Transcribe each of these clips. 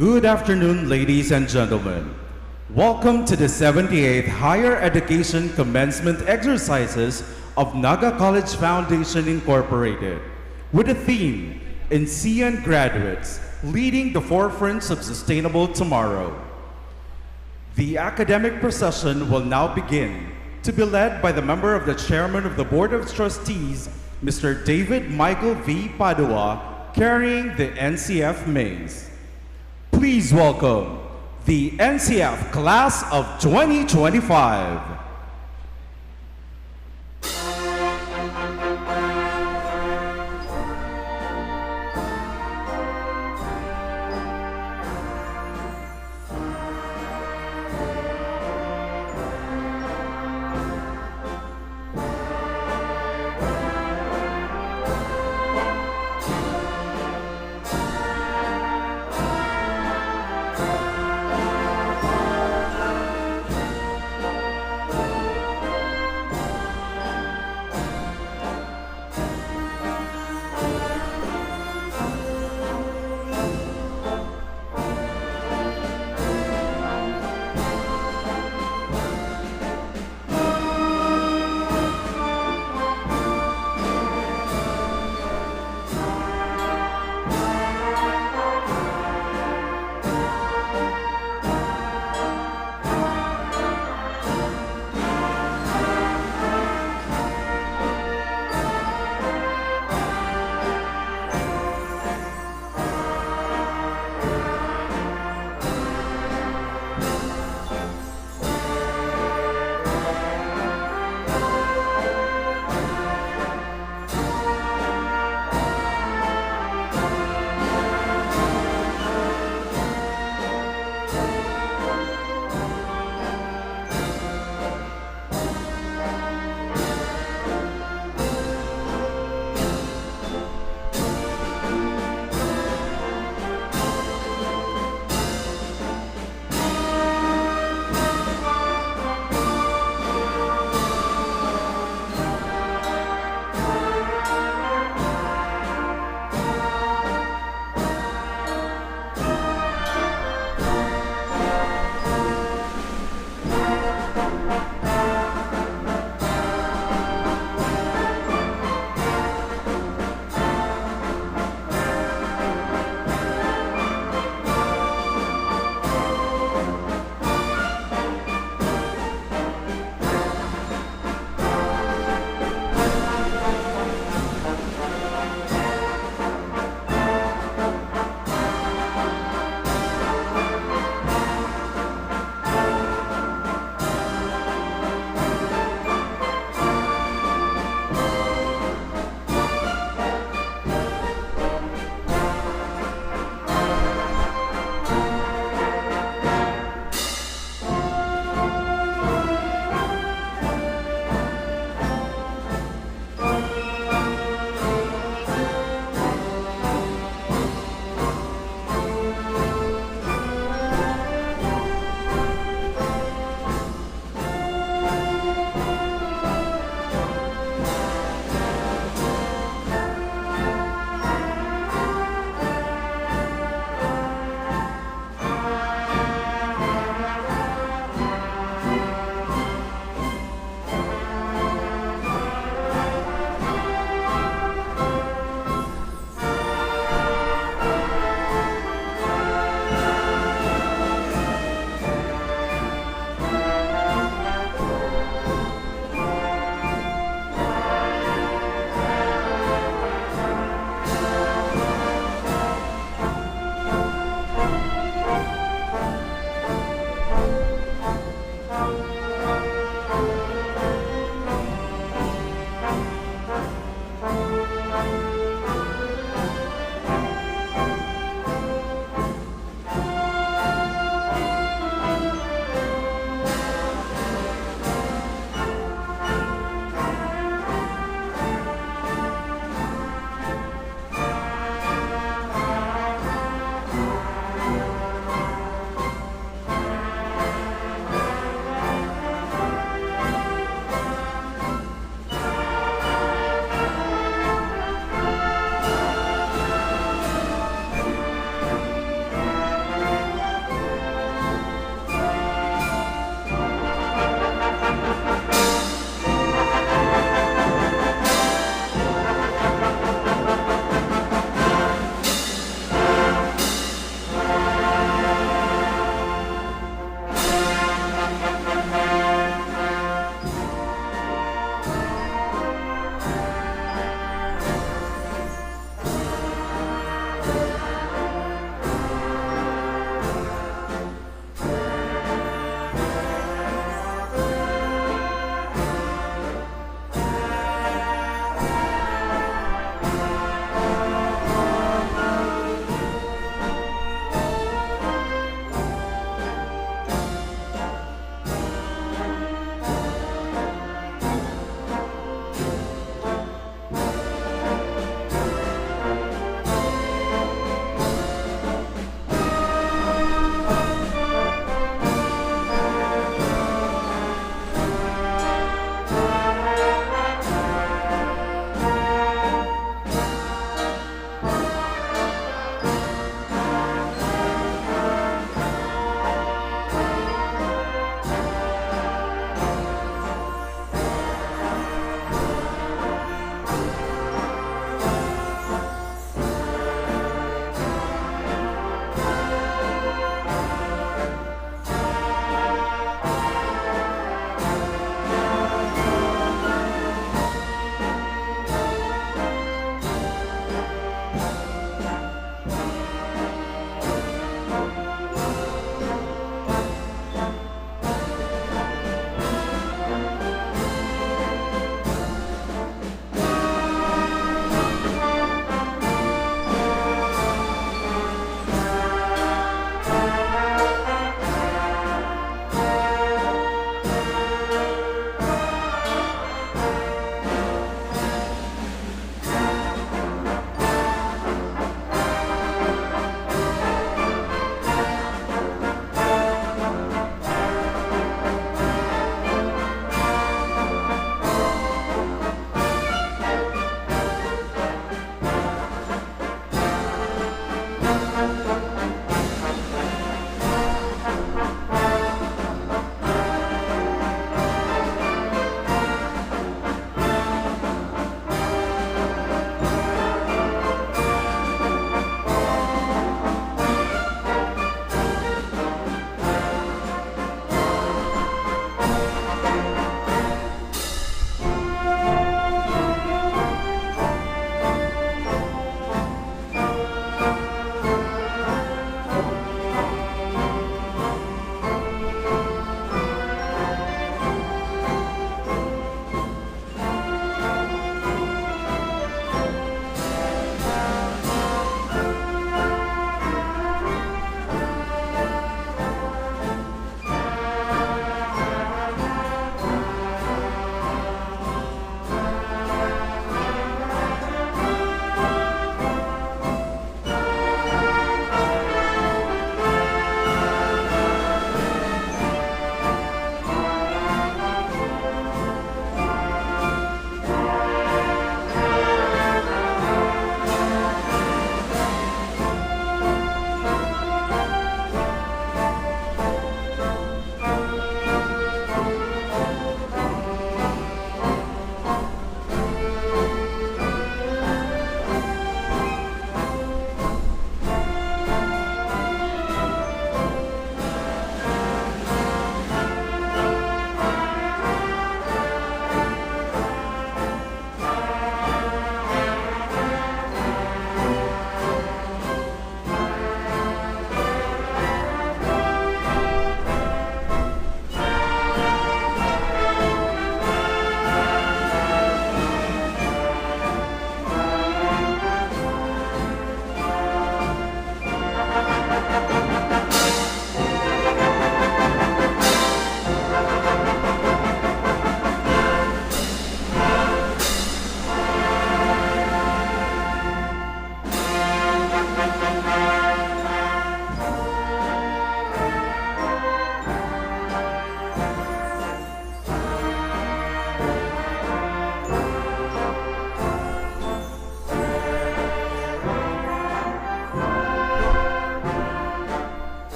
Good afternoon, ladies and gentlemen. Welcome to the 78th Higher Education Commencement Exercises of Naga College Foundation Incorporated, with the theme, NCean Graduates, Leading the Forefronts of Sustainable Tomorrow. The academic procession will now begin, to be led by the member of the Chairman of the Board of Trustees, Mr. David Michael V. Padua, carrying the NCF maze. Please welcome the NCF Class of 2025.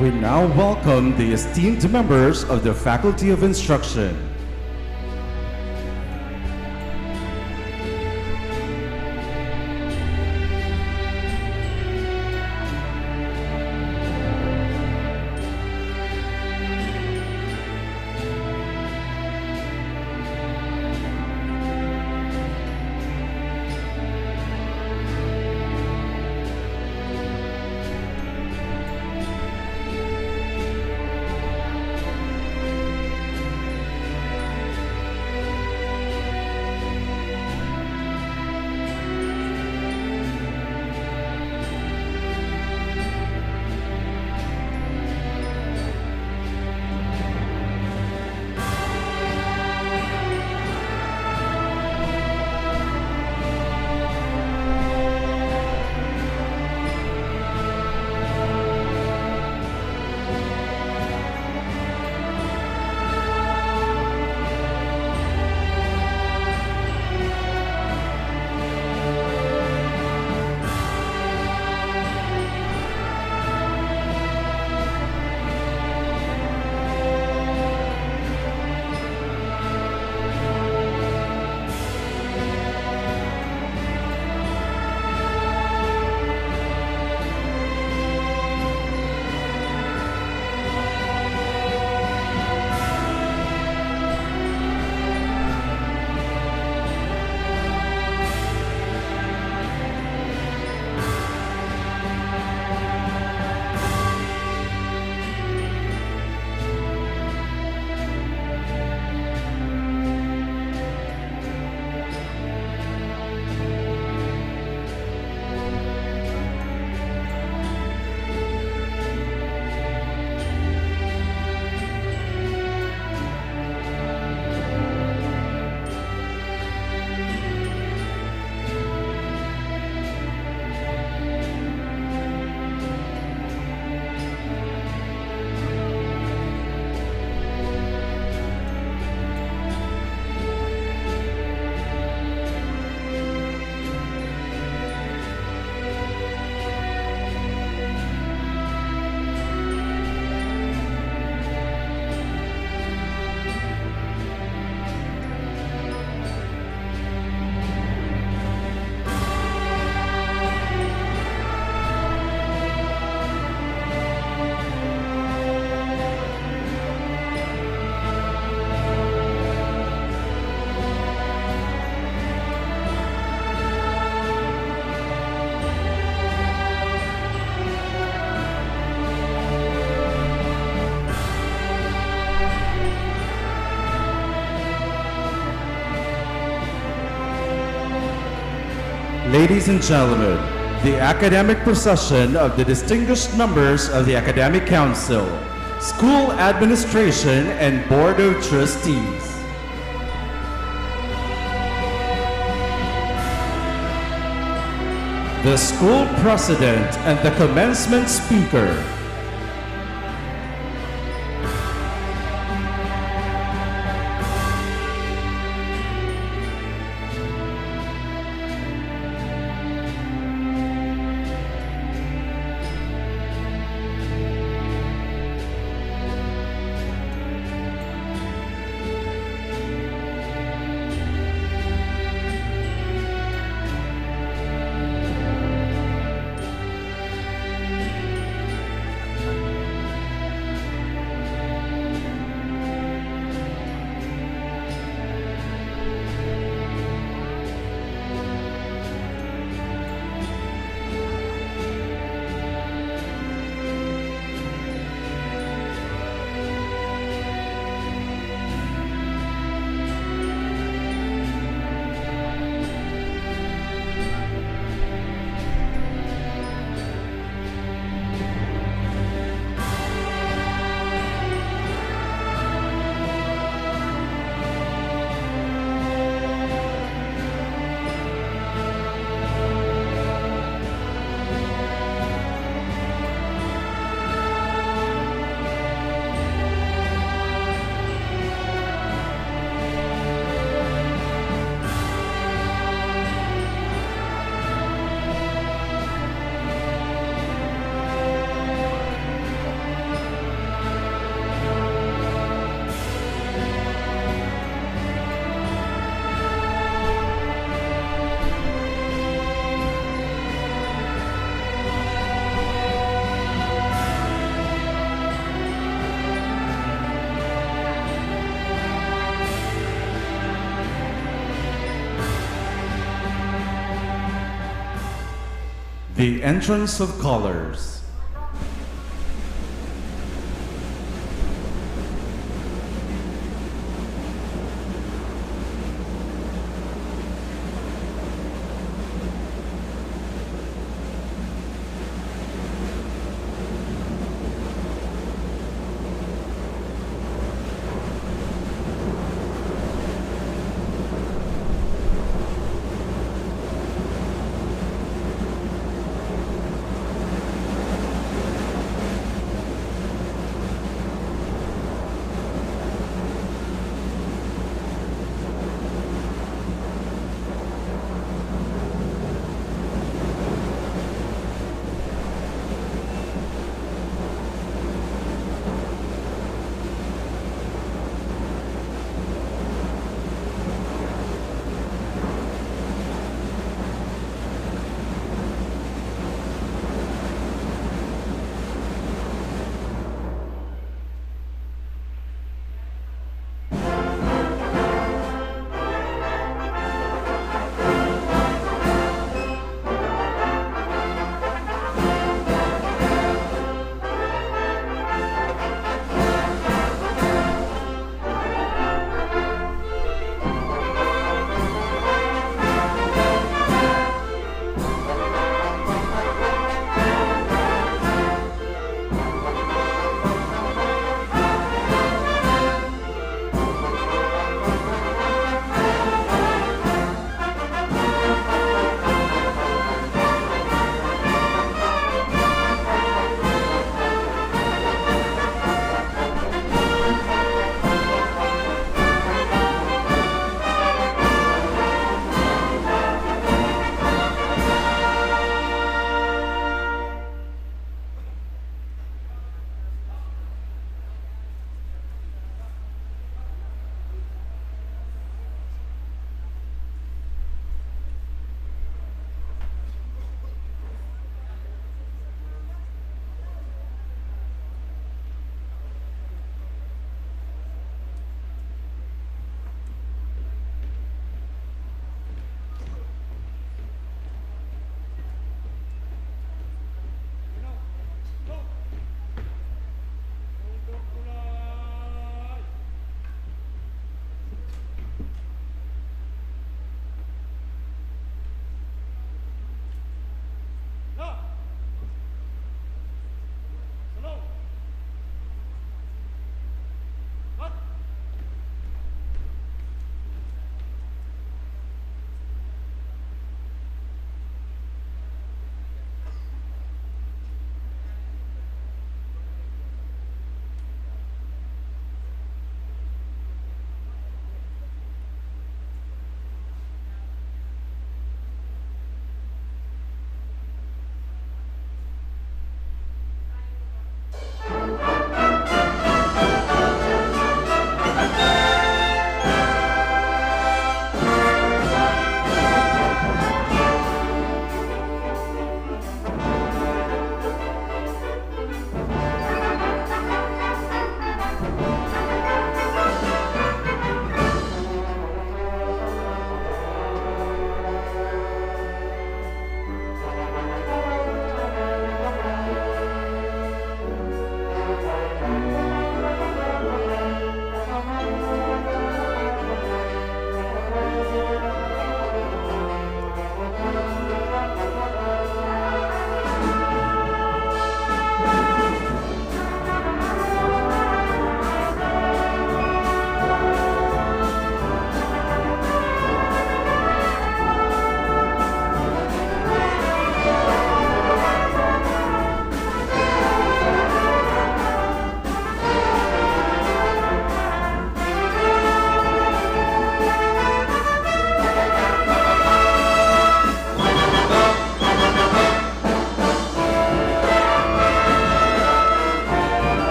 We now welcome the esteemed members of the Faculty of Instruction. Ladies and gentlemen, the academic procession of the distinguished members of the Academic Council, School Administration, and Board of Trustees. The School President and the Commencement Speaker. The entrance of colors.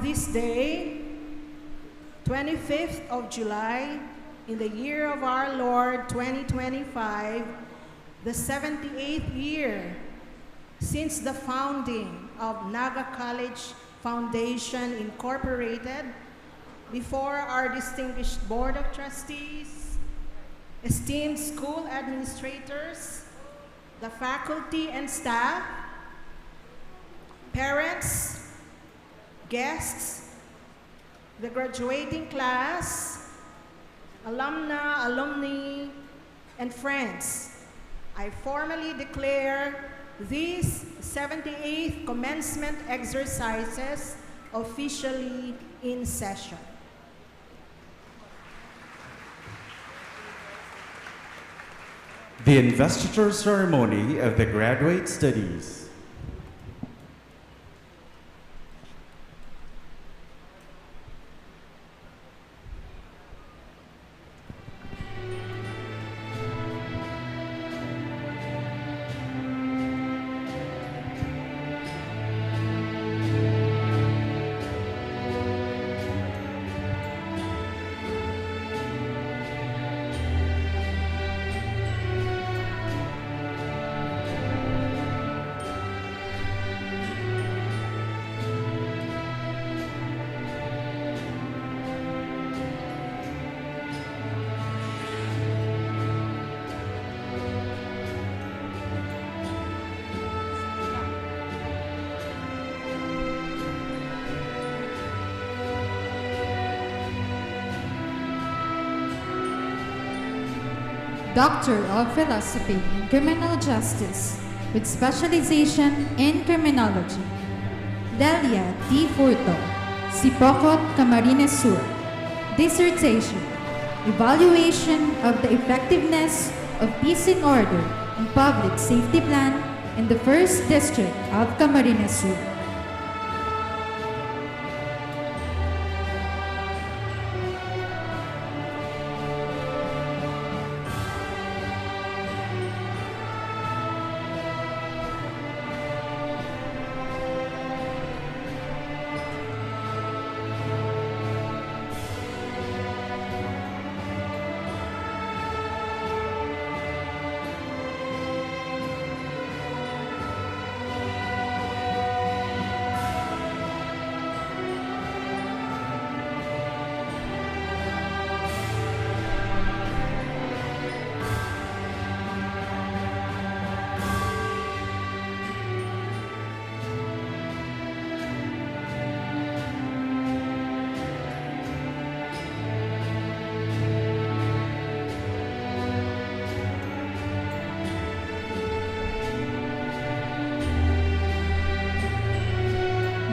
this day, 25th of July, in the year of our Lord 2025, the 78th year since the founding of Naga College Foundation Incorporated, before our distinguished Board of Trustees, esteemed school administrators, the faculty and staff, parents, guests, the graduating class, alumna, alumni, and friends, I formally declare these 78th commencement exercises officially in session. The investiture ceremony of the graduate studies. Doctor of Philosophy in Criminal Justice with specialization in criminology. 𝗟𝗏𝗃𝗏𝗏 𝗟𝗏𝗴𝗵𝗵𝗏𝗆 Camarines Sur. Dissertation: Evaluation of the effectiveness of peace and order and public safety plan in the 1st District of Camarines Sur.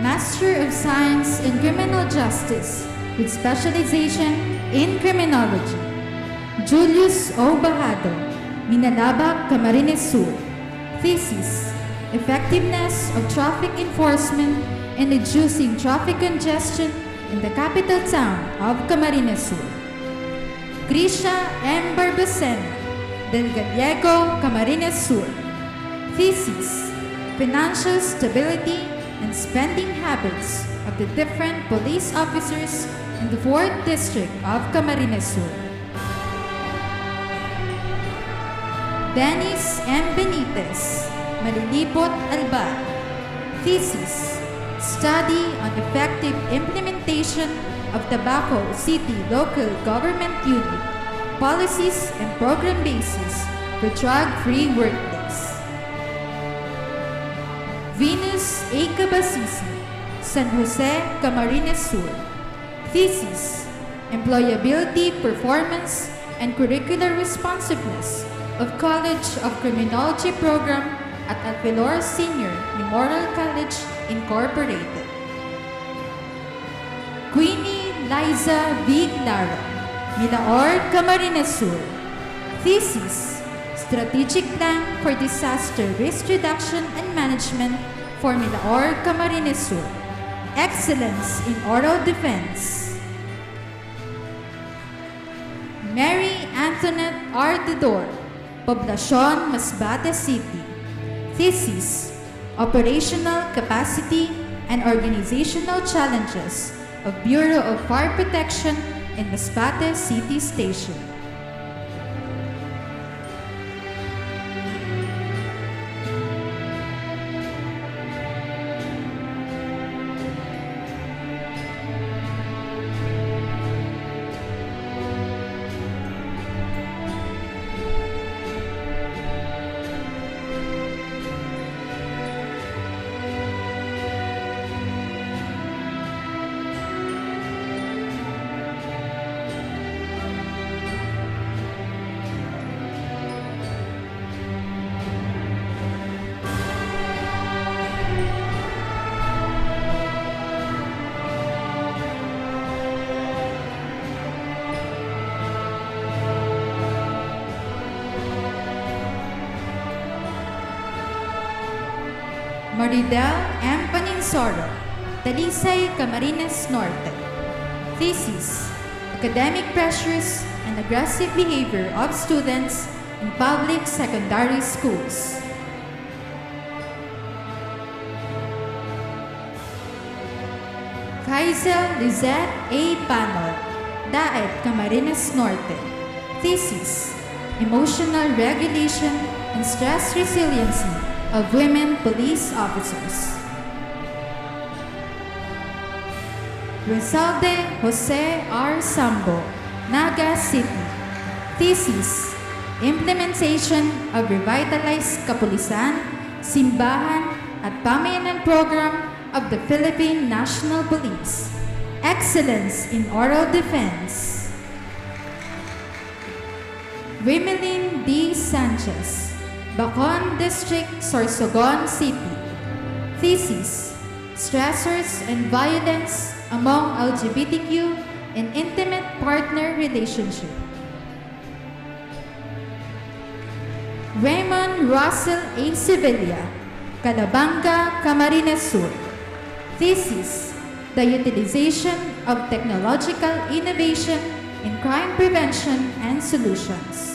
Master of Science in Criminal Justice with specialization in criminology. Julius O. Bajado, Minalabak, Camarines Sur. Thesis: Effectiveness of traffic enforcement in reducing traffic congestion in the capital town of Camarines Sur. Grisha M. Barbacena, del Gallego, Camarines Sur. Thesis: Financial stability and spending habits of the different police officers in the 4th District of Camarines Sur. Dennis M. Benitez, Malilipot, Albay. Thesis: Study on effective implementation of Tobacco City Local Government Unit policies and program basis for drug-free workplace. Venus A. Cabasisi, San Jose, Camarines Sur. Thesis: Employability, Performance, and Curricular Responsiveness of College of Criminology Program at Alphelor Senior Memorial College Incorporated. Queenie Liza V. Clara, Milaor, Camarines Sur. Thesis: Strategic Plan for Disaster Risk Reduction and Management for Milaor, Camarines Sur. Excellence in Oral Defense. Mary Antoinette Ardedor, Poblacion, Masbate City. Thesis: Operational Capacity and organizational challenges of Bureau of Fire Protection in Masbate City Station. Maridel M. Paninsoro, Talisay, Camarines Norte. Thesis: Academic Pressures and Aggressive Behavior of Students in Public Secondary Schools. 𝗂𝗨𝗏𝗡𝗏𝗏, Daet, Camarines Norte. Thesis: Emotional Regulation and Stress Resiliency of Women Police Officers. Rizalde Jose R. Sambo, Naga City. Thesis: Implementation of Revitalized Kapulisan, Simbahan at Pamayanan Program of the Philippine National Police. Excellence in Oral Defense. Wimeline D. Sanchez, Bacon District, Sorsogon City. Thesis: Stressors and Violence among LGBTQ in Intimate Partner Relationship. Raymond Russell A. Sevilla, Calabanga, Camarines Sur. Thesis: The Utilization of Technological Innovation in Crime Prevention and Solutions.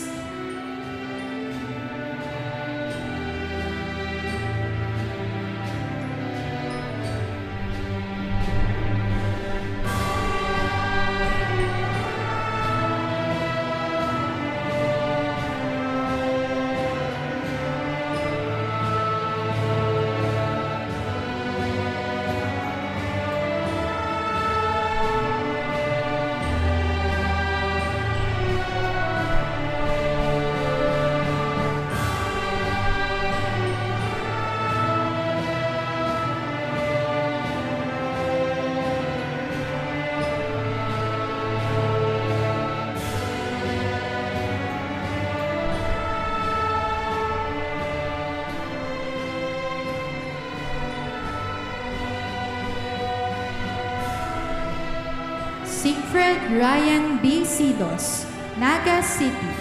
Siegfried Ryan B. Sidos, Naga City.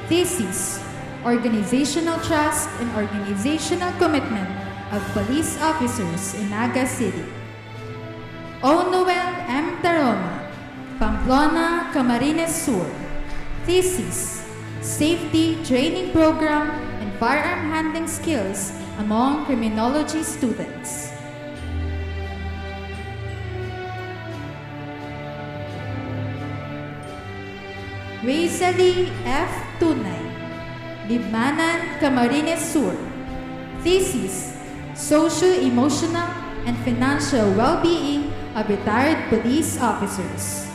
Thesis: Organizational Trust and Organizational Commitment of Police Officers in Naga City. Noel M. Taroma, Pamplona, Camarines Sur. Thesis: Safety Training Program and Firearm Handling Skills among Criminology Students. Rizali F. Tunay, Libmanan, Camarines Sur. Thesis: Socio-Emotional and Financial Well-Being of Retired Police Officers.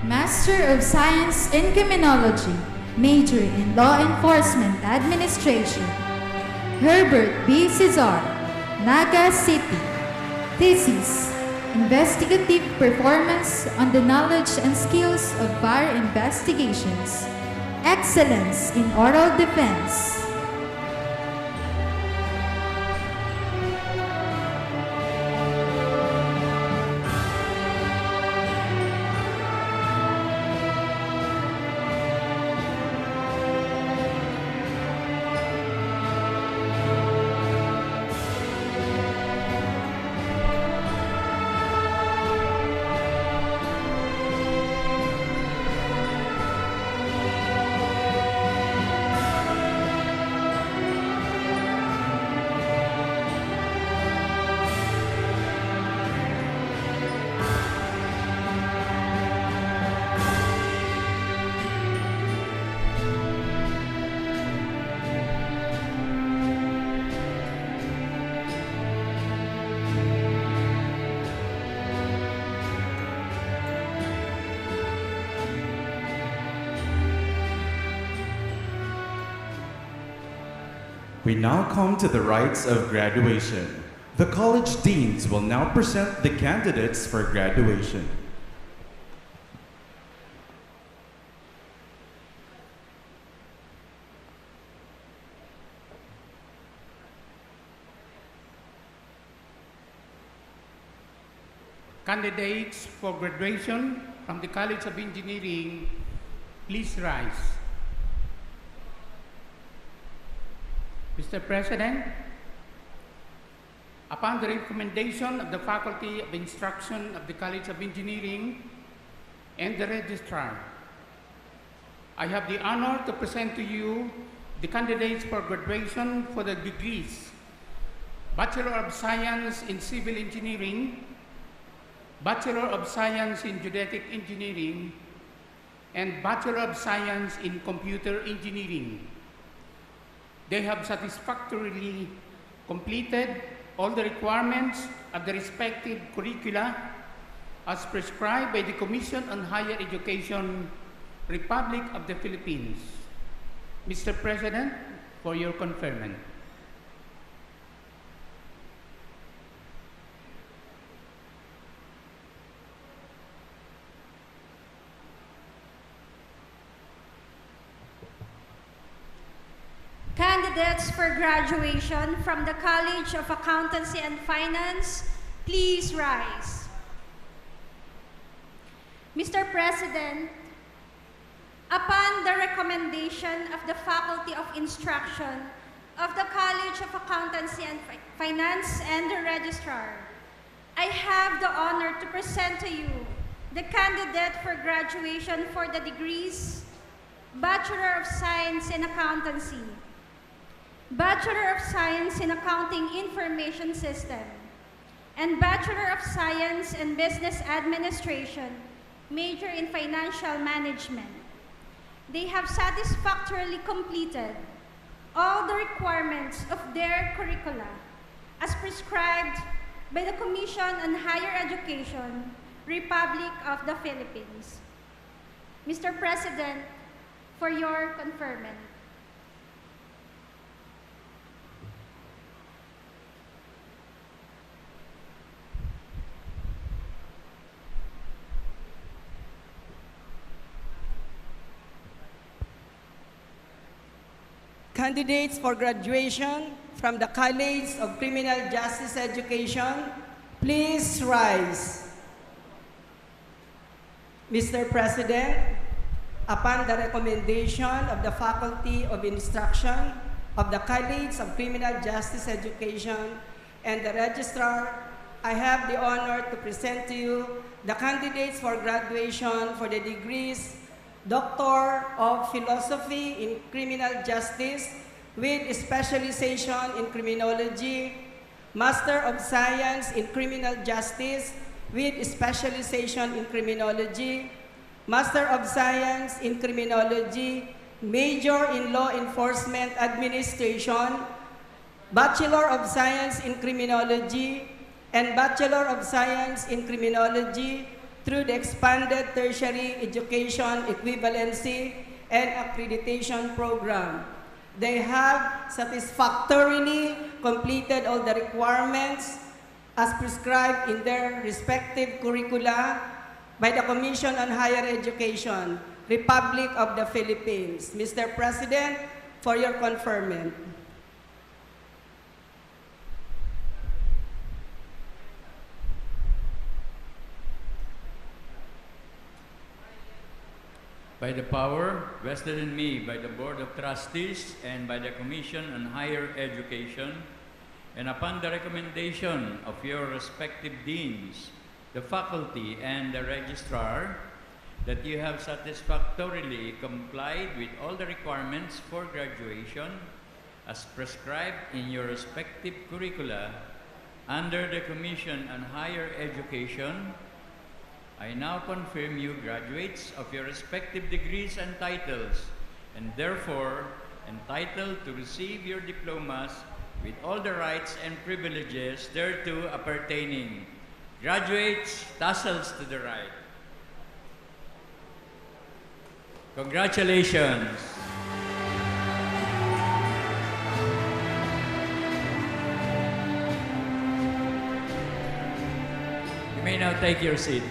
Master of Science in Criminology, major in Law Enforcement Administration. Herbert B. Cesar, Naga City. Thesis: Investigative Performance on the Knowledge and Skills of Fire Investigations. Excellence in Oral Defense. We now come to the rites of graduation. The college deans will now present the candidates for graduation. Candidates for graduation from the College of Engineering, please rise. Mr. President, upon the recommendation of the Faculty of Instruction of the College of Engineering and the Registrar, I have the honor to present to you the candidates for graduation for the degrees Bachelor of Science in Civil Engineering, Bachelor of Science in Geodetic Engineering, and Bachelor of Science in Computer Engineering. They have satisfactorily completed all the requirements of the respective curricula as prescribed by the Commission on Higher Education, Republic of the Philippines. Mr. President, for your conferment. Candidates for graduation from the College of Accountancy and Finance, please rise. Mr. President, upon the recommendation of the Faculty of Instruction of the College of Accountancy and Finance and the Registrar, I have the honor to present to you the candidate for graduation for the degrees Bachelor of Science in Accountancy, Bachelor of Science in Accounting Information System, and Bachelor of Science in Business Administration, major in Financial Management. They have satisfactorily completed all the requirements of their curricula as prescribed by the Commission on Higher Education, Republic of the Philippines. Mr. President, for your conferment. Candidates for graduation from the College of Criminal Justice Education, please rise. Mr. President, upon the recommendation of the Faculty of Instruction of the College of Criminal Justice Education and the Registrar, I have the honor to present to you the candidates for graduation for the degrees Doctor of Philosophy in Criminal Justice with specialization in Criminology, Master of Science in Criminal Justice with specialization in Criminology, Master of Science in Criminology, Major in Law Enforcement Administration, Bachelor of Science in Criminology, and Bachelor of Science in Criminology through the expanded tertiary education equivalency and accreditation program. They have satisfactorily completed all the requirements as prescribed in their respective curricula by the Commission on Higher Education, Republic of the Philippines. Mr. President, for your conferment. By the power vested in me by the Board of Trustees and by the Commission on Higher Education, and upon the recommendation of your respective deans, the faculty, and the registrar, that you have satisfactorily complied with all the requirements for graduation as prescribed in your respective curricula under the Commission on Higher Education, I now confirm you graduates of your respective degrees and titles, and therefore entitled to receive your diplomas with all the rights and privileges thereto appertaining. Graduates, tassels to the right. Congratulations. take your seat.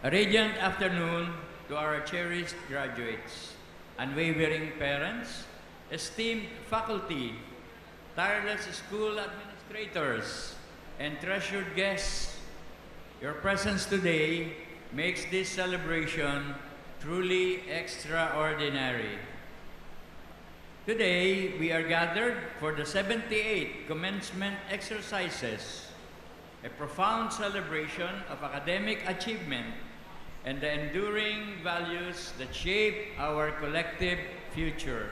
A radiant afternoon to our cherished graduates, unwavering parents, esteemed faculty, tireless school administrators, and treasured guests. Your presence today makes this celebration truly extraordinary. Today, we are gathered for the 78th commencement exercises, a profound celebration of academic achievement and the enduring values that shape our collective future.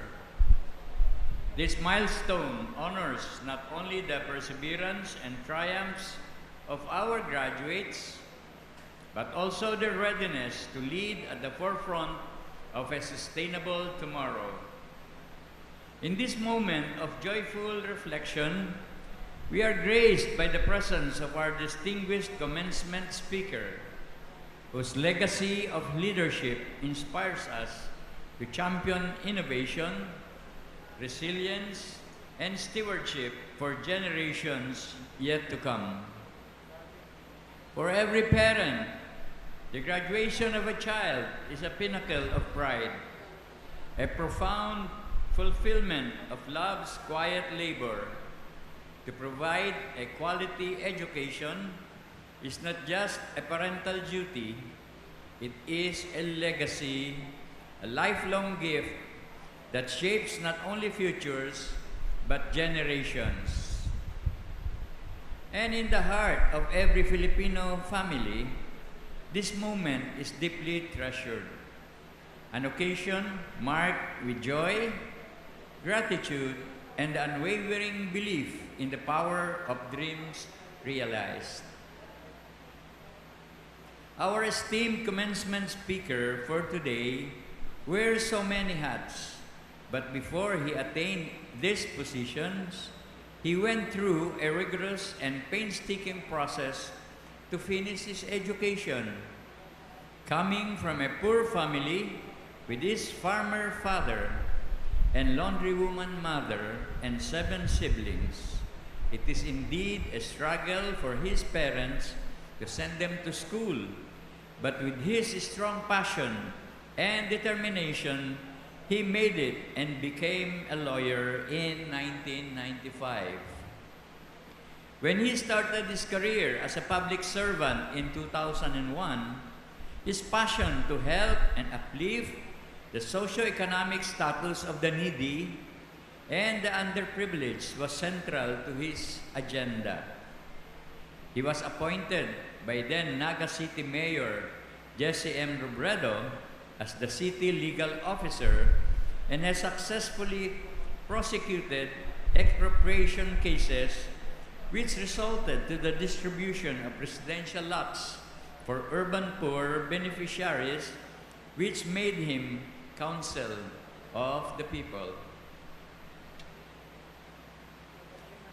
This milestone honors not only the perseverance and triumphs of our graduates, but also their readiness to lead at the forefront of a sustainable tomorrow. In this moment of joyful reflection, we are graced by the presence of our distinguished commencement speaker, whose legacy of leadership inspires us to champion innovation, resilience, and stewardship for generations yet to come. For every parent, the graduation of a child is a pinnacle of pride, a profound fulfillment of love's quiet labor. To provide a quality education is not just a parental duty, it is a legacy, a lifelong gift that shapes not only futures, but generations. And in the heart of every Filipino family, this moment is deeply treasured. An occasion marked with joy, gratitude, and the unwavering belief in the power of dreams realized. Our esteemed commencement speaker for today wears so many hats, but before he attained these positions, he went through a rigorous and painstaking process to finish his education. Coming from a poor family with his farmer father and laundrywoman mother and 7 siblings, it is indeed a struggle for his parents to send them to school. But with his strong passion and determination, he made it and became a lawyer in 1995. When he started his career as a public servant in 2001, his passion to help and uplift the socio-economic status of the needy and the underprivileged was central to his agenda. He was appointed by then Naga City Mayor 𝗟𝗏𝗄𝗏 as the city legal officer and has successfully prosecuted expropriation cases which resulted to the distribution of residential lots for urban poor beneficiaries, which made him counsel of the people.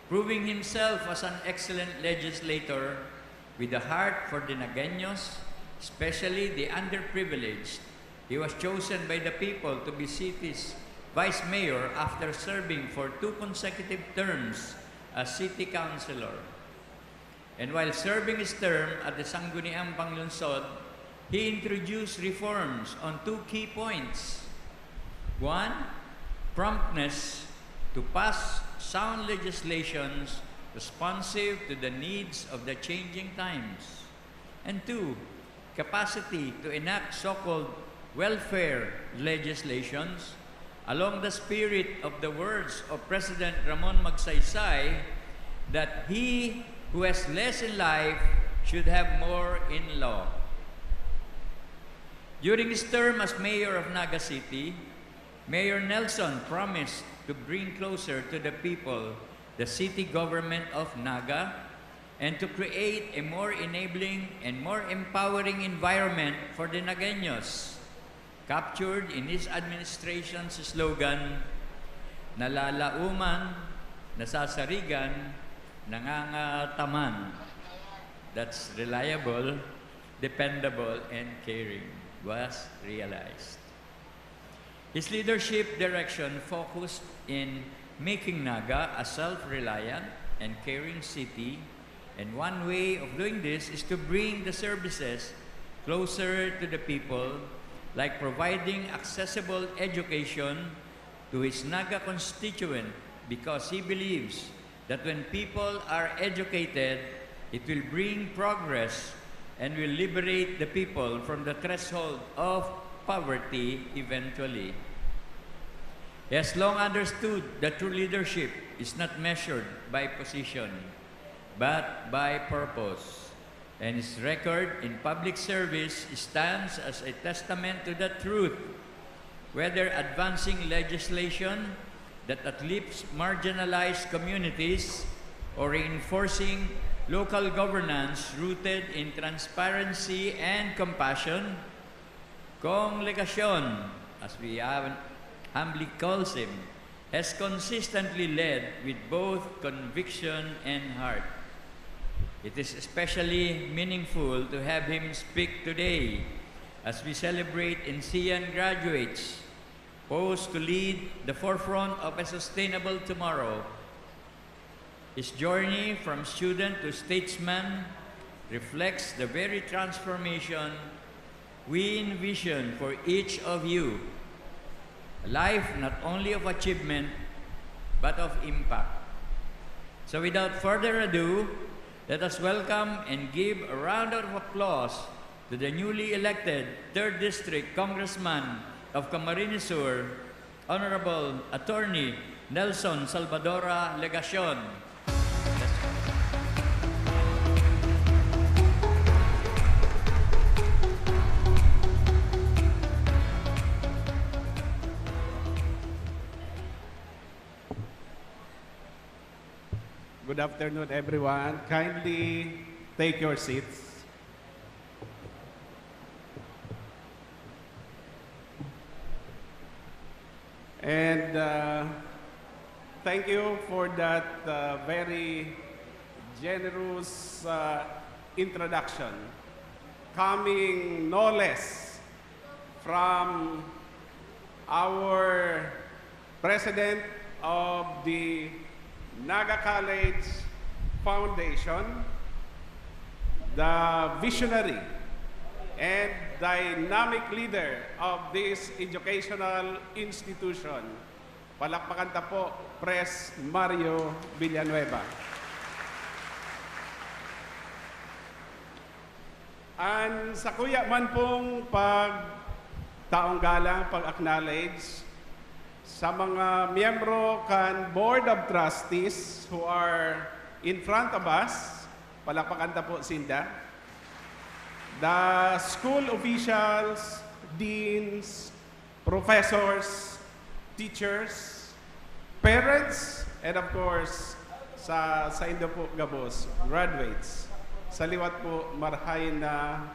Proving himself as an excellent legislator with a heart for the Nagueños, especially the underprivileged, he was chosen by the people to be city's vice mayor after serving for 2 consecutive terms as city councilor. And while serving his term at the Sangguniang Panglungsod, he introduced reforms on 2 key points. 1, promptness to pass sound legislations responsive to the needs of the changing times. And 2, capacity to enact so-called welfare legislations along the spirit of the words of President Ramon Magsaysay that he who has less in life should have more in law. During his term as mayor of Naga City, Mayor Nelson promised to bring closer to the people the city government of Naga and to create a more enabling and more empowering environment for the Nagueños, captured in his administration's slogan, nalalauman, nasasarigan, nangangataman. That's reliable, dependable, and caring was realized. His leadership direction focused in making Naga a self-reliant and caring city. And one way of doing this is to bring the services closer to the people, like providing accessible education to his Naga constituent, because he believes that when people are educated, it will bring progress and will liberate the people from the threshold of poverty eventually. He has long understood that true leadership is not measured by position, but by purpose. And his record in public service stands as a testament to that truth, whether advancing legislation that uplifts marginalized communities or reinforcing local governance rooted in transparency and compassion. 𝗏𝗏𝗏𝗏, as we humbly calls him, has consistently led with both conviction and heart. It is especially meaningful to have him speak today as we celebrate NCean graduates poised to lead the forefront of a sustainable tomorrow. His journey from student to statesman reflects the very transformation we envision for each of you. A life not only of achievement, but of impact. So without further ado, let us welcome and give a round of applause to the newly elected 3rd District Congressman of Camarines Sur, Honorable Attorney Nelson Salvadora Legacion. Good afternoon, everyone. Kindly take your seats. And thank you for that very generous introduction, coming no less from our President of the Naga College Foundation, the visionary and dynamic leader of this educational institution. Palakpakan ta po, Pres Mario Villanueva. Ang sa kuya man pong taong galang, pag-acknowledge sa mga miyembro kan Board of Trustees who are in front of us, palakpakan ta po Sinda, the school officials, deans, professors, teachers, parents, and of course, sa Indo po Gabos, graduates. Sa liwat po, marhay na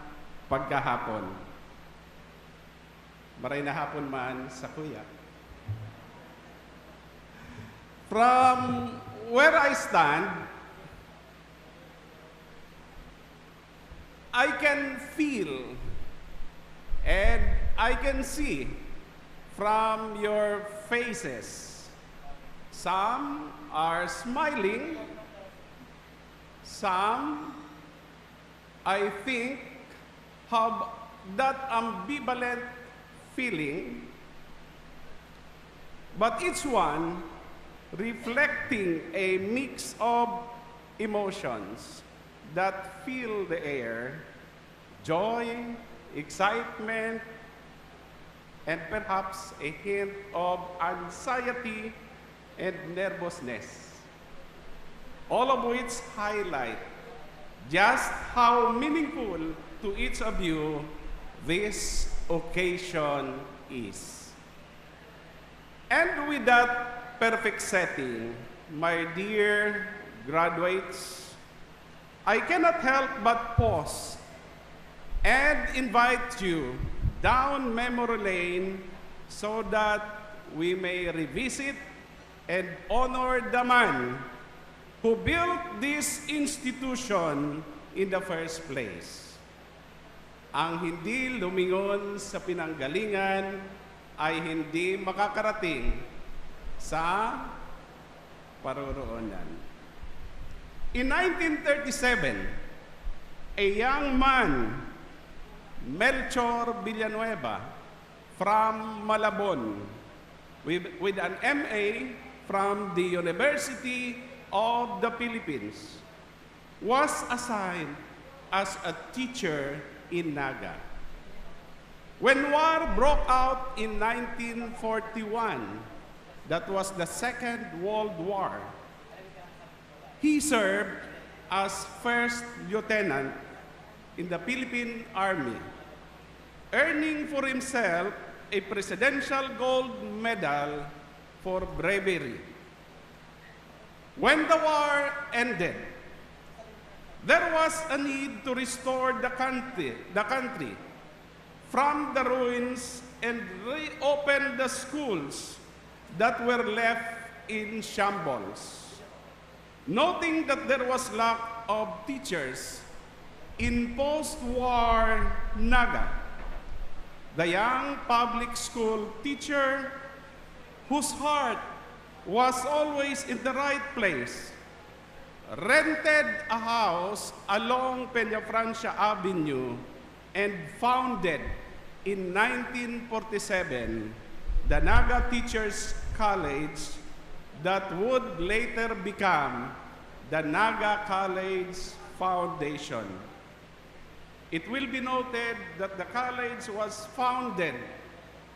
pagkahapon. Maray na hapon man sa kuya. From where I stand, I can feel and I can see from your faces. Some are smiling, some, I think, have that ambivalent feeling, but each one reflecting a mix of emotions that fill the air: joy, excitement, and perhaps a hint of anxiety and nervousness, all of which highlight just how meaningful to each of you this occasion is. And with that perfect setting, my dear graduates, I cannot help but pause and invite you down memory lane so that we may revisit and honor the man who built this institution in the first place. Ang hindi lumingon sa pinanggalingan ay hindi makakarating sa paroroonan. In 1937, a young man, 𝗟𝗏𝗡𝗵𝗵𝗆𝗏, from Malabon, with an MA from the University of the Philippines, was assigned as a teacher in Naga. When war broke out in 1941, that was the Second World War, he served as first lieutenant in the Philippine Army, earning for himself a Presidential Gold Medal for bravery. When the war ended, there was a need to restore the country from the ruins and reopen the schools that were left in shambles. Noting that there was lack of teachers in post-war Naga, the young public school teacher, whose heart was always in the right place, rented a house along Peñafrancia Avenue and founded in 1947 the Naga Teachers College that would later become the Naga College Foundation. It will be noted that the college was founded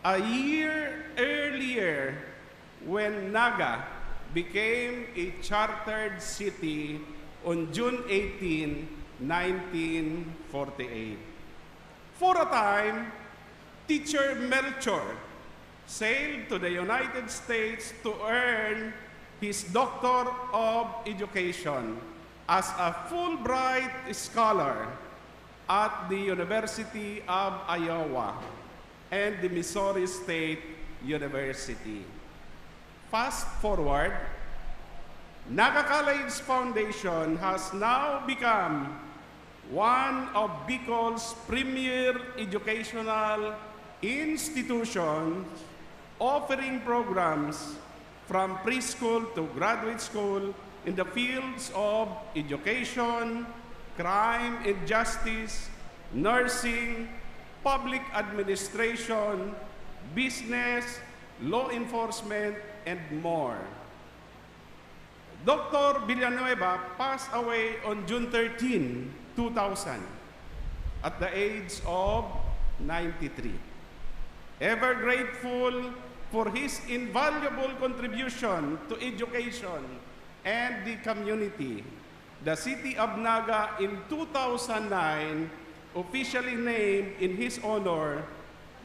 a year earlier when Naga became a chartered city on June 18, 1948. For a time, teacher 𝗟𝗏𝗡 sailed to the United States to earn his Doctor of Education as a Fulbright scholar at the University of Iowa and the Missouri State University. Fast forward, Naga College Foundation has now become one of Bicol's premier educational institutions, offering programs from preschool to graduate school in the fields of education, crime and justice, nursing, public administration, business, law enforcement, and more. Dr. Villanueva passed away on June 13, 2000, at the age of 93. Ever grateful for his invaluable contribution to education and the community, the city of Naga in 2009 officially named in his honor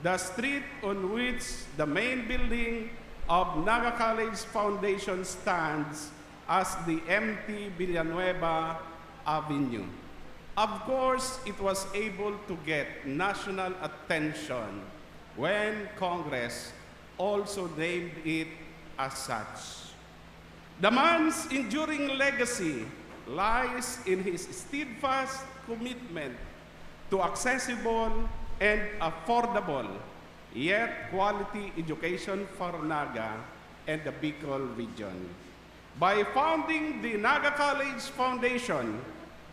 the street on which the main building of Naga College Foundation stands as the MT Villanueva Avenue. Of course, it was able to get national attention when Congress also named it as such. The man's enduring legacy lies in his steadfast commitment to accessible and affordable, yet quality education for Naga and the Bicol region. By founding the Naga College Foundation,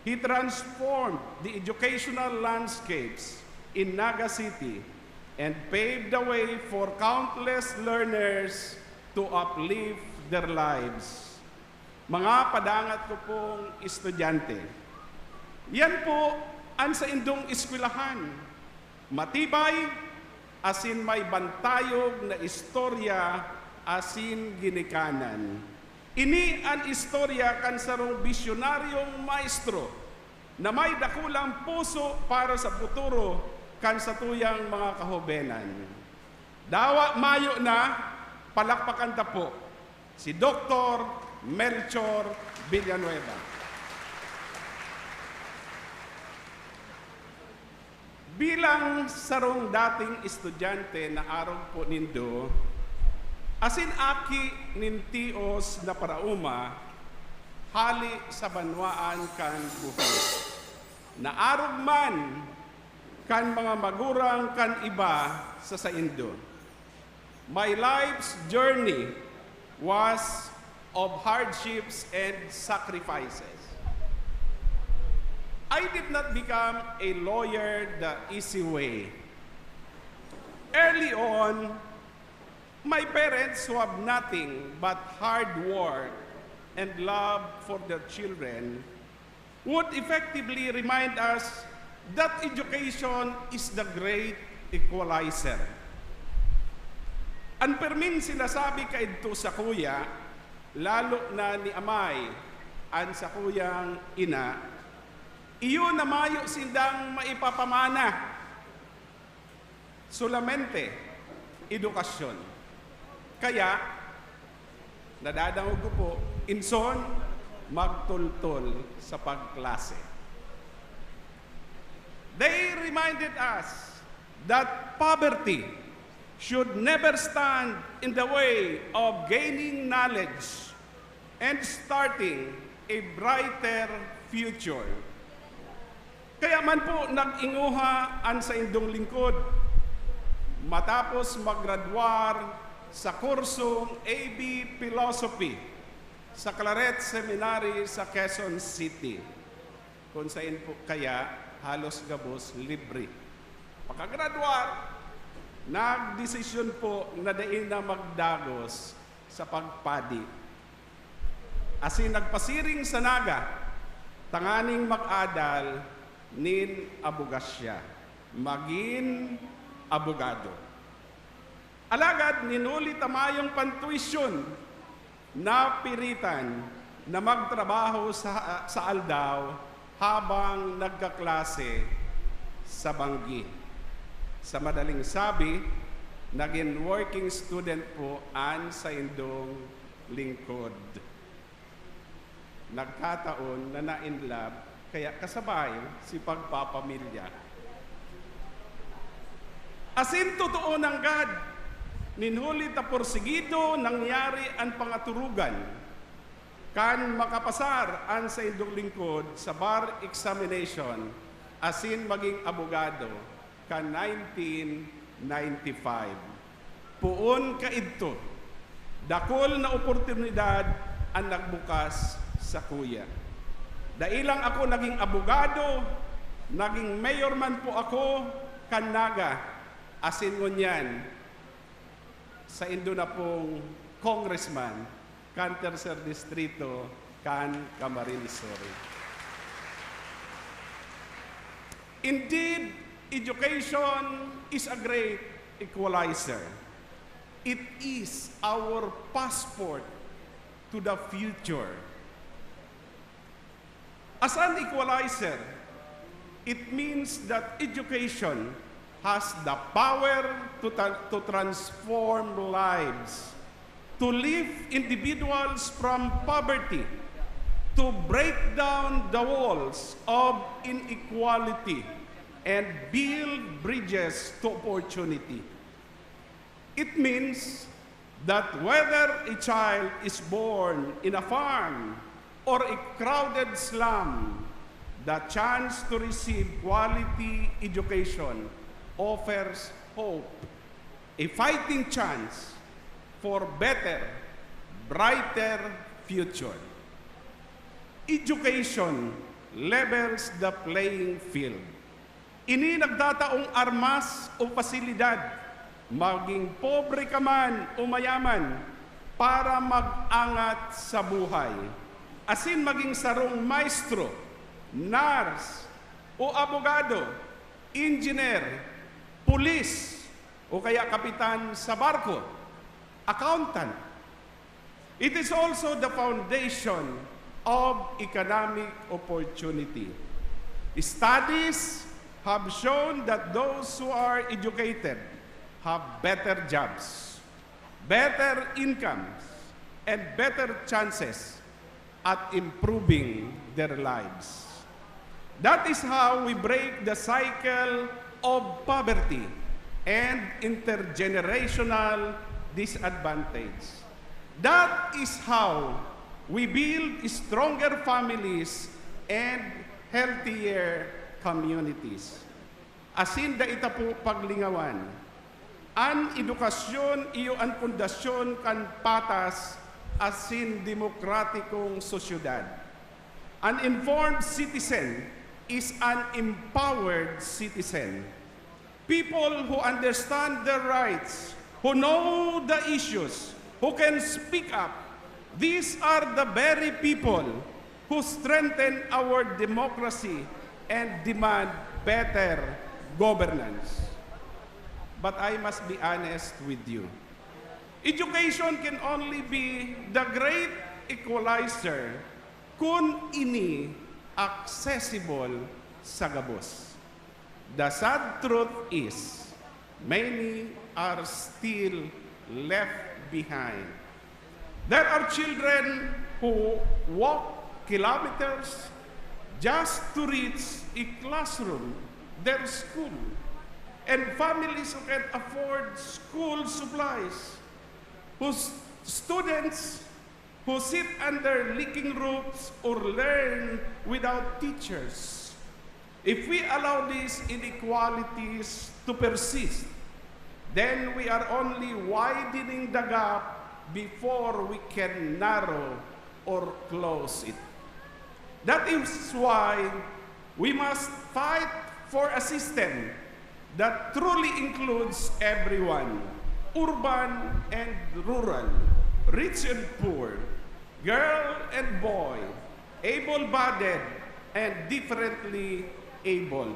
he transformed the educational landscapes in Naga City and paved the way for countless learners to uplift their lives. Mga padangat ko pong estudyante, yan po ang sa indong eskwelahan. Matibay, asin may bantayog na istorya, asin ginikanan. Ini ang istorya kan sarong bisyonaryong maestro na may dakulang puso para sa futuro kan sa tuyang mga kahobenan. Dawa mayo na, palakpakan ta po si Dr. 𝗟𝗏𝗡𝗵𝗵𝗆𝗏 Villanueva. Bilang sarong dating estudyante na araw po nindo, asin aki nintios na parauma, hali sa banwaan kan buhis. Na arog man kan mga magurang kan iba sa saindo. My life's journey was of hardships and sacrifices. I did not become a lawyer the easy way. Early on, my parents, who have nothing but hard work and love for their children, would effectively remind us that education is the great equalizer. Ang permin sinasabi kaidto sa kuya, lalo na ni amay, an sa kuyang ina, iyon na mayo sindang maipapamana. Solamente, edukasyon. Kaya, nadadangog ko po, inson, magtultol sa pagklase. They reminded us that poverty should never stand in the way of gaining knowledge and starting a brighter future. Kaya man po nag-inguha an sa indong lingkod matapos maggraduar sa kursong A.B. Philosophy sa Claret Seminary sa Quezon City. Kung saan po kaya halos gabos libre. Pagkagraduar, nagdesisyon po na dain na magdagos sa pagpadi. Asin nagpasiring sa naga, tanganing mag-adal nin abogasya, maging abogado. Alagad, ninuli tamayong pantuisyon na piritan na magtrabaho sa aldaw habang nagkaklase sa Banggi. Sa madaling sabi, naging working student po an sa indong lingkod. Nagkataon na na-inlove, kaya kasabay si pagpapamilya. Asin totoo ng God, ninhuli ta porsigido nangyari ang pangaturugan, kan makapasar an sa indong lingkod sa bar examination, asin maging abogado, kan 1995. Puon kaidto, dakol na oportunidad ang nagbukas sa kuya. Dailang ako naging abogado, naging mayor man po ako, kan Naga, asin ngunyan, sa indo na pong congressman, kan tercer distrito, kan Camarines. Indeed, education is a great equalizer. It is our passport to the future. As an equalizer, it means that education has the power to transform lives, to lift individuals from poverty, to break down the walls of inequality, and build bridges to opportunity. It means that whether a child is born in a farm or a crowded slum, the chance to receive quality education offers hope, a fighting chance for better, brighter future. Education levels the playing field. Ini nagdataong armas o pasilidad, maging pobre ka man o mayaman, para mag-angat sa buhay. Asin maging sarong maestro, nurse, o abogado, engineer, pulis, o kaya kapitan sa barko, accountant. It is also the foundation of economic opportunity. Studies have shown that those who are educated have better jobs, better incomes, and better chances at improving their lives. That is how we break the cycle of poverty and intergenerational disadvantage. That is how we build stronger families and healthier communities. Asin da ita po paglingawan, an edukasyon iyo an pundasyon kan patas asin demokratikong sosyudad. An informed citizen is an empowered citizen. People who understand their rights, who know the issues, who can speak up. These are the very people who strengthen our democracy and demand better governance. But I must be honest with you. Education can only be the great equalizer kung ini accessible sa gabos. The sad truth is, many are still left behind. There are children who walk kilometers just to reach a classroom, their school, and families who can afford school supplies, whose students who sit under leaking roofs or learn without teachers. If we allow these inequalities to persist, then we are only widening the gap before we can narrow or close it. That is why we must fight for a system that truly includes everyone, urban and rural, rich and poor, girl and boy, able-bodied and differently abled.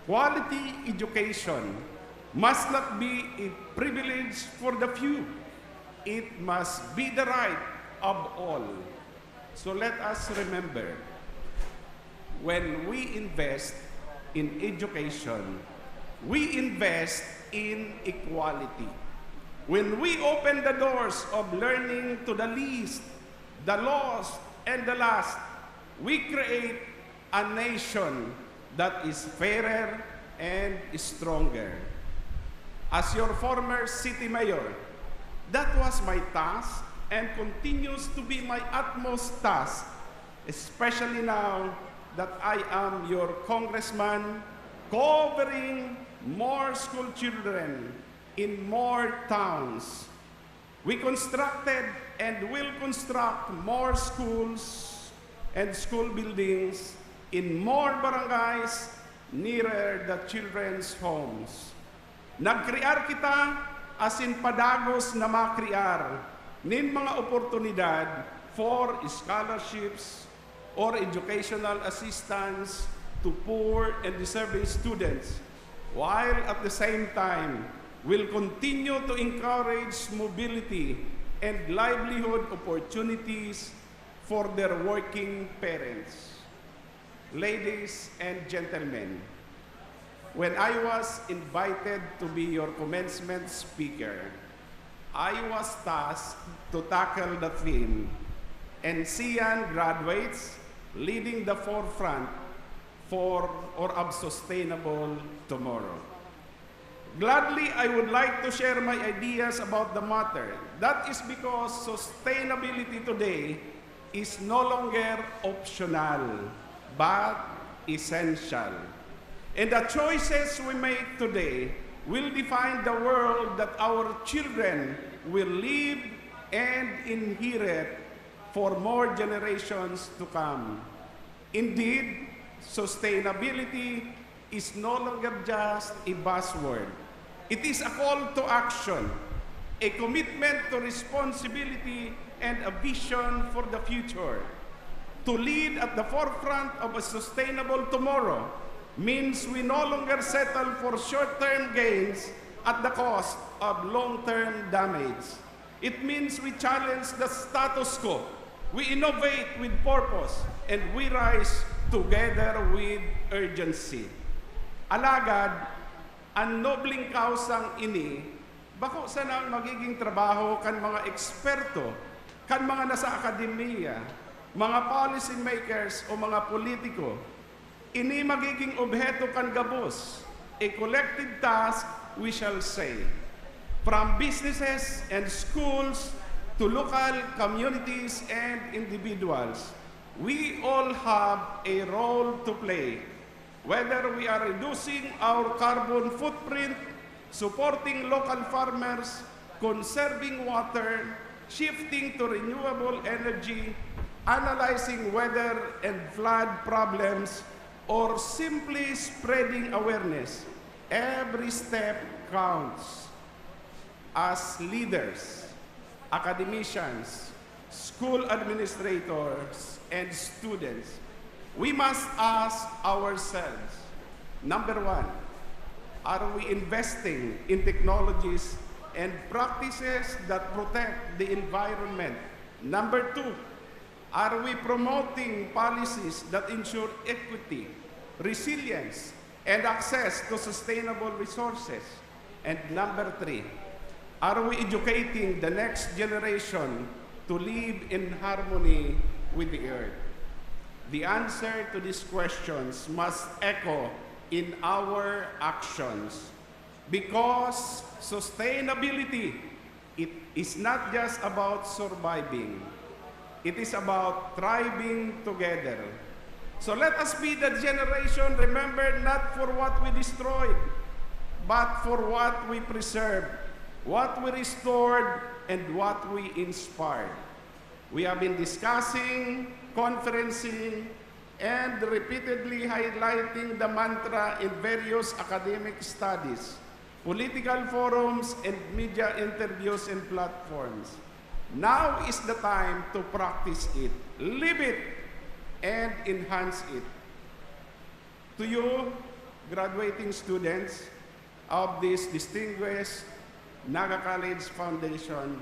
Quality education must not be a privilege for the few. It must be the right of all. So let us remember, when we invest in education, we invest in equality. When we open the doors of learning to the least, the lost, and the last, we create a nation that is fairer and stronger. As your former city mayor, that was my task and continues to be my utmost task, especially now that I am your congressman covering more school children in more towns. We constructed and will construct more schools and school buildings in more barangays nearer the children's homes. Nagkrear kita asin padagos na makrear nin mga oportunidad for scholarships or educational assistance to poor and deserving students, while at the same time will continue to encourage mobility and livelihood opportunities for their working parents. Ladies and gentlemen, when I was invited to be your commencement speaker, I was tasked to tackle the theme, NCean graduates leading the forefront for or of sustainable tomorrow. Gladly, I would like to share my ideas about the matter. That is because sustainability today is no longer optional, but essential. And the choices we make today will define the world that our children will live and inherit for more generations to come. Indeed, sustainability is no longer just a buzzword. It is a call to action, a commitment to responsibility and a vision for the future. To lead at the forefront of a sustainable tomorrow means we no longer settle for short-term gains at the cost of long-term damage. It means we challenge the status quo, we innovate with purpose, and we rise together with urgency. Alagad, ang nobling kausang ini, bako sana ang magiging trabaho kan mga eksperto, kan mga nasa akademiya, mga policy makers o mga politiko. Ini magiging obheto kan gabos, a collective task, we shall say. From businesses and schools to local communities and individuals, we all have a role to play. Whether we are reducing our carbon footprint, supporting local farmers, conserving water, shifting to renewable energy, analyzing weather and flood problems, or simply spreading awareness. Every step counts. As leaders, academicians, school administrators, and students, we must ask ourselves, number one, are we investing in technologies and practices that protect the environment? Number two, are we promoting policies that ensure equity, resilience, and access to sustainable resources? And number three, are we educating the next generation to live in harmony with the earth? The answer to these questions must echo in our actions, because sustainability, it is not just about surviving. It is about thriving together. So let us be the generation remembered not for what we destroyed, but for what we preserved, what we restored, and what we inspired. We have been discussing, conferencing, and repeatedly highlighting the mantra in various academic studies, political forums, and media interviews and platforms. Now is the time to practice it, live it, and enhance it. To you, graduating students of this distinguished Naga College Foundation,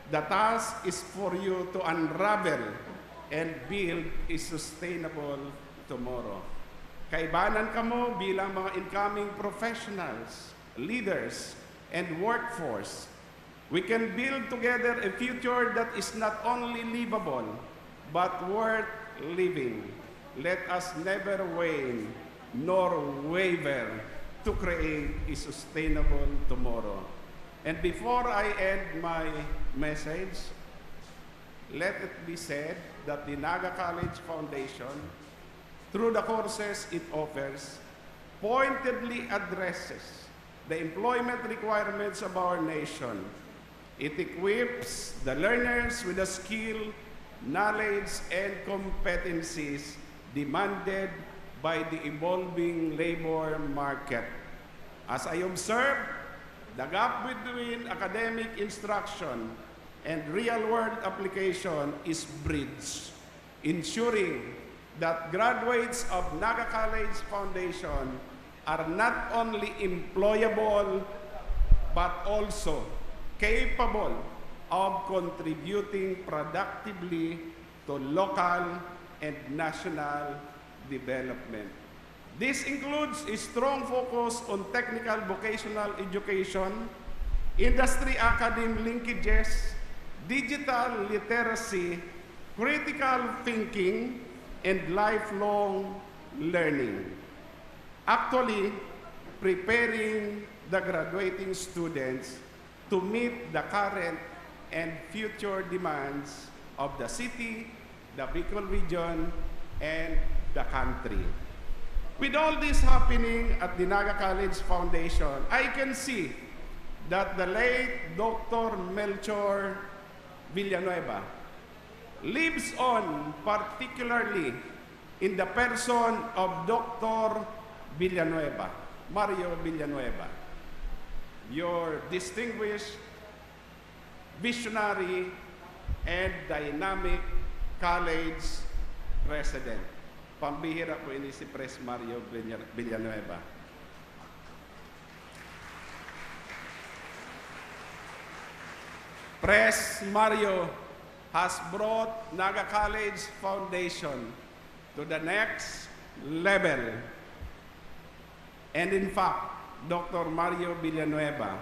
the task is for you to unravel and build a sustainable tomorrow. Kaibanan kamo bilang mga incoming professionals, leaders, and workforce. We can build together a future that is not only livable, but worth living. Let us never wane nor waver to create a sustainable tomorrow. And before I end my message, let it be said that the Naga College Foundation, through the courses it offers, pointedly addresses the employment requirements of our nation. It equips the learners with the skill, knowledge, and competencies demanded by the evolving labor market. As I observe, the gap between academic instruction and real-world application is bridged, ensuring that graduates of Naga College Foundation are not only employable, but also capable of contributing productively to local and national development. This includes a strong focus on technical vocational education, industry academic linkages, digital literacy, critical thinking, and lifelong learning. Actually, preparing the graduating students to meet the current and future demands of the city, the Bicol region, and the country. With all this happening at the Naga College Foundation, I can see that the late Dr. Melchor Villanueva lives on, particularly in the person of Dr. Villanueva, Mario Villanueva, your distinguished, visionary, and dynamic college president. Pambihira po ini si Pres Mario Villanueva. Pres Mario has brought Naga College Foundation to the next level. And in fact, Dr. Mario Villanueva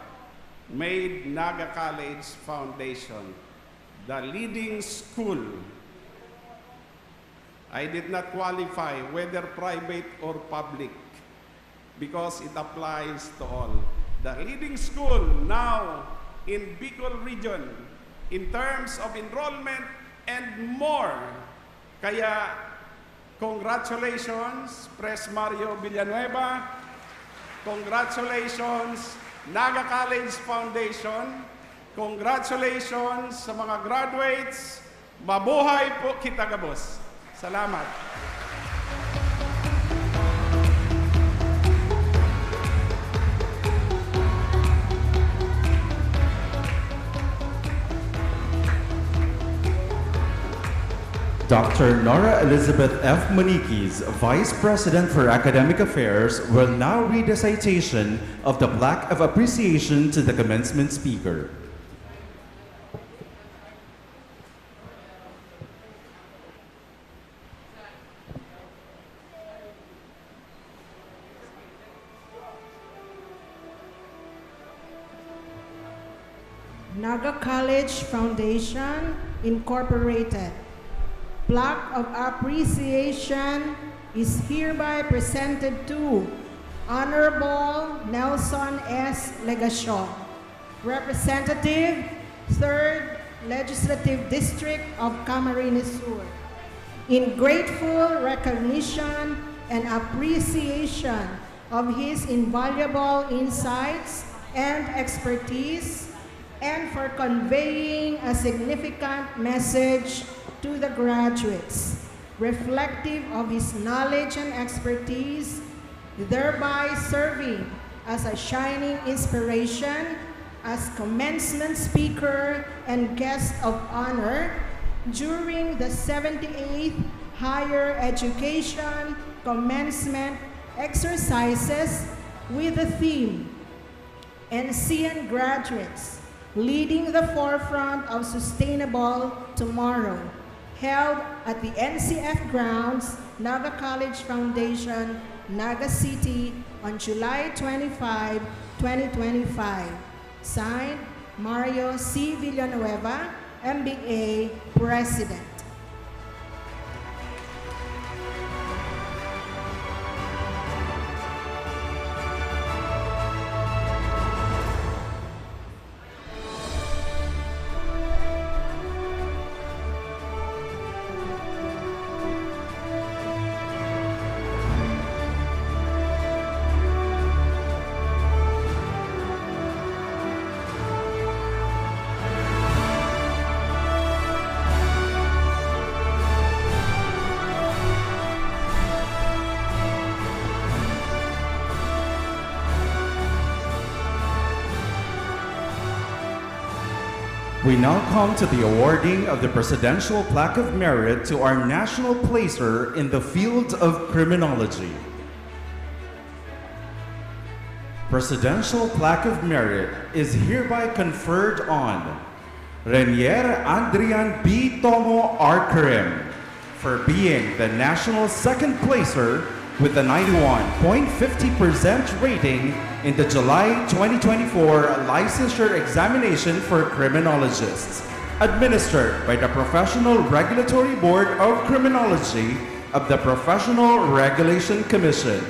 made Naga College Foundation the leading school. I did not qualify whether private or public because it applies to all. The leading school now in Bicol region in terms of enrollment and more. Kaya congratulations, Pres Mario Villanueva. Congratulations, Naga College Foundation. Congratulations sa mga graduates. Mabuhay po kita, Gabos. Salamat. Dr. Nora Elizabeth F. Maniquis, Vice President for Academic Affairs, will now read a citation of the Plaque of Appreciation to the commencement speaker. Naga College Foundation, Incorporated. Plaque of Appreciation is hereby presented to Honorable Nelson S. Legasyon, Representative, 3rd Legislative District of Camarines Sur, in grateful recognition and appreciation of his invaluable insights and expertise, and for conveying a significant message to the graduates, reflective of his knowledge and expertise, thereby serving as a shining inspiration as commencement speaker and guest of honor during the 78th Higher Education Commencement Exercises with the theme, NCean Graduates, Leading the Forefront of Sustainable Tomorrow, held at the NCF Grounds, Naga College Foundation, Naga City on July 25, 2025. Signed, Mario C. Villanueva, MBA, President. We now come to the awarding of the Presidential Plaque of Merit to our national placer in the field of criminology. Presidential Plaque of Merit is hereby conferred on Renier Adrian B. Tomo 𝗟𝗏𝗏 for being the national second placer with a 91.50% rating in the July 2024 licensure examination for criminologists, administered by the Professional Regulatory Board of Criminology of the Professional Regulation Commission,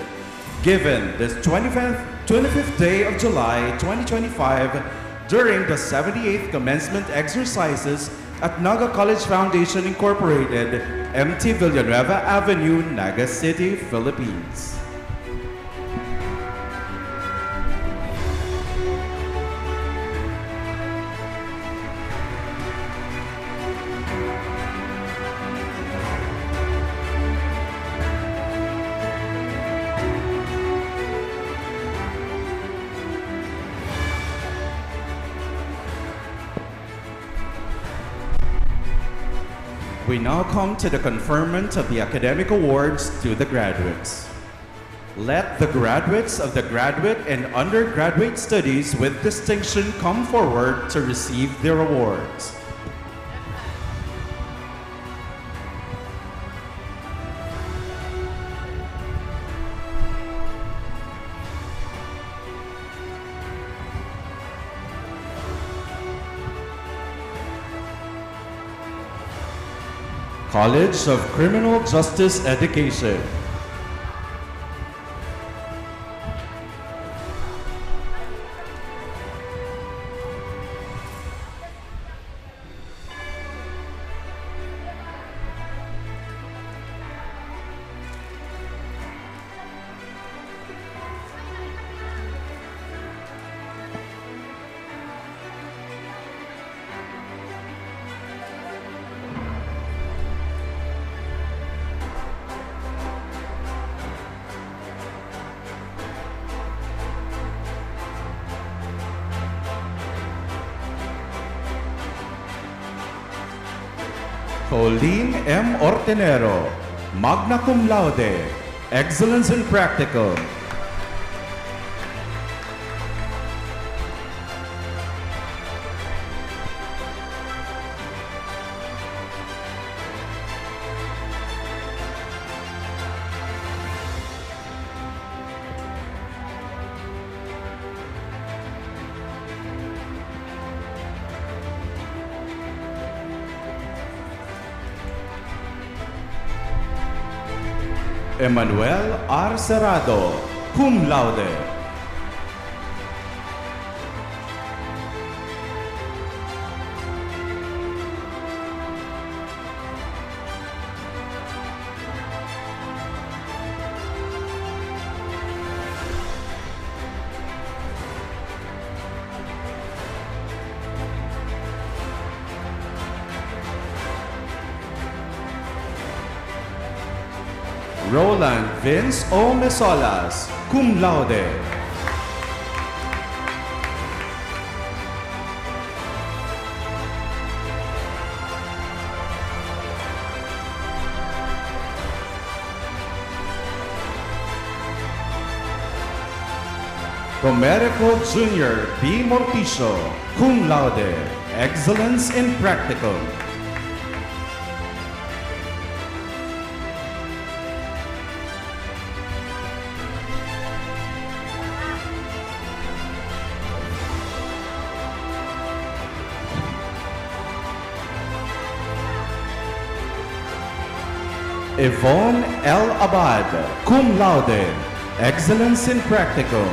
given this 25th day of July 2025 during the 78th commencement exercises at Naga College Foundation Incorporated, MT Villanueva Avenue, Naga City, Philippines. We now come to the conferment of the academic awards to the graduates. Let the graduates of the graduate and undergraduate studies with distinction come forward to receive their awards. College of Criminal Justice Education. Colleen M. Ortenero, magna cum laude, excellence in practical. Emmanuel R. Cerrado, cum laude. Roland Vince O. Mesolas, cum laude. Romerico Jr. B. Morticio, cum laude, excellence in practical. Yvonne L. Abad, cum laude, excellence in practical.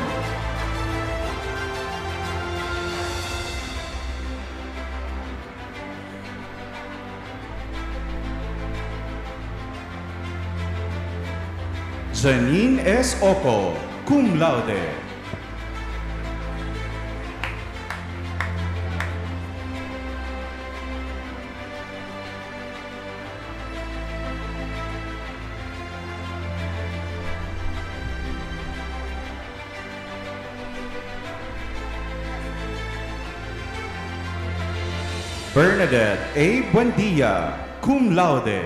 Janine S. Oco, cum laude. Bernadette A. Buendia, cum laude.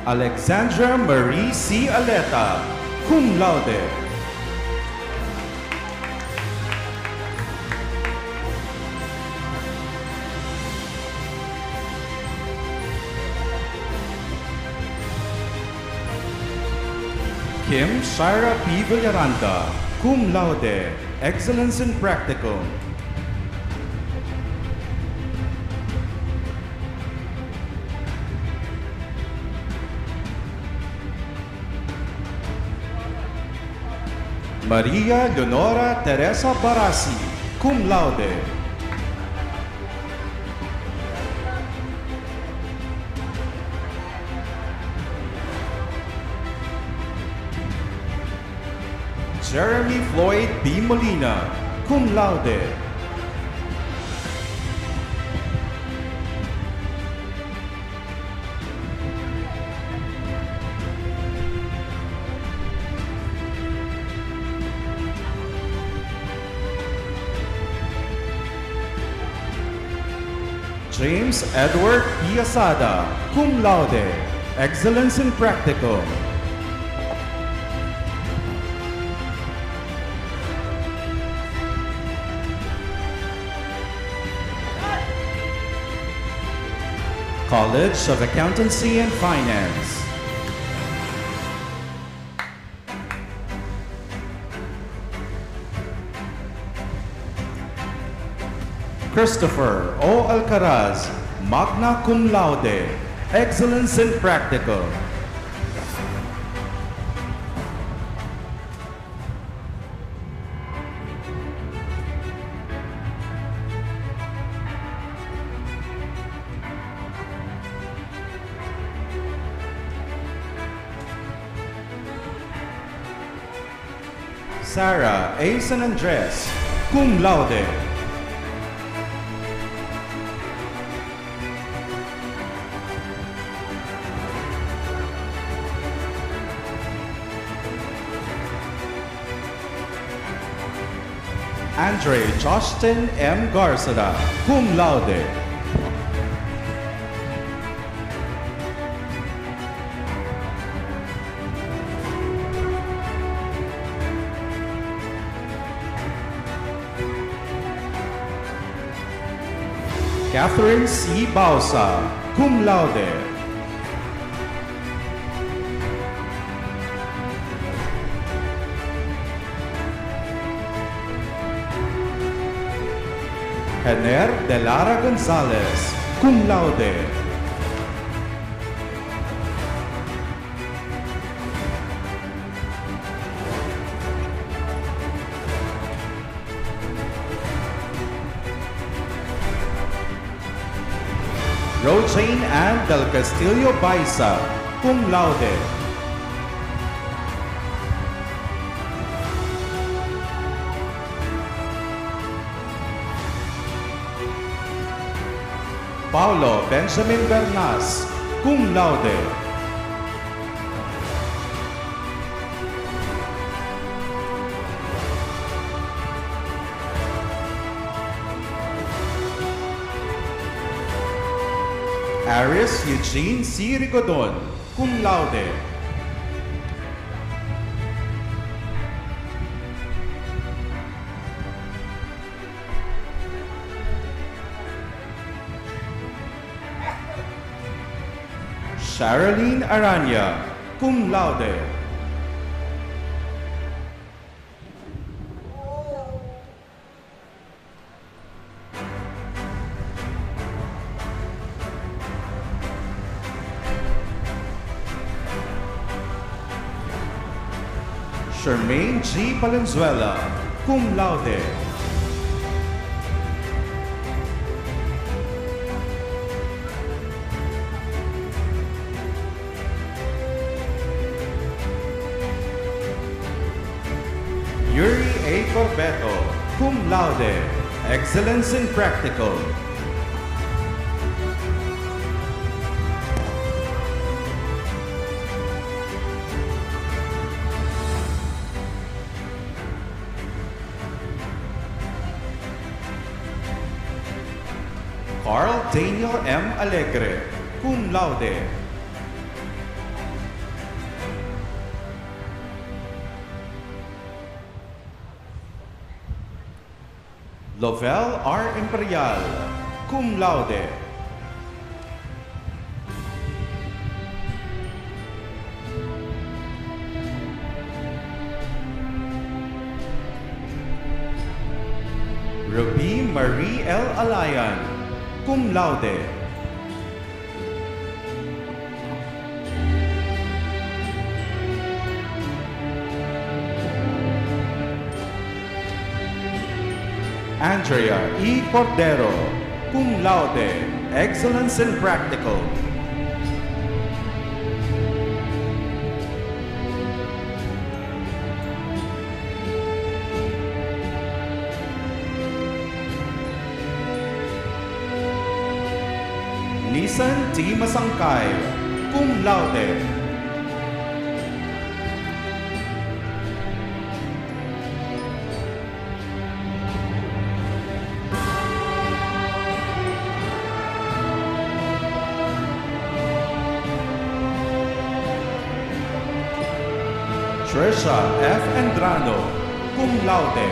Alexandra Marie C. Aleta, cum laude. Kim Shira P. Villaranda, cum laude, excellence in practical. Maria Leonora Teresa Barasi, cum laude. Jeremy Floyd B. Molina, cum laude. James Edward P. Asada, cum laude, excellence in practical. College of Accountancy and Finance. Christopher O. Alcaraz, magna cum laude, excellence in practical. Sarah A. San Andres, cum laude. Andre Justin M. Garceta, cum laude. Catherine C. Bausa, cum laude. 𝗟𝗏𝗡𝗚 Gonzalez, cum laude. Rojane Ann del Castillo Baisa, cum laude. Paulo Benjamin Bernas, cum laude. Aris Eugene C. Rigodon, cum laude. Sherilyn Aranya, cum laude. Charmaine G. Valenzuela, cum laude. Yuri A. Corbeto, cum laude, excellence in practical. Carl Daniel M. Alegre, cum laude. Lovell R. Imperial, cum laude. Ruby Marie L. Alayan, cum laude. Andrea E. Cordero, cum laude, excellence in practical. Nisan T. Masangkay, cum laude. Trisha F. Andrano, cum laude.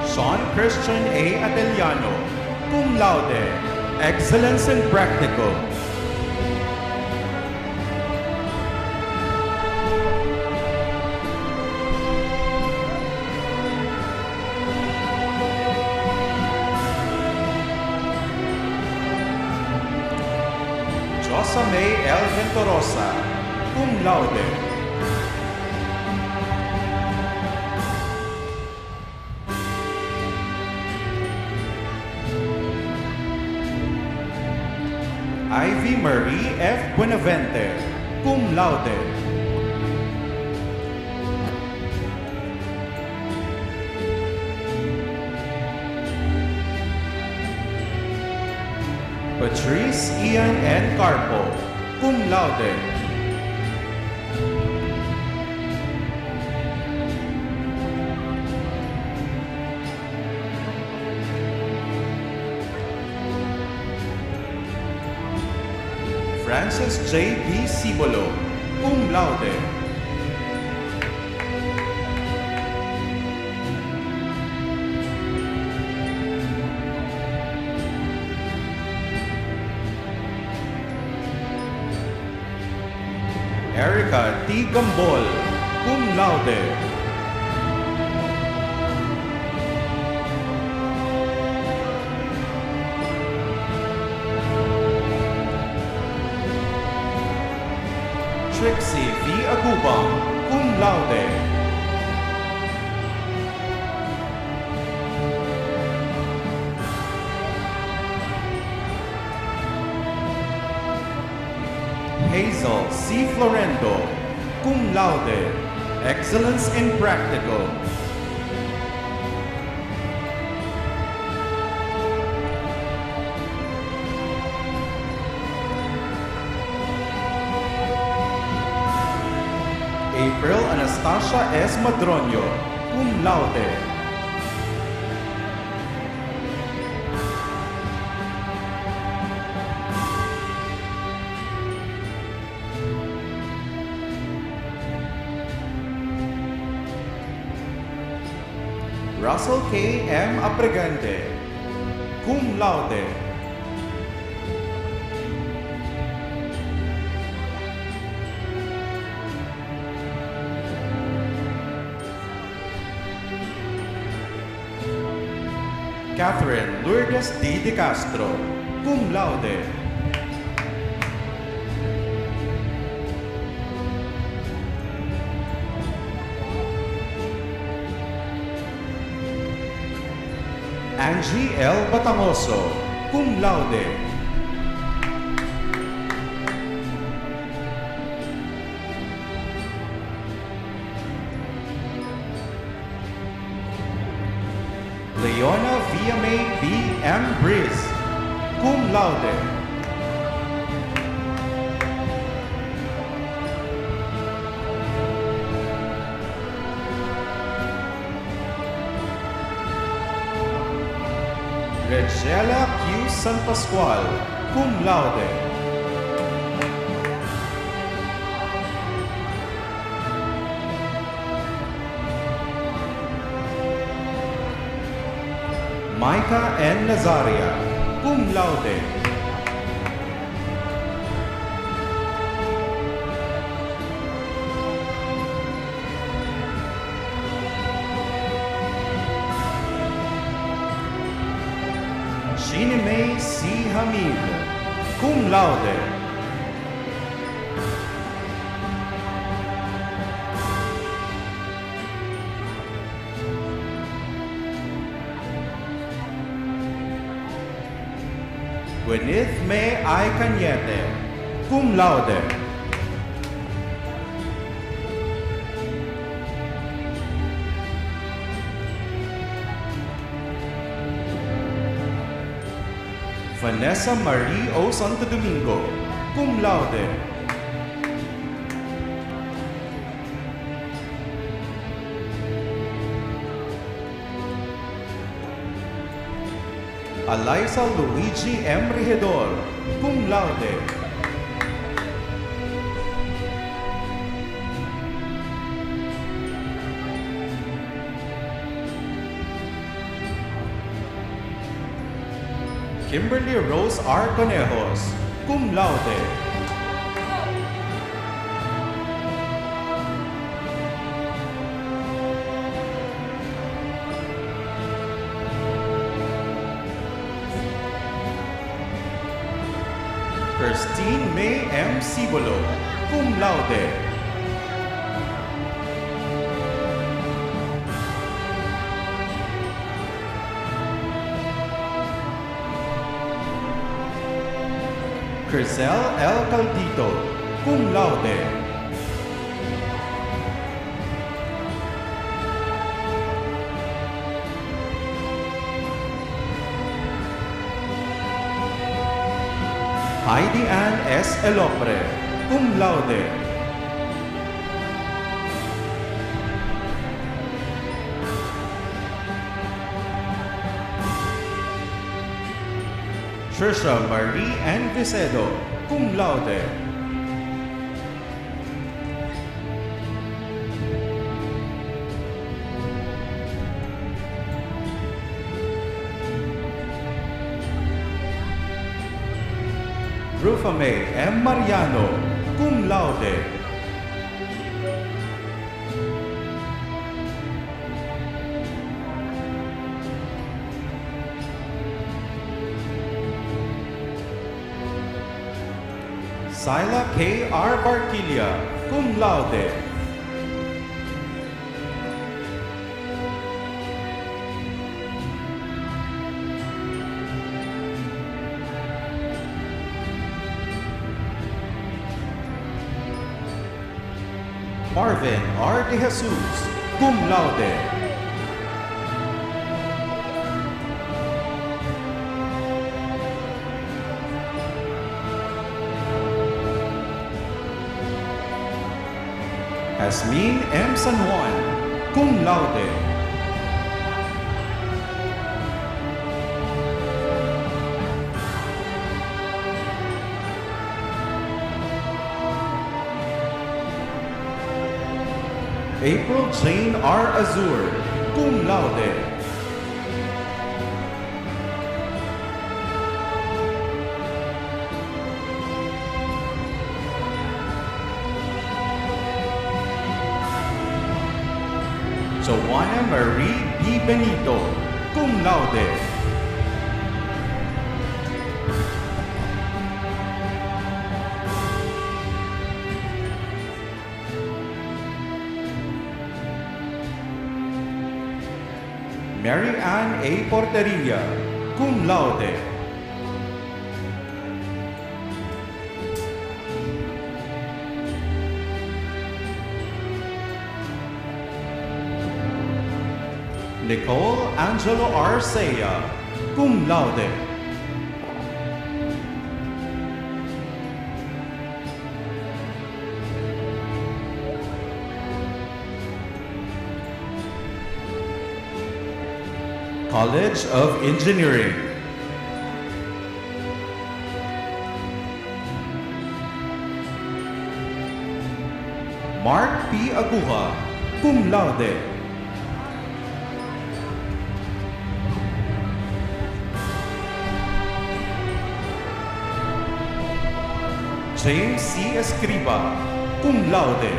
Sean Christian A. Adeliano, cum laude, excellence in practical. May L. Ventorosa, cum laude. Ivy Marie F. Buenavente, cum laude. Patrice Ian N. Carpo, cum laude. Francis J. B. Cibolo, cum laude. Erica T. Gambol, cum laude. Trixie V. Agubang, cum laude. Hazel C. Florendo, cum laude, excellence in practical. April Anastasia S. Madronio, cum laude. Russell K. M. Abregante, cum laude. Catherine Lourdes D. De Castro, cum laude. Angie L. Batangoso, cum laude. Leona Villamay B. M. Briz, cum laude. Regela Q. San Pascual, cum laude. Micah N. Nazaria, cum laude. Ginimay C. Hamid, cum laude. Gwyneth May I. Cañete, cum laude. Vanessa Marie O. Santo Domingo, cum laude. Eliza Luigi M. Regidor, cum laude. Kimberly Rose R. Conejos, cum laude. Christine May M. Cibolo, cum laude. Crisel L. Caldito, cum laude. Heidi Ann S. Elopre, cum laude. Trisha Marie N. Vicedo, cum laude. Rufa May M. Mariano, cum laude. 𝗓𝗏𝗡𝗂𝗏𝗏𝗧𝗏, cum laude. Marvin R. De Jesus, cum laude. Jasmine M. San Juan, cum laude. April Jane R. Azur, cum laude. Joanna Marie B. Benito, cum laude. Mary Ann A. Porterilla, cum laude. Nicole Angelo R. Saya, cum laude. College of Engineering. Mark P. Aguja, cum laude. James C. Escriba, cum laude.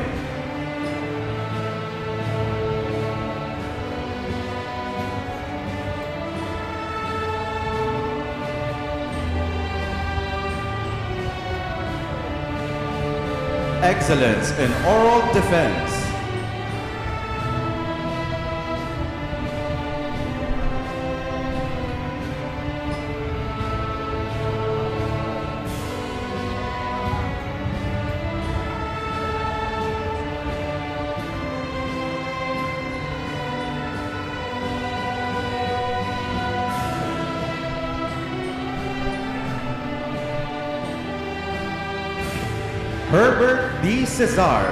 Excellence in Oral Defense. Herbert D. Cesar.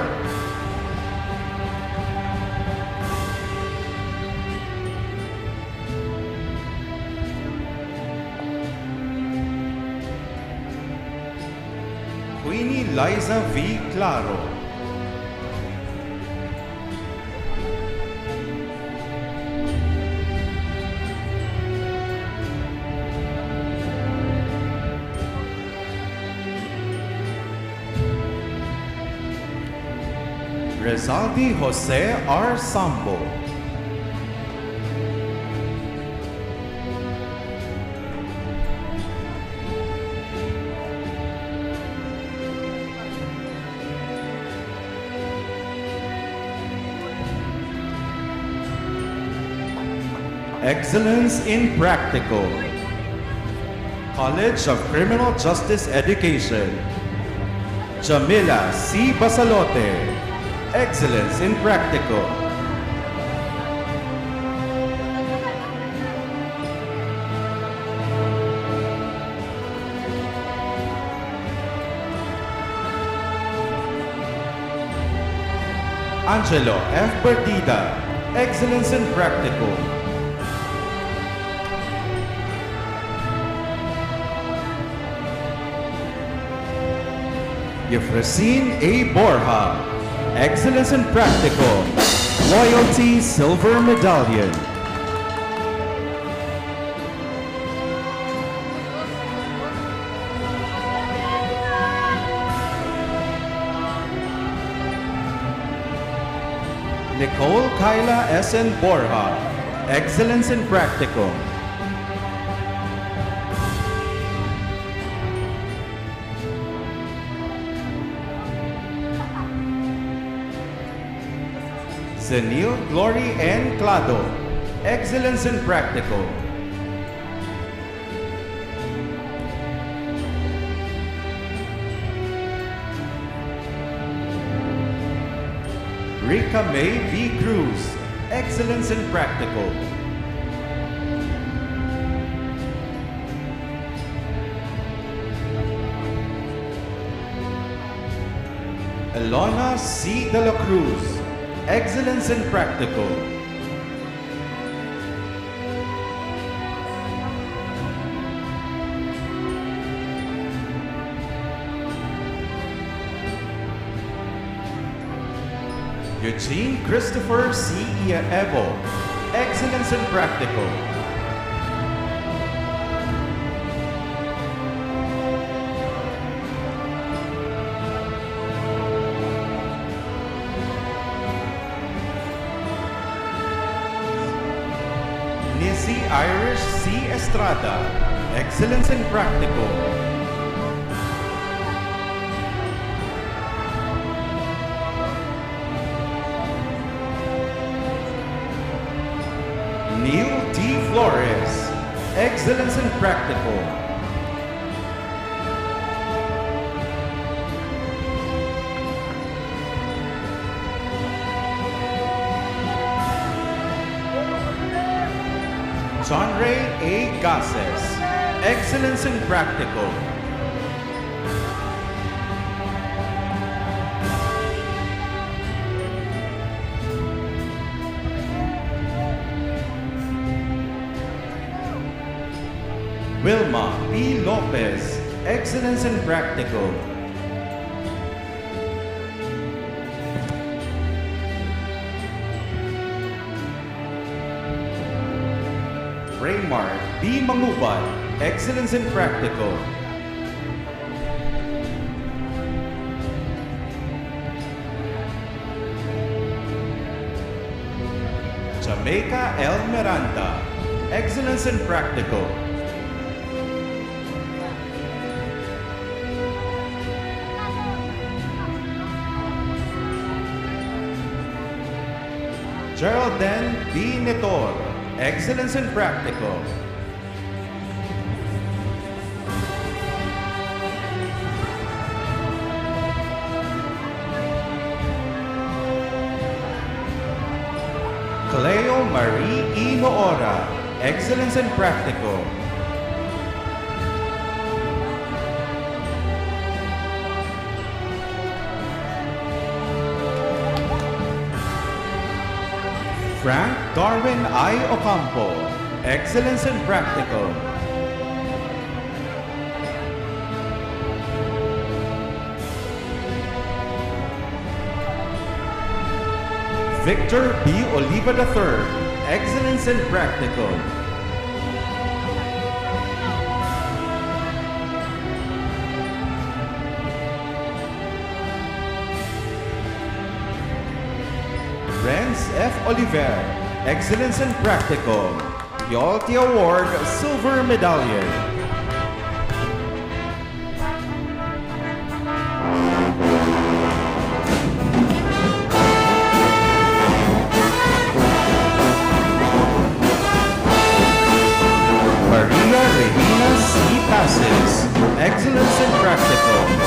Queenie Liza V. Claro. Rezaldi Jose R. Sambo. Excellence in Practical. College of Criminal Justice Education. Jamila C. Basalote. Excellence in Practical. Angelo F. Bardida, Excellence in Practical. Yefrasin A. Borja, Excellence in Practical, Loyalty Silver Medallion. Nicole Kyla S. N. Borja, Excellence in Practical. Zenil Glory N. Clado, Excellence in Practical. Rika May V. Cruz, Excellence in Practical. Elona C. De La Cruz, Excellence in Practical. Eugene Christopher C. Evo, Excellence in Practical. Nizzy Irish C. Estrada, Excellence in Practical. Neil D. Flores, Excellence in Practical. John Ray A. Gases, Excellence in Practical. Wilma P. Lopez, Excellence in Practical. Raymar B. Mangubal, Excellence in Practical. Jamaica L. Miranda, Excellence in Practical. Geraldine B. Netor, Excellence in Practical. Cleo Marie E. Noora, Excellence in Practical. Frank Darwin I. Ocampo, Excellence in Practical. Victor B. Oliva III, Excellence in Practical. Renz F. Oliver, Excellence in Practical. Loyalty Award, Silver Medallion. Maria Regina C. Passes, Excellence in Practical.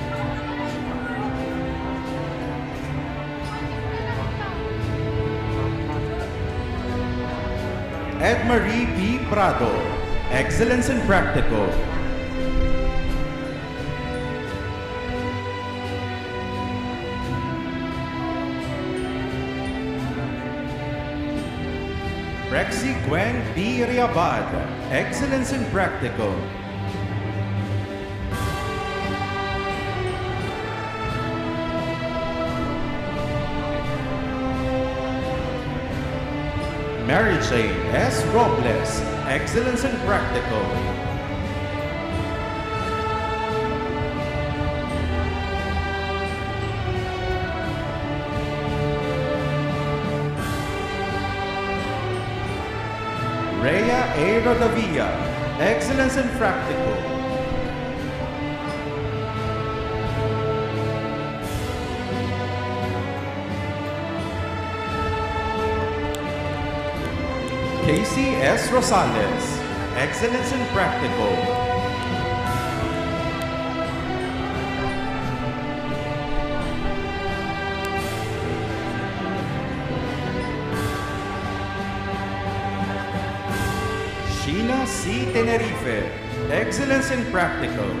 Edmarie P. Prado, Excellence in Practical. Rexy Gwen B. Riabad, Excellence in Practical. Mary Jane S. Robles, Excellence in Practical. Rhea A. Rodavia, Excellence in Practical. Casey S. Rosales, Excellence in Practical. Sheena C. Tenerife, Excellence in Practical.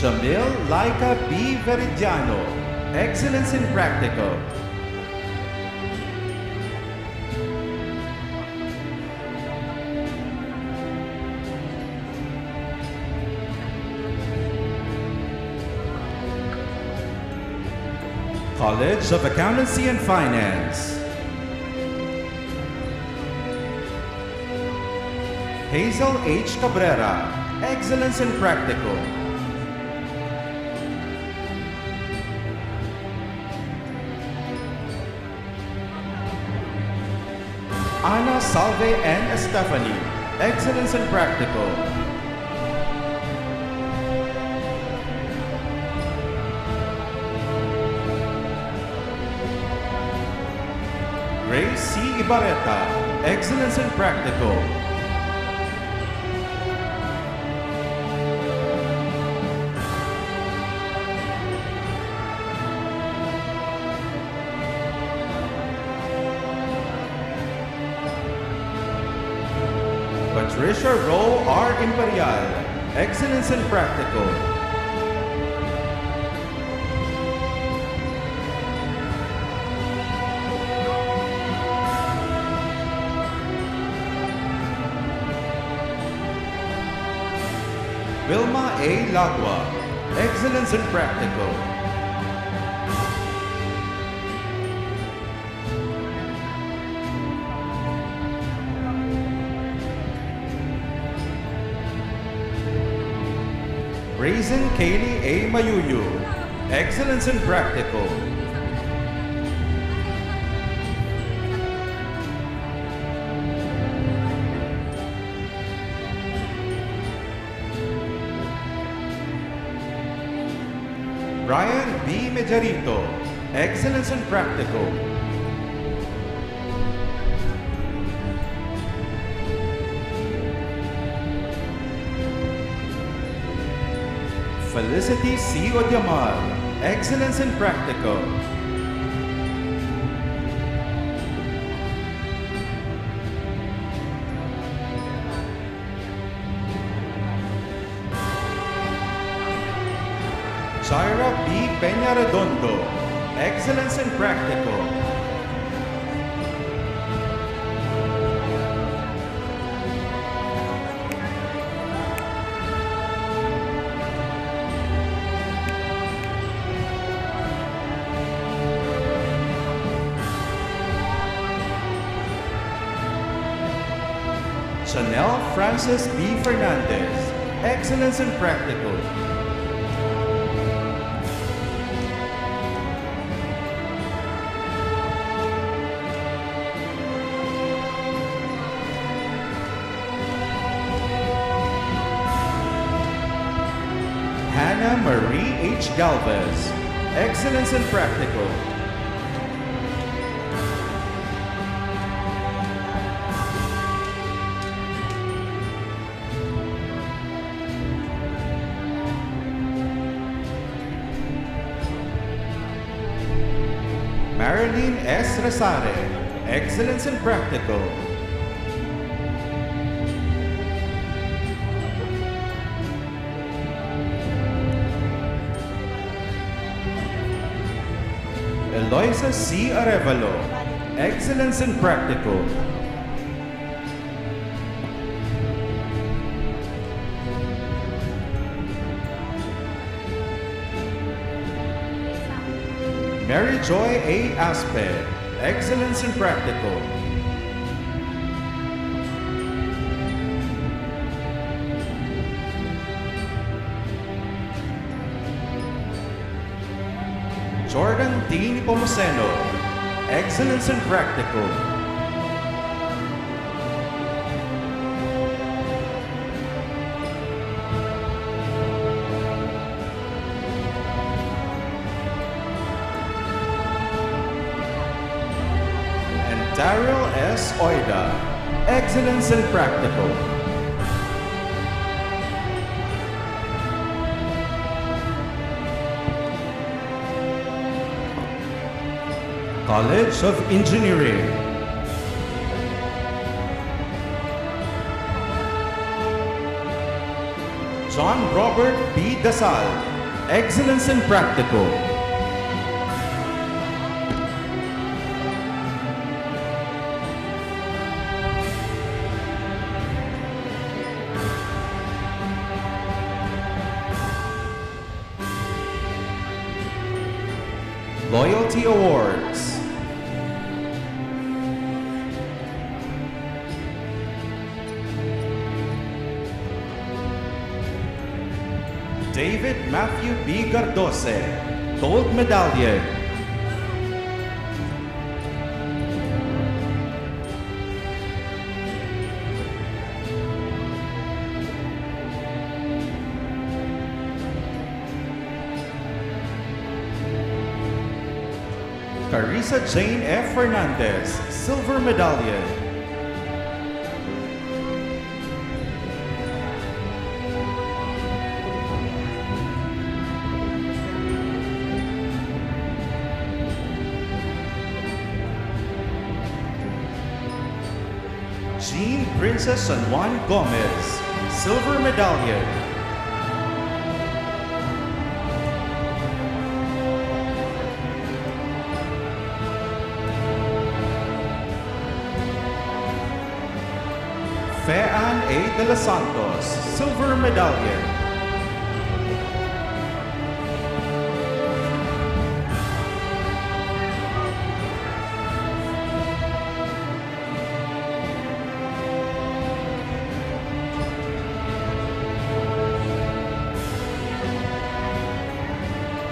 Jamil Laika B. Veridiano, Excellence in Practical. College of Accountancy and Finance. Hazel H. Cabrera, Excellence in Practical. Ana Salve N. Estefany, Excellence in Practical. Grace C. Ibarreta, Excellence in Practical. Patricia Rowe R. Imperial, Excellence in Practical. Wilma A. Lagua, Excellence in Practical. Raisin Kaylee A. Mayuyu, Excellence in Practical. Brian B. Mejarito, Excellence in Practical. Felicity C. Odiamar, Excellence in Practical. Jaira B. Peña Redondo, Excellence in Practical. Chanel Francis B. Fernandez, Excellence in Practical. 𝗘𝗱𝗂𝗏𝗃, Excellence in Practical. Marilyn S. Resare, Excellence in Practical. Eloisa C. Arevalo, Excellence in Practical. Mary Joy A. Aspe, Excellence in Practical. Jordan D. Nepomuceno, Excellence in Practical. Daryl S. Oida, Excellence in Practical. College of Engineering. John Robert B. Dasal, Excellence in Practical. Loyalty Awards. David Matthew B. Gardose, Gold Medallion. Carissa Jane F. Fernandez, Silver Medallion. Jean Princess San Juan Gomez, Silver Medallion. Fean A. de los Santos, Silver Medallion.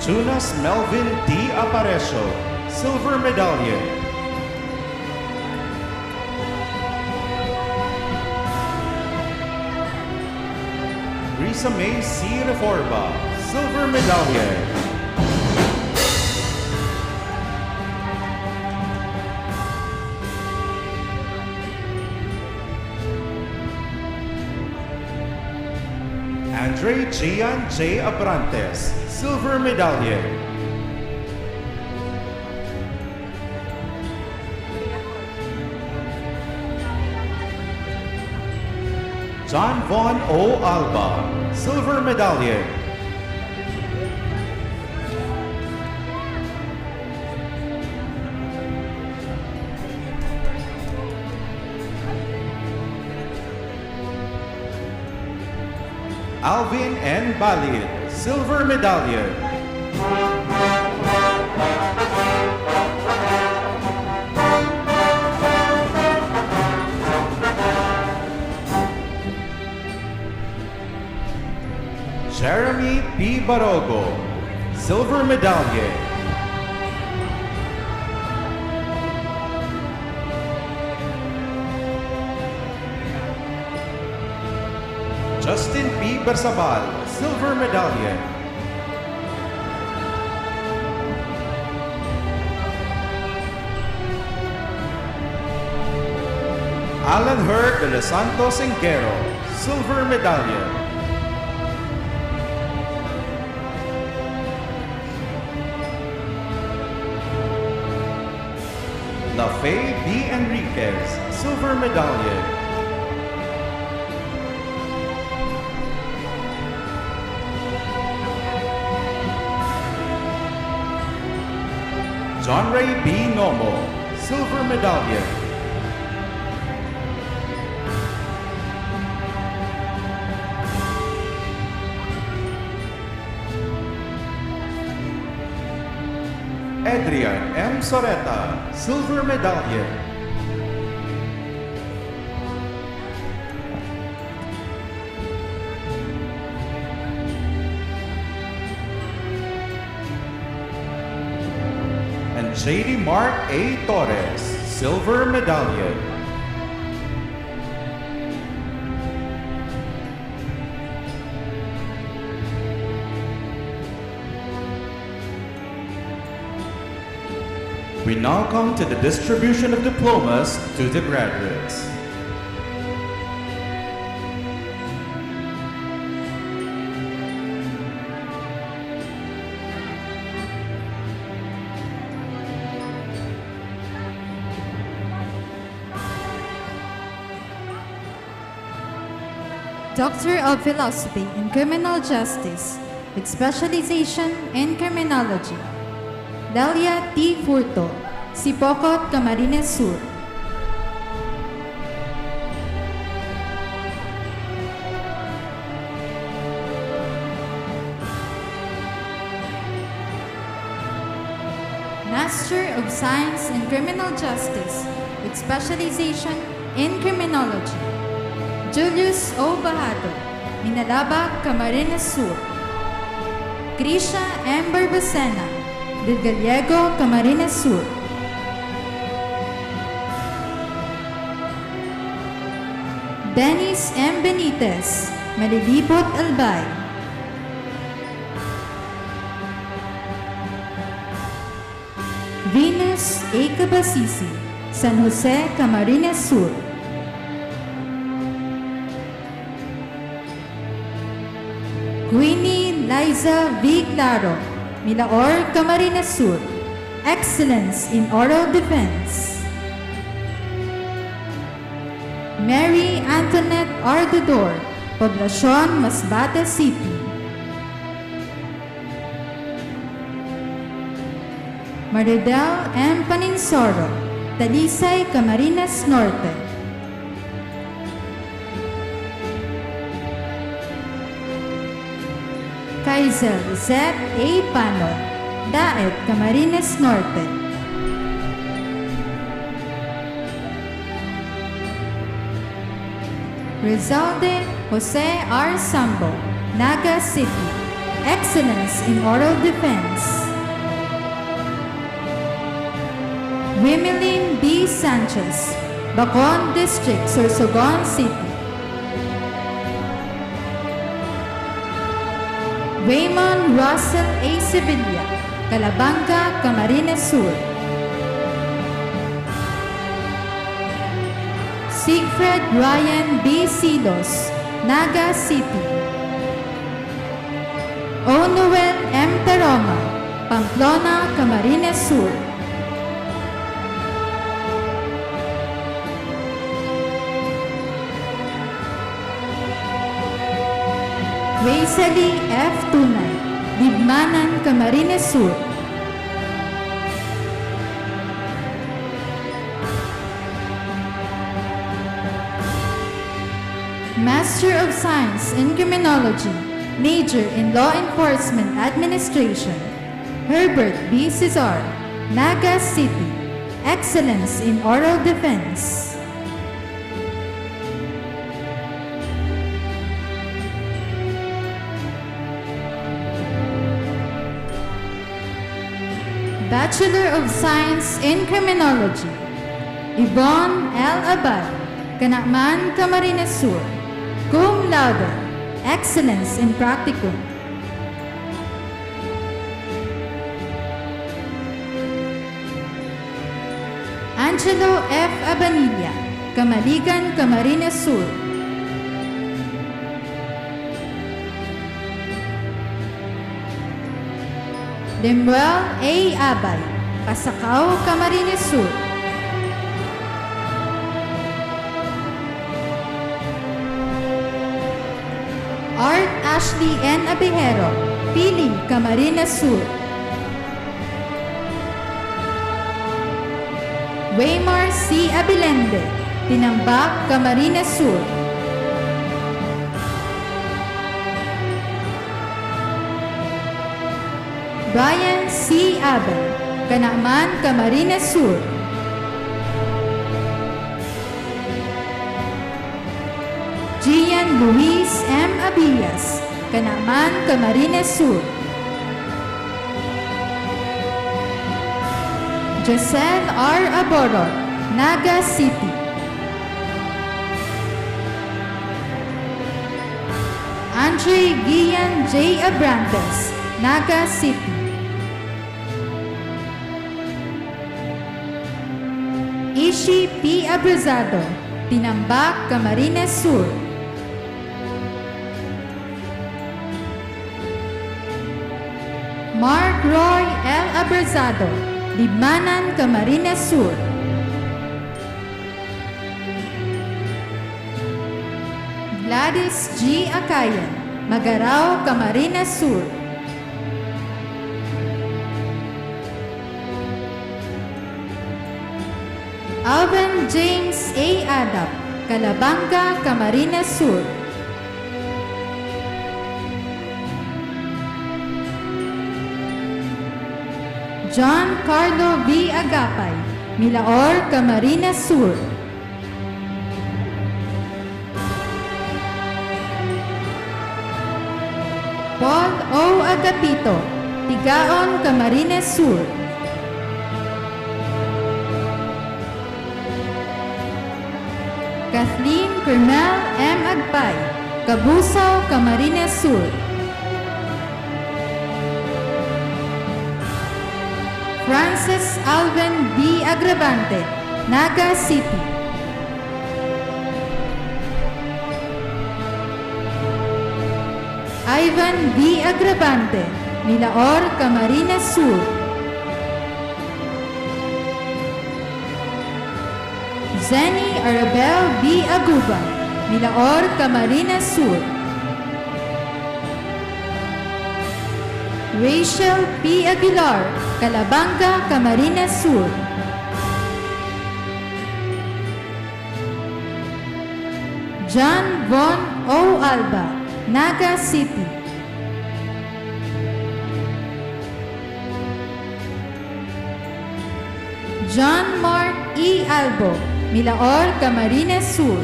Tunas Melvin D. Aparecio, Silver Medallion. Risa May C. Reforba, Silver Medallion. Andre Gian J. Abrantes, Silver Medallion. John Von O. Alba, Silver Medallion. Alvin N. Balid, Silver Medallion. Jeremy P. Barogo, Silver Medallion. Justin P. Bersabal, Silver Medallion. 𝗟𝗏𝗡𝗪𝗓 Silver Medallion. 𝗓𝗏𝗡𝐵 Silver Medallion. John Ray B. Nomo, Silver Medallion. Adrian M. Soreta, Silver Medallion. And J.D. Mark A. Torres, Silver Medallion. We now come to the distribution of diplomas to the graduates. Doctor of Philosophy in Criminal Justice with specialization in criminology, 𝗟𝗏𝗡𝗵𝗆𝗀𝗃 Camarines Sur. Master of Science in Criminal Justice with specialization in criminology, 𝗟𝗏𝗡𝗵𝗵𝗵𝗏 Camarines Sur. Grisha M. Barbacena, 𝗟𝗏𝗴𝗵𝗆𝗀 Camarines Sur. Dennis M. Benitez, 𝗟𝗏𝗡𝗵𝗵𝗆𝗏. Venus A. Cabasisi, San Jose, Camarines Sur. Queenie Liza V. Claro, Milaor, Camarines Sur. Excellence in Oral Defense. Mary Antoinette Ardudor, Poblacion, Masbate City. Maridel M. Paninsoro, Talisay, Camarines Norte. Kaizel Z. A. Pano, Daet, Camarines Norte. Rizalde Jose R. Sambo, Naga City. Excellence in Oral Defense. Wimeline B. Sanchez, Bacon District, Sorsogon City. Raymond Russell A. Sevilla, Calabanga, Camarines Sur. Siegfried Ryan B. Silos, Naga City. Onoel M. Taroma, Pamplona, Camarines Sur. Weisali F. Tunay, Bigmanan, Camarines Sur. Master of Science in Criminology, Major in Law Enforcement Administration, Herbert B. Cesar, Naga City. Excellence in Oral Defense. Bachelor of Science in Criminology, Yvonne L. Abad, Canacman, Camarines Sur. Cum laude, excellence in practicum. Angelo F. Abanilla, Camaligan, Camarines Sur. Lemuel A. Abay, Pasacao, Camarines Sur. Art Ashley N. Abejero, Pili, Camarines Sur. Waymar C. Abilende, Tinambak, Camarines Sur. Brian C. Abel, Canaaman, Camarines Sur. Gian Luis M. Abillas, Canaaman, Camarines Sur. Giselle R. Aboror, Naga City. Andre Gian J. Abrantes, Naga City. Ishi P. Abrazado, Tinambak, Camarines Sur. Mark Roy L. Abrazado, Libmanan, Camarines Sur. Gladys G. Acayan, Magarao, Camarines Sur. Alvin James A. Adap, Calabanga, Camarines Sur. John Carlo V. Agapay, Milaor, Camarines Sur. Paul O. Agapito, Tigaon, Camarines Sur. Kathleen Colonel M. Agpay, Cabusao, Camarines Sur. Francis Alvin B. Agravante, Naga City. Ivan B. Agravante, Milaor, Camarines Sur. Zenny Arabel B. Aguba, Milaor, Camarines Sur. Rachel P. Aguilar, Calabanga, Camarines Sur. John Von O. Alba, Naga City. John Mark E. Albo, Milaor, Camarines Sur.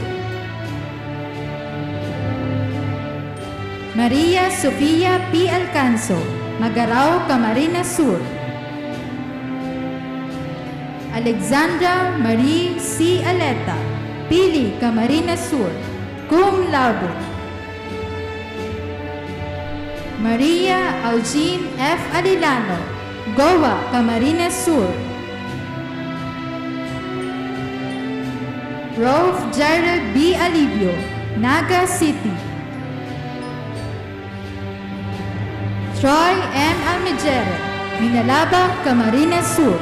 Maria Sofia P. Alcanzo, Magarao, Camarines Sur. Alexandra Marie C. Aleta, Pili, Camarines Sur, cum laude. Maria Algene F. Alilano, Goa, Camarines Sur. Rolf Jared B. Alivio, Naga City. Troy M. Almejere, Minalaba, Camarines Sur.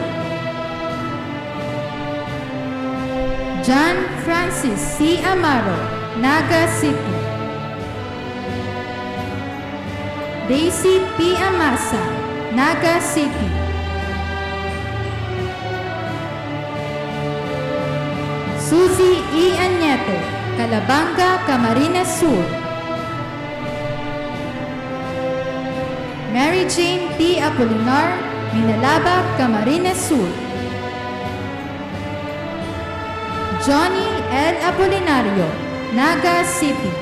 John Francis C. Amaro, Naga City. Daisy P. Amasa, Naga City. Suzy E. Añete, Calabanga, Camarines Sur. Mary Jane T. Apolinar, Minalaba, Camarines Sur. Johnny L. Apolinario, Naga City.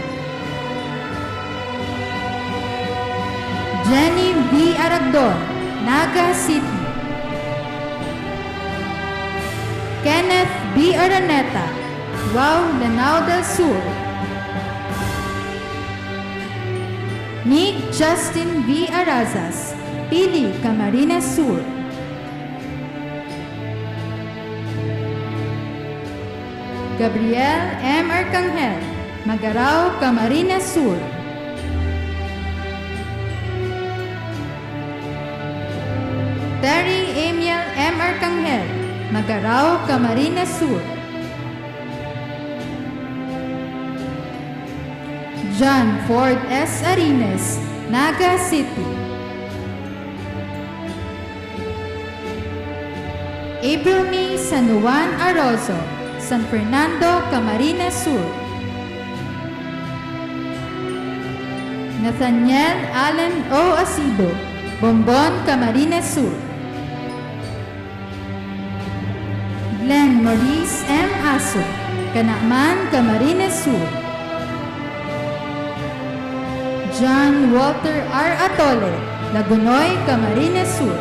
Jenny B. Aragdon, Naga City. Kenneth B. Araneta, Wow, Lanao del Sur. Nick Justin V. Arazas, Pili, Camarines Sur. Gabriel M. Arcangel, Magarao, Camarines Sur. Terry Amiel M. Arcangel, Magarao, Camarines Sur. John Ford S. Arines, Naga City. April May San Juan Arozo, San Fernando, Camarines Sur. Nathaniel Allen O. Asido, Bombon, Camarines Sur. Glenn Maurice M. Aso, Canacman, Camarines Sur. John Walter R. Atole, Lagunoy, Camarines Sur.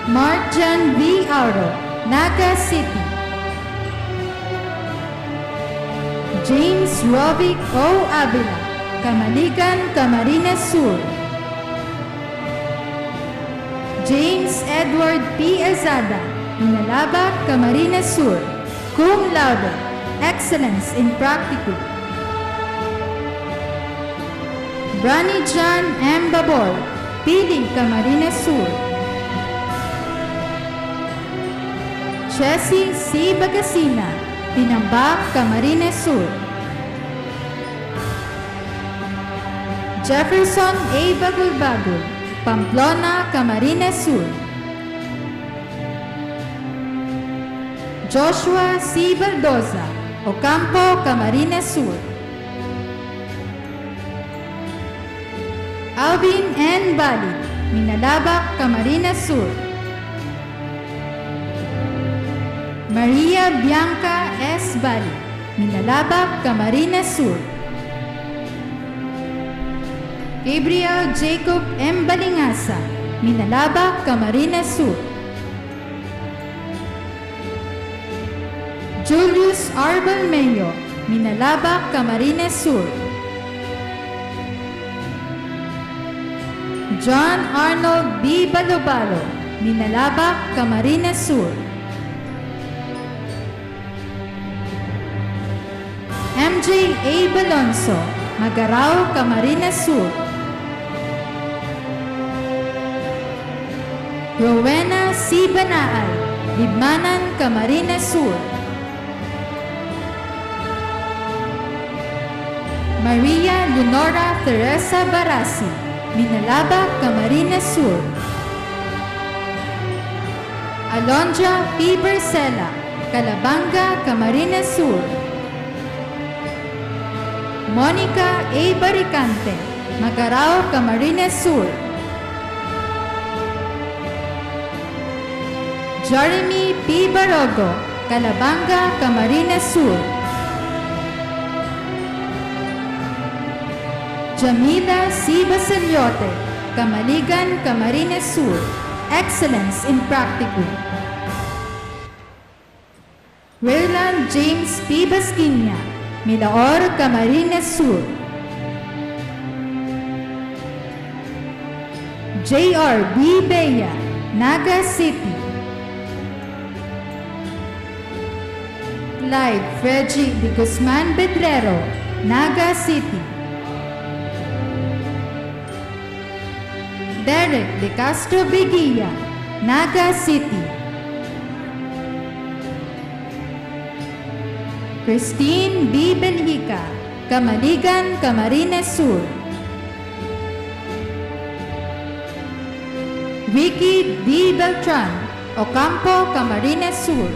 Mark John V. Auro, Naga City. James Rovic O. Avila, Camaligan, Camarines Sur. James Edward P. Ezada, Minalaba, Camarines Sur, cum laude, excellence in practicum. Brani John M. Babor, Pili, Camarines Sur. Chessy C. Bagasina, Tinambak, Camarines Sur. Jefferson A. Bagul-Bagul, Pamplona, Camarines Sur. Joshua C. Baldoza, Ocampo, Camarines Sur. Alvin N. Bali, Minalabak, Camarines Sur. Maria Bianca S. Bali, Minalabak, Camarines Sur. Gabriel Jacob M. Balingasa, Minalabak, Camarines Sur. Julius R. Balmeyo, Minalabak, Camarines Sur. John Arnold B. Balobalo, Minalabak, Camarines Sur. MJ A. Balonso, Magarao, Camarines Sur. Rowena C. Banaay, Libmanan, Camarines Sur. Maria Leonora Teresa Barasi, Minalaba, Camarines Sur. Alondra P. Bercela, Calabanga, Camarines Sur. Monica A. Baricante, Magarao, Camarines Sur. Jeremy P. Barogo, Calabanga, Camarines Sur. Jamila C. Basiliote, Camaligan, Camarines Sur, excellence in practicum. Willan James P. Basquinia, Milaor, Camarines Sur. J.R. B. Beya, Naga City. Clyde Freddy de Guzman Bedrero, Naga City. Derek de Castro Beguilla, Naga City. Christine B. Belhica, Camaligan, Camarines Sur. Vicky D. Beltran, Ocampo, Camarines Sur.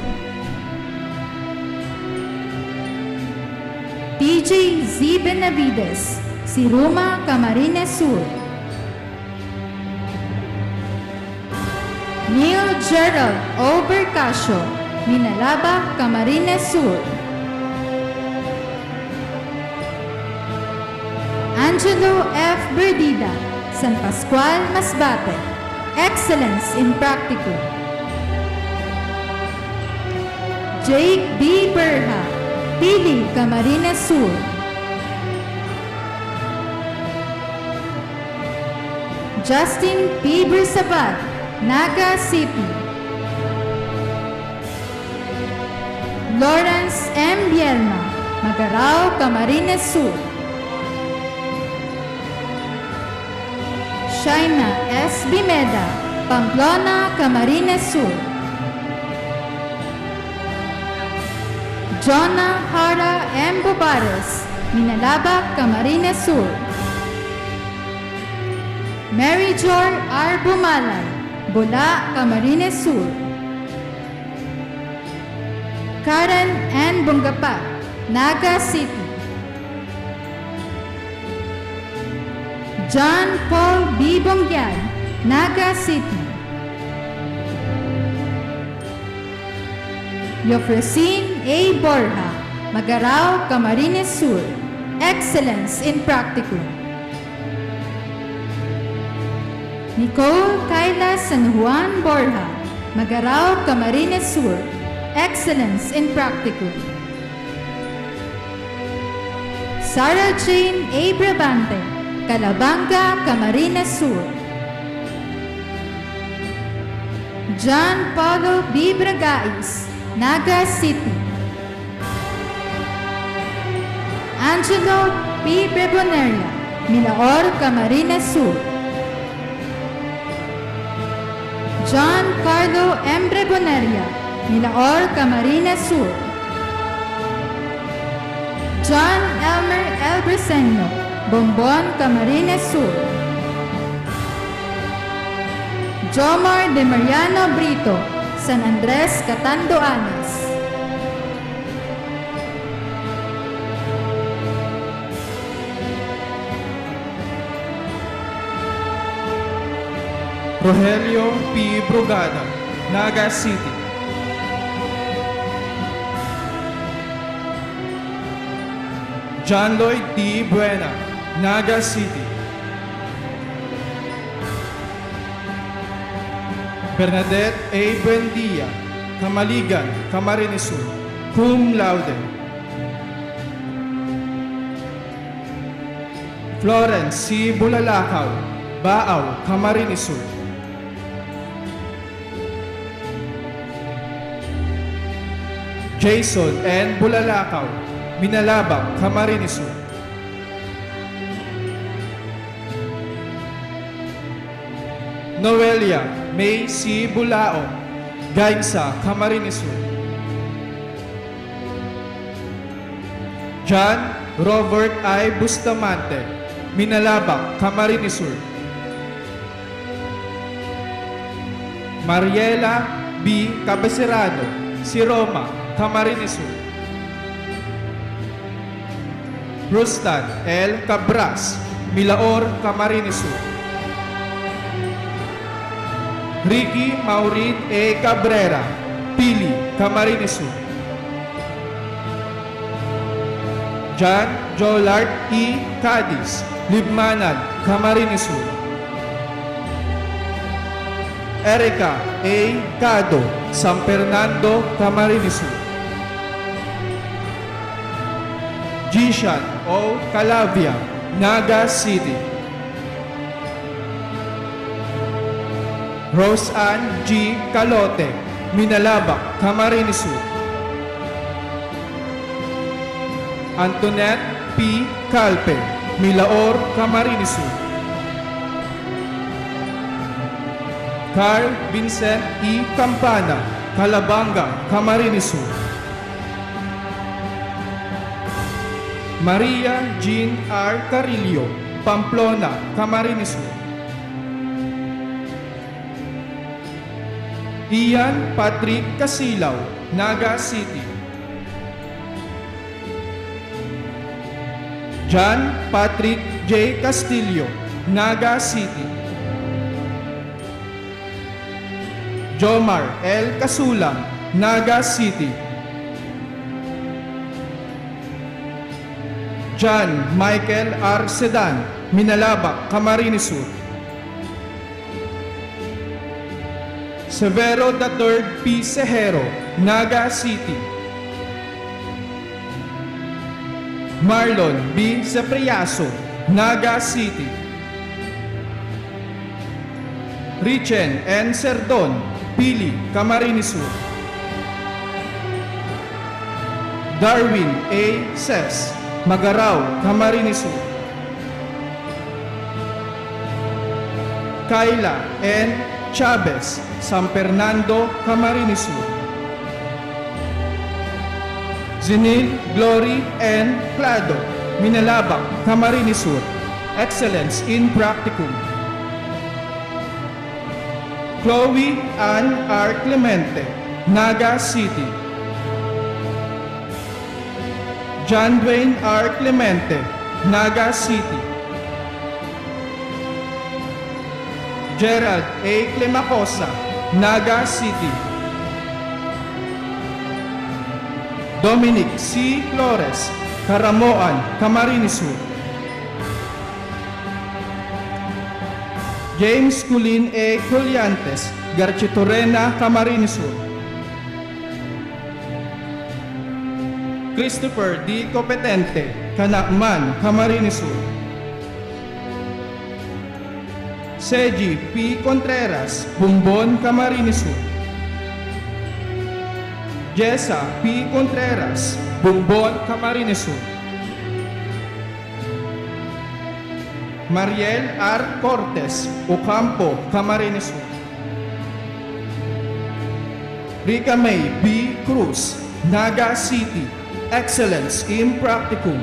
TJ Z. Benavides, Siruma, Camarines Sur. Neil Gerald O. Bercasio, Minalaba, Camarines Sur. Angelo F. Berdida, San Pascual, Masbate, excellence in practicum. Jake B. Berha, Pili, Camarines Sur. Justin P. Bersabat, Naga City. Lawrence M. Bielma, Magarao, Camarines Sur. Shaina S. Bimeda, Pamplona, Camarines Sur. Jonah Hara M. Bobares, Minalaba, Camarines Sur. Mary Jor R. Bumalay, Bula, Camarines Sur. Karen N. Bungapa, Naga City. John Paul B. Bongyan, Naga City. Yofresine A. Borja, Magarao, Camarines Sur. Excellence in Practicum. Nicole Kayla San Juan Borja, Magarao, Camarines Sur. Excellence in Practicum. Sarah Jane A. Brabante, Calabanga, Camarines Sur. John Paulo B. Bragais, Naga City. Angelo P. Breboneria, Milaor, Camarines Sur. John Carlo M. Breboneria, Milaor, Camarines Sur. John Elmer L. Briseño, Bombon, Camarines Sur. Jomar de Mariano Brito, San Andres, Catanduanes. Rogelio P. Brugada, Naga City. John Lloyd D. Buena, Naga City. Bernadette A. Buendia, Camaligan, Camarines Sur, cum laude. Florence C. Bulalakaw, Baaw, Camarines Sur. Jason N. Bulalakaw, Minalabang, Camarines Sur. Noelia May C. Bulao, Gainsa, Camarines Sur. John Robert I. Bustamante, Minalabang, Camarines Sur. Mariela B. Cabecerado, Siroma, Camarines Sur. Rustan L. Cabras, Milaor, Camarines Sur. Ricky Maurid E. Cabrera, Pili, Camarines Sur. John Jolart E. Cadiz, Libmanan, Camarines Sur. Erica A. Cado, San Fernando, Camarines Sur. Jishan O. Calavia, Naga City. Rose Ann G. Calote, Minalabang, Camarines Sur. Antoinette P. Calpe, Milaor, Camarines Sur. Carl Vincent E. Campana, Calabanga, Camarines Sur. Maria Jean R. Carillo, Pamplona, Camarines Sur. Ian Patrick Casilaw, Naga City. John Patrick J. Castillo, Naga City. Jomar L. Casulang, Naga City. John Michael R. Sedan, Minalabang, Camarines Sur. Severo III P. Sejero, Naga City. Marlon B. Sepriaso, Naga City. Richen N. Serdon, Pili, Camarines Sur. Darwin A. Ses, Magaraw, Camarines Sur. Kayla N. Chavez, San Fernando, Camarines Sur. Zenil Glory N. Clado, Minalabang, Camarines Sur. Excellence in Practicum. Chloe Ann R. Clemente, Naga City. John Dwayne R. Clemente, Naga City. Gerald A. Clemacosa, Naga City. Dominic C. Flores, Caramoan, Camarines Sur. James Culin A. Colliantes, Garchitorena, Camarines Sur. Christopher D. Competente, Canacman, Camarines Sur. Seji P. Contreras, Bumbon, Camarines Sur. Jessa P. Contreras, Bumbon, Camarines Sur. Mariel R. Cortes, Ocampo, Camarines Sur. Rica May B. Cruz, Naga City, Excellence in Practicum.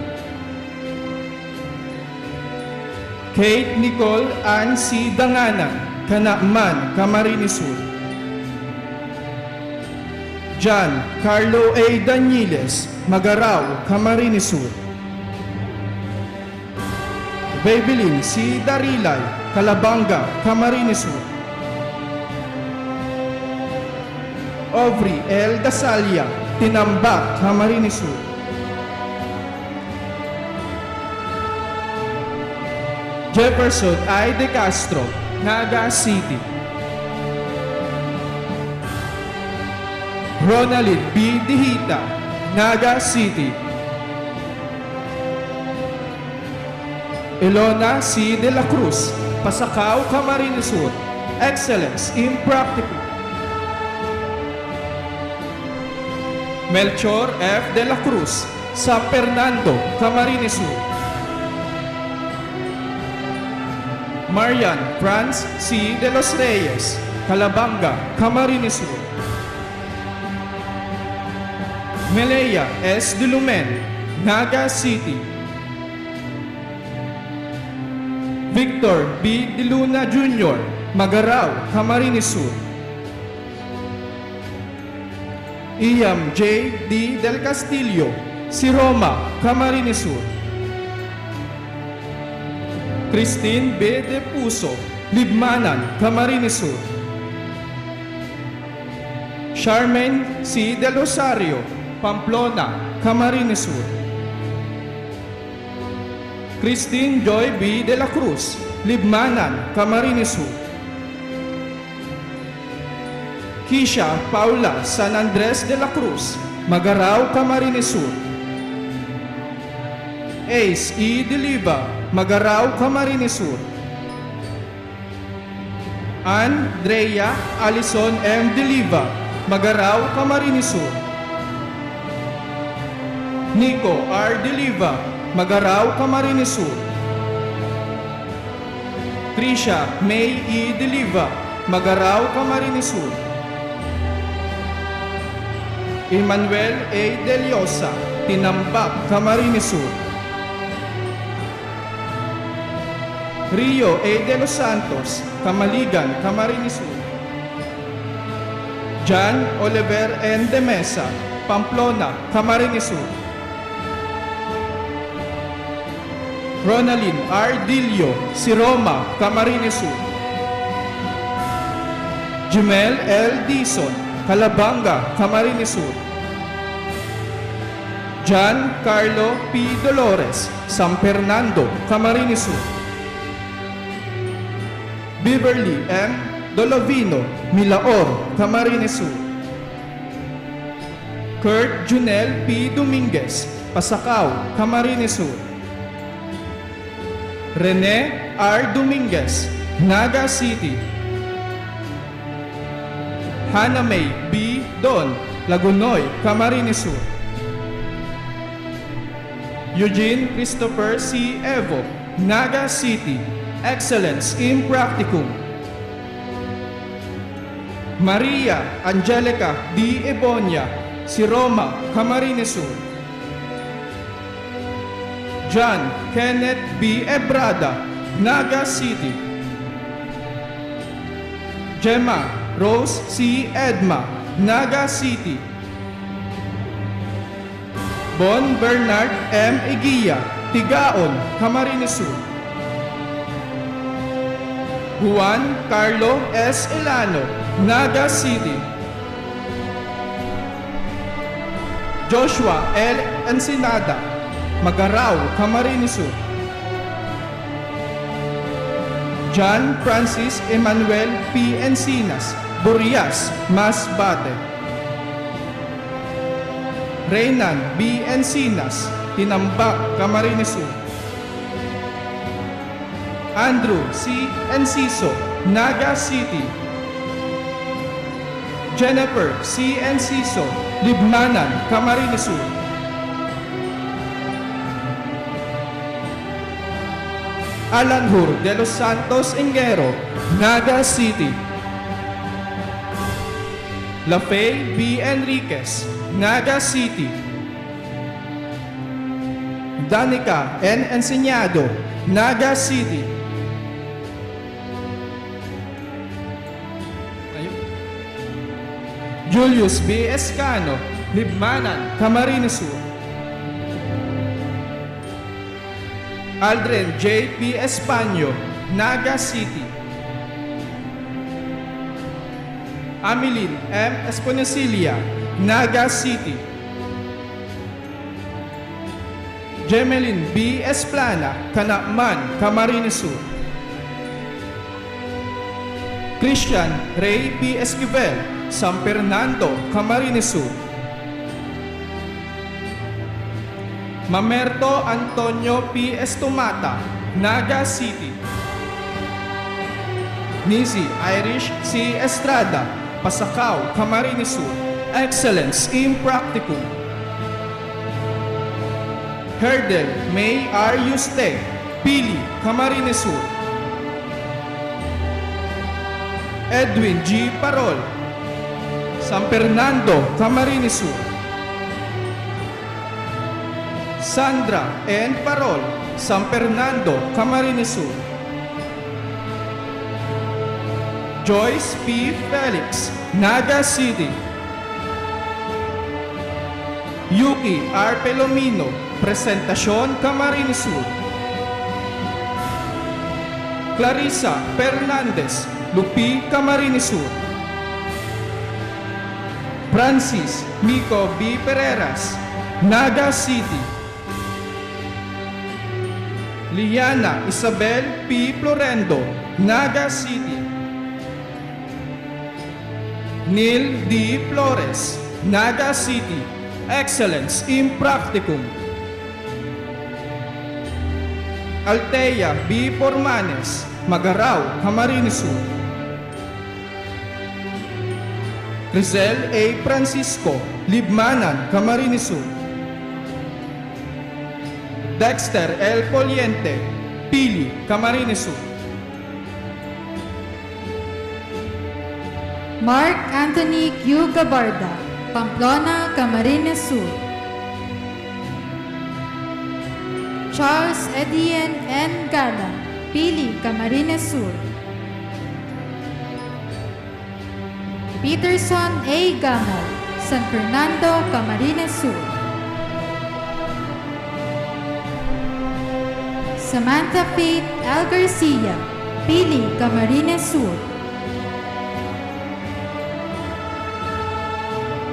Kate Nicole Ann C. Danganan, Canacman, Camarines Sur. John Carlo A. Daniles, Magaraw, Camarines Sur. Babylin C. Darilay, Calabanga, Camarines Sur. Aubrey L. Dasalia, Tinambak, Camarines Sur. Jefferson I. De Castro, Naga City. Ronaldin B. Dihita, Naga City. Elona C. De la Cruz, Pasacao, Camarines Sur. Excellence in Practicum. Melchor F. De la Cruz, San Fernando, Camarines Sur. Marian Franz C. De los Reyes, Calabanga, Camarines Sur. Melea S. De Lumen, Naga City. Victor B. De Luna Jr., Magaraw, Camarines Sur. Iam J. D. Del Castillo, Siroma, Camarines Sur. Christine B. De Puso, Libmanan, Camarines Sur. Charmaine C. De Rosario, Pamplona, Camarines Sur. Christine Joy B. De la Cruz, Libmanan, Camarines Sur. Kisha Paula San Andres de la Cruz, Magaraw, Camarines Sur. Ace E. De Liva, Magaraw, Camarines Sur. Andrea Alison M. De Liva, Magaraw, Camarines Sur. Nico R. De Liva, Magaraw, Camarines Sur. Trisha May E. De Liva, Magaraw, Camarines Sur. Emmanuel A. De Liosa, Tinambak, Camarines Sur. Rio A. De Los Santos, Camaligan, Camarines Sur. John Oliver N. De Mesa, Pamplona, Camarines Sur. Ronaldin R. Dilio, Siroma, Camarines Sur. Jumel L. Dizon, Calabanga, Camarines Sur. John Carlo P. Dolores, San Fernando, Camarines Sur. Beverly M. Dolovino, Milaor, Camarines Sur. Kurt Junel P. Dominguez, Pasacao, Camarines Sur. Rene R. Dominguez, Naga City. Hannah May B. Don, Lagunoy, Camarines Sur. Eugene Christopher C. Evo, Naga City, Excellence in Practicum. Maria Angelica D. Ebonia, si Roma, Camarines Sur. John Kenneth B. Ebrada, Naga City. Gemma Rose C. Edma, Naga City. Bon Bernard M. Eguia, Tigaon, Camarines Sur. Juan Carlo S. Elano, Naga City. Joshua L. Ensenada, Magarao, Camarines Sur. John Francis Emmanuel P. Encinas, Burias, Masbate. Reynan B. Encinas, Tinambak, Camarines Sur. Andrew C. Enciso, Naga City. Jennifer C. Enciso, Libmanan, Camarines Sur. Alanhur de los Santos Engero, Naga City. Lafay B. Enriquez, Naga City. Danica N. Enseñado, Naga City. Julius B. Escano, Libmanan, Camarines Sur. Aldrin J. P. Españo, Naga City. Ameline M. Esponesilia, Naga City. Gemelin B. Esplana, Canacman, Camarines Sur. Christian Ray P. Esquivel, San Fernando, Camarines Sur. Mamerto Antonio P. Estomata, Naga City. Nisi Irish C. Estrada, Pasacao, Camarines Sur. Excellence in Practicum. Herdel May R. Yuste, Pili, Camarines Sur. Edwin G. Parol, San Fernando, Camarines Sur. Sandra N. Parol, San Fernando, Camarines Sur. Joyce P. Felix, Naga City. Yuki R. Pelomino, Presentacion, Camarines Sur. Clarissa Fernandez, Lupi, Camarines Sur. Francis Mico B. Pereras, Naga City. Liana Isabel P. Florendo, Naga City. Neil D. Flores, Naga City. Excellence in Practicum. Altea B. Formanes, Magarao, Camarines Sur. Rizal A. Francisco, Libmanan, Camarines Sur. Dexter L. Poliente, Pili, Camarines Sur. Mark Anthony Q. Gabarda, Pamplona, Camarines Sur. Charles Edian N. Gala, Pili, Camarines Sur. Peterson A. Gamal, San Fernando, Camarines Sur. Samantha Faith L. Garcia, Pili, Camarines Sur.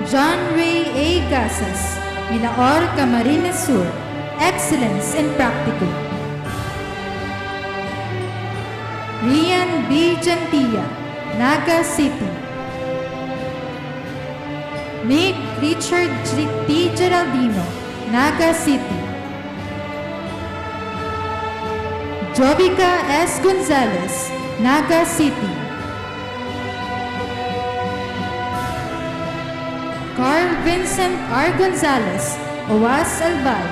John Ray A. Gasas, Milaor, Camarines Sur. Excellence in Practicum. Rian B. Gentilla, Naga City. Nick Richard T. Geraldino, Naga City. Jovica S. Gonzalez, Naga City. Carl Vincent R. Gonzalez, Owas Albay.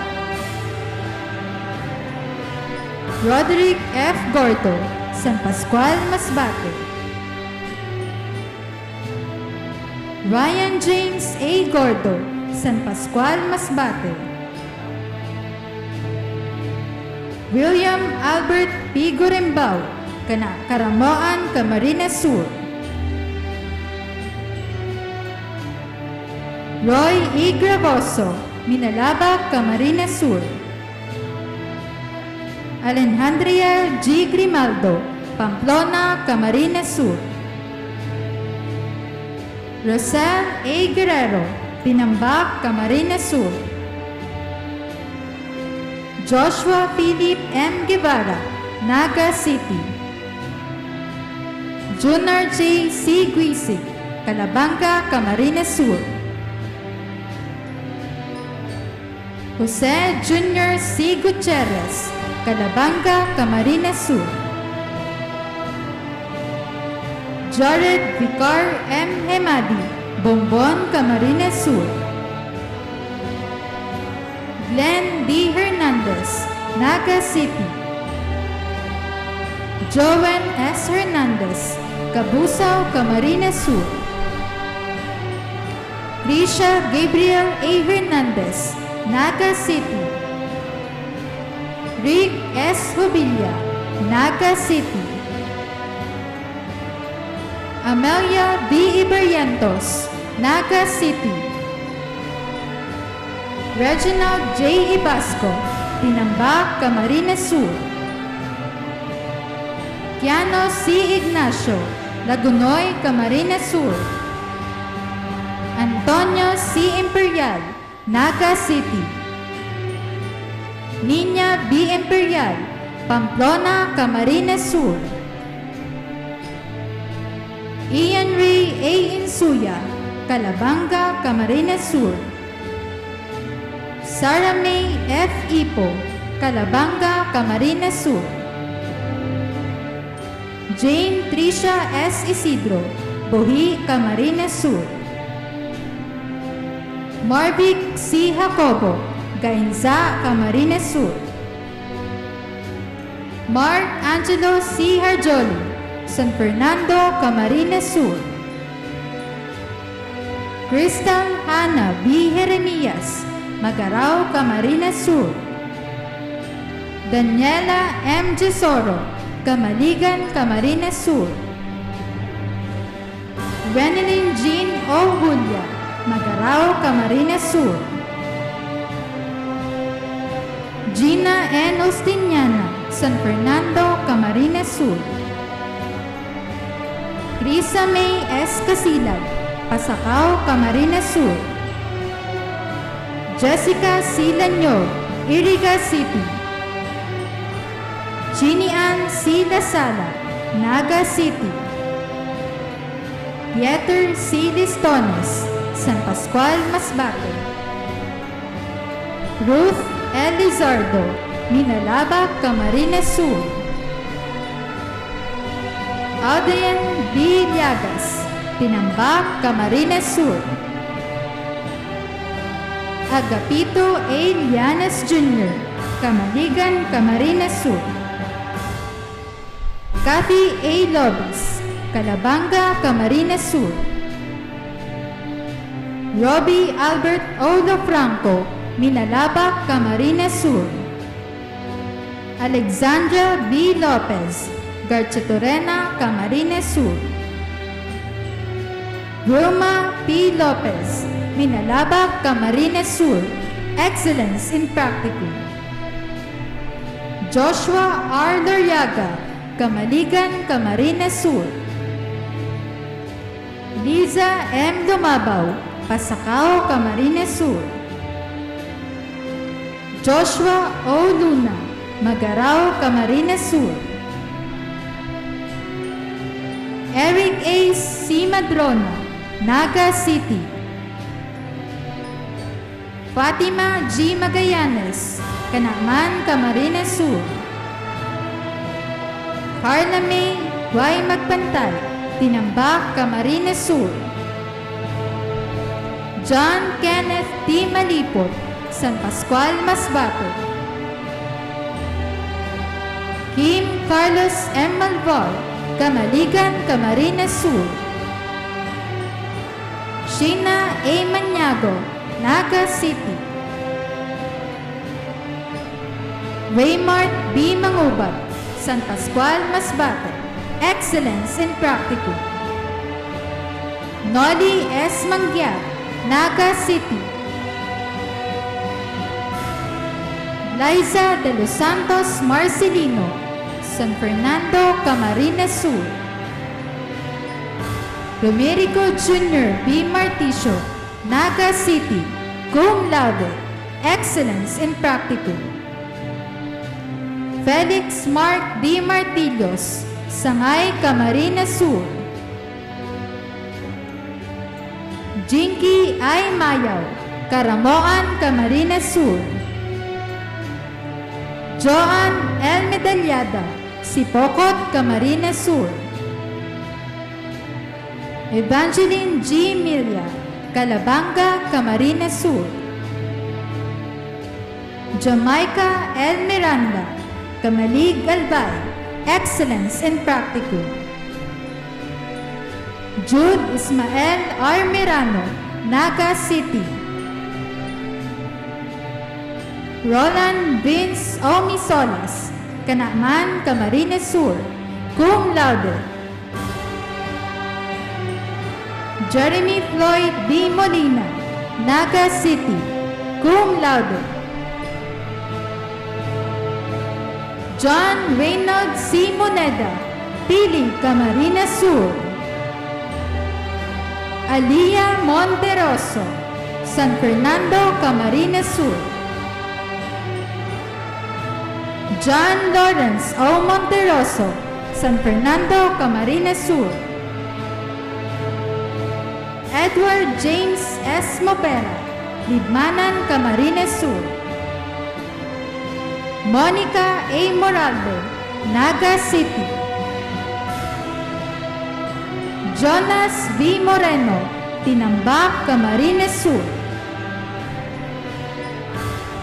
Roderick F. Gordo, San Pascual, Masbate. Ryan James A. Gordo, San Pascual, Masbate. William Albert P. 𝗟𝗏𝗪𝗏, Karamoan, Camarines Sur. Roy E. Gravoso, Minalaba, Camarines Sur. Alejandria G. Grimaldo, Pamplona, Camarines Sur. Rosel A. Guerrero, Tinambak, Camarines Sur. Joshua Philip M. Guevara, Naga City. Junior J. C. Guisig, Calabanga, Camarines Sur. Jose Jr. C. Gutierrez, Calabanga, Camarines Sur. Jared Vicar M. Hemadi, Bombon, Camarines Sur. Glenn D. Hernandez, Naga City. Joan S. Hernandez, Cabusao, Camarines Sur. Risha Gabriel A. Hernandez, Naga City. Rick S. Hubilla, Naga City. Amelia B. Ibarrientos, Naga City. Reginald J. Ibasco, Tinambak, Camarines Sur. Kiano C. Ignacio, Lagunoy, Camarines Sur. Antonio C. Imperial, Naga City. Nina B. Imperial, Pamplona, Camarines Sur. Ian Ray A. Insuya, Calabanga, Camarines Sur. Sarah May F. Ipo, Calabanga, Camarines Sur. Jane Tricia S. Isidro, Bohi, Camarines Sur. Marvic C. Jacobo, Gainza, Camarines Sur. Mark Angelo C. Harjoli, San Fernando, Camarines Sur. Crystal Hannah B. Jeremias, Magarao, Camarines Sur. Daniela M. Gesoro, Camaligan, Camarines Sur. Wenelin Jean O. Julia, Magarao, Camarines Sur. Gina N. Ostiniana, San Fernando, Camarines Sur. Risa May S. Casilag, Pasacao, Camarines Sur. Jessica C. Lanyog, Iriga City. Chinian C. Lasala, Naga City. Pieter C. Listones, San Pascual, Masbate. Ruth L. Lizardo, Minalaba, Camarines Sur. Adrian B. Llagas, Tinambak, Camarines Sur. Agapito A. Llanes Jr., Camaligan, Camarines Sur. Kathy A. Lobis, Calabanga, Camarines Sur. Robbie Albert O. Lofranco, Minalaba, Camarines Sur. Alexandra B. Lopez, Garchitorena, Camarines Sur. Wilma P. Lopez, Minalaba, Camarines Sur, Excellence in Practicum. Joshua R. Loriaga, Camaligan, Camarines Sur. Liza M. Lumabaw, Pasacao, Camarines Sur. Joshua O. Luna, Magarao, Camarines Sur. Eric A. C. Madrona, Naga City. Fatima G. Magallanes, Canaman, Camarines Sur. Carla May Y. Magpantay, Tinambak, Camarines Sur. John Kenneth T. Malipot, San Pascual, Masbate. Kim Carlos M. Malvar, Camaligan, Camarines Sur. Sheena A. Maniago, Naga City. Waymart B. Mangubat, San Pascual, Masbate, Excellence in Practicum. Noli S. Mangyat, Naga City. Liza de los Santos Marcelino, San Fernando, Camarines Sur. Romerico Jr. B. Marticio, Naga City, cum laude, Excellence in Practicum. Felix Mark D. Martillos, Sangay, Camarines Sur. Jinky I. Mayaw, Caramoan, Camarines Sur. Joan L. Medalyada, Sipocot, Camarines Sur. Evangeline G. Milia, Calabanga, Camarines Sur. Jamaica L. Miranda, Camalig, Albay, Excellence in Practicum. Jude Ismael R. Mirano, Naga City. Roland Vince O. Misolas, Canaaman, Camarines Sur, cum laude. Jeremy Floyd B. Molina, Naga City, cum laude. John Reynolds C. Moneda, Pili, Camarines Sur. Alia Monteroso, San Fernando, Camarines Sur. John Lawrence O. Monteroso, San Fernando, Camarines Sur. Edward James S. Mopera, Libmanan, Camarines Sur. Monica A. Moralde, Naga City. Jonas V. Moreno, Tinambak, Camarines Sur.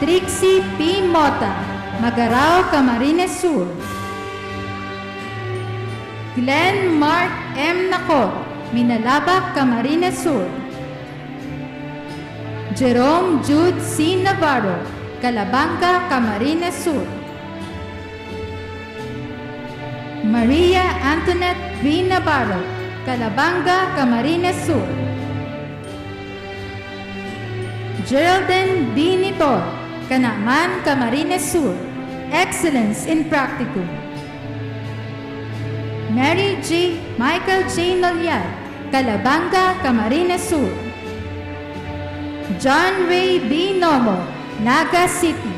Trixie P. Mota, Magarao, Camarines Sur. Glenn Mark M. Nacor, Minalabak, Camarines Sur. Jerome Jude C. Navarro, Calabanga, Camarines Sur. Maria Antoinette V. Navarro, Calabanga, Camarines Sur. Geraldine B. Nitor, Canaaman, Camarines Sur, Excellence in Practicum. Mary J. Michael J. Nolyar, Calabanga, Camarines Sur. John Ray B. Nomo, Naga City.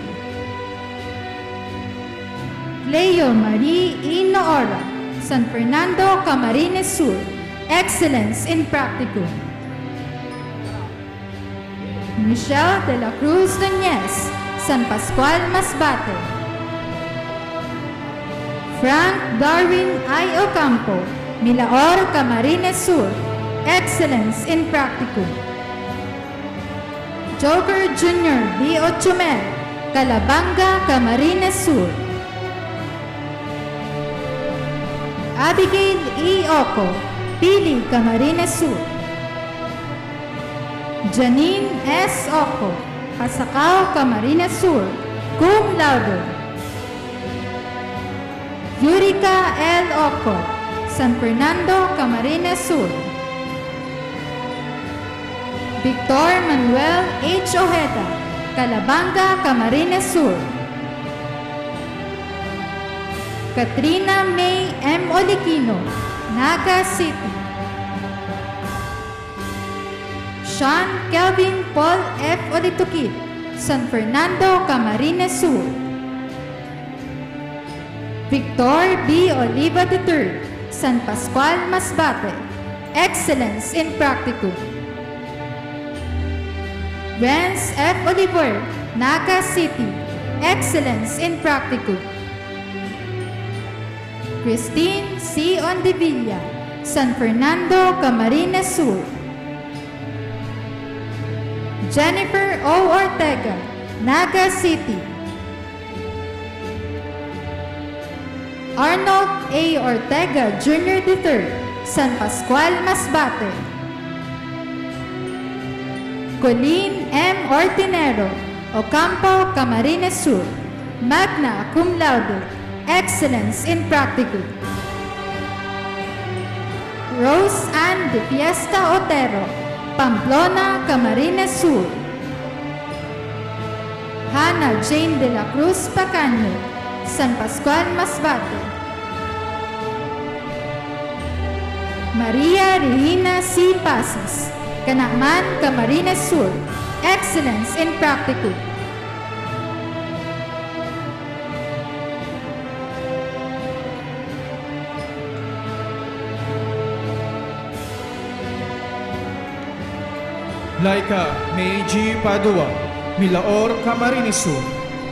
Leo Marie E. Noora, San Fernando, Camarines Sur, Excellence in Practicum. Michelle de la Cruz Doñez, San Pascual, Masbate. Frank Darwin I. Ocampo, Milaor, Camarines Sur, Excellence in Practicum. Joker Jr. B. Ochumel, Calabanga, Camarines Sur. Abigail E. Oco, Pili, Camarines Sur. Janine S. Oco, Pasacao, Camarines Sur, cum laude. Yurika L. Oco, San Fernando, Camarines Sur. Victor Manuel H. Ojeda, Calabanga, Camarines Sur. Katrina May M. Oliquino, Naga City. Sean Kelvin Paul F. Olitukit, San Fernando, Camarines Sur. Victor B. Oliva III, San Pascual, Masbate, Excellence in Practicum. Renz F. Oliver, Naga City, Excellence in Practicum. Christine C. Ondevilla, San Fernando, Camarines Sur. Jennifer O. Ortega, Naga City. Arnold A. Ortega Jr. III, San Pascual, Masbate. Colleen M. Ortinero, Ocampo, Camarines Sur, magna cum laude, excellence in practicum. Rose Ann de Fiesta Otero, Pamplona, Camarines Sur. Hannah Jane de la Cruz Pacaño, San Pascual, Masbate. Maria Regina C. Pasas, Canacman, Camarines Sur, excellence in practicum. Laika May G. Padua, Milaor, Camarines Sur,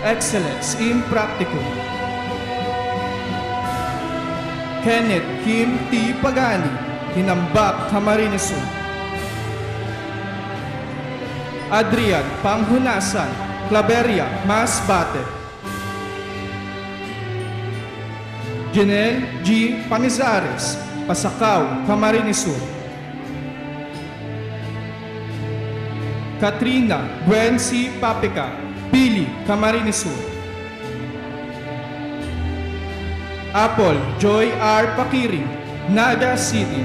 excellence in practicum. Kenneth Kim T. Pagani, Tinambak, Camarines Sur. Adrian Panghunasan, Claveria, Masbate. Janelle G. Panizares, Pasakaw, Camarines Sur. Katrina 𝗟𝗏𝗃𝗀𝗃 Papica, Pili, Camarines Sur. Apple Joy R. Pakiri, Naga City.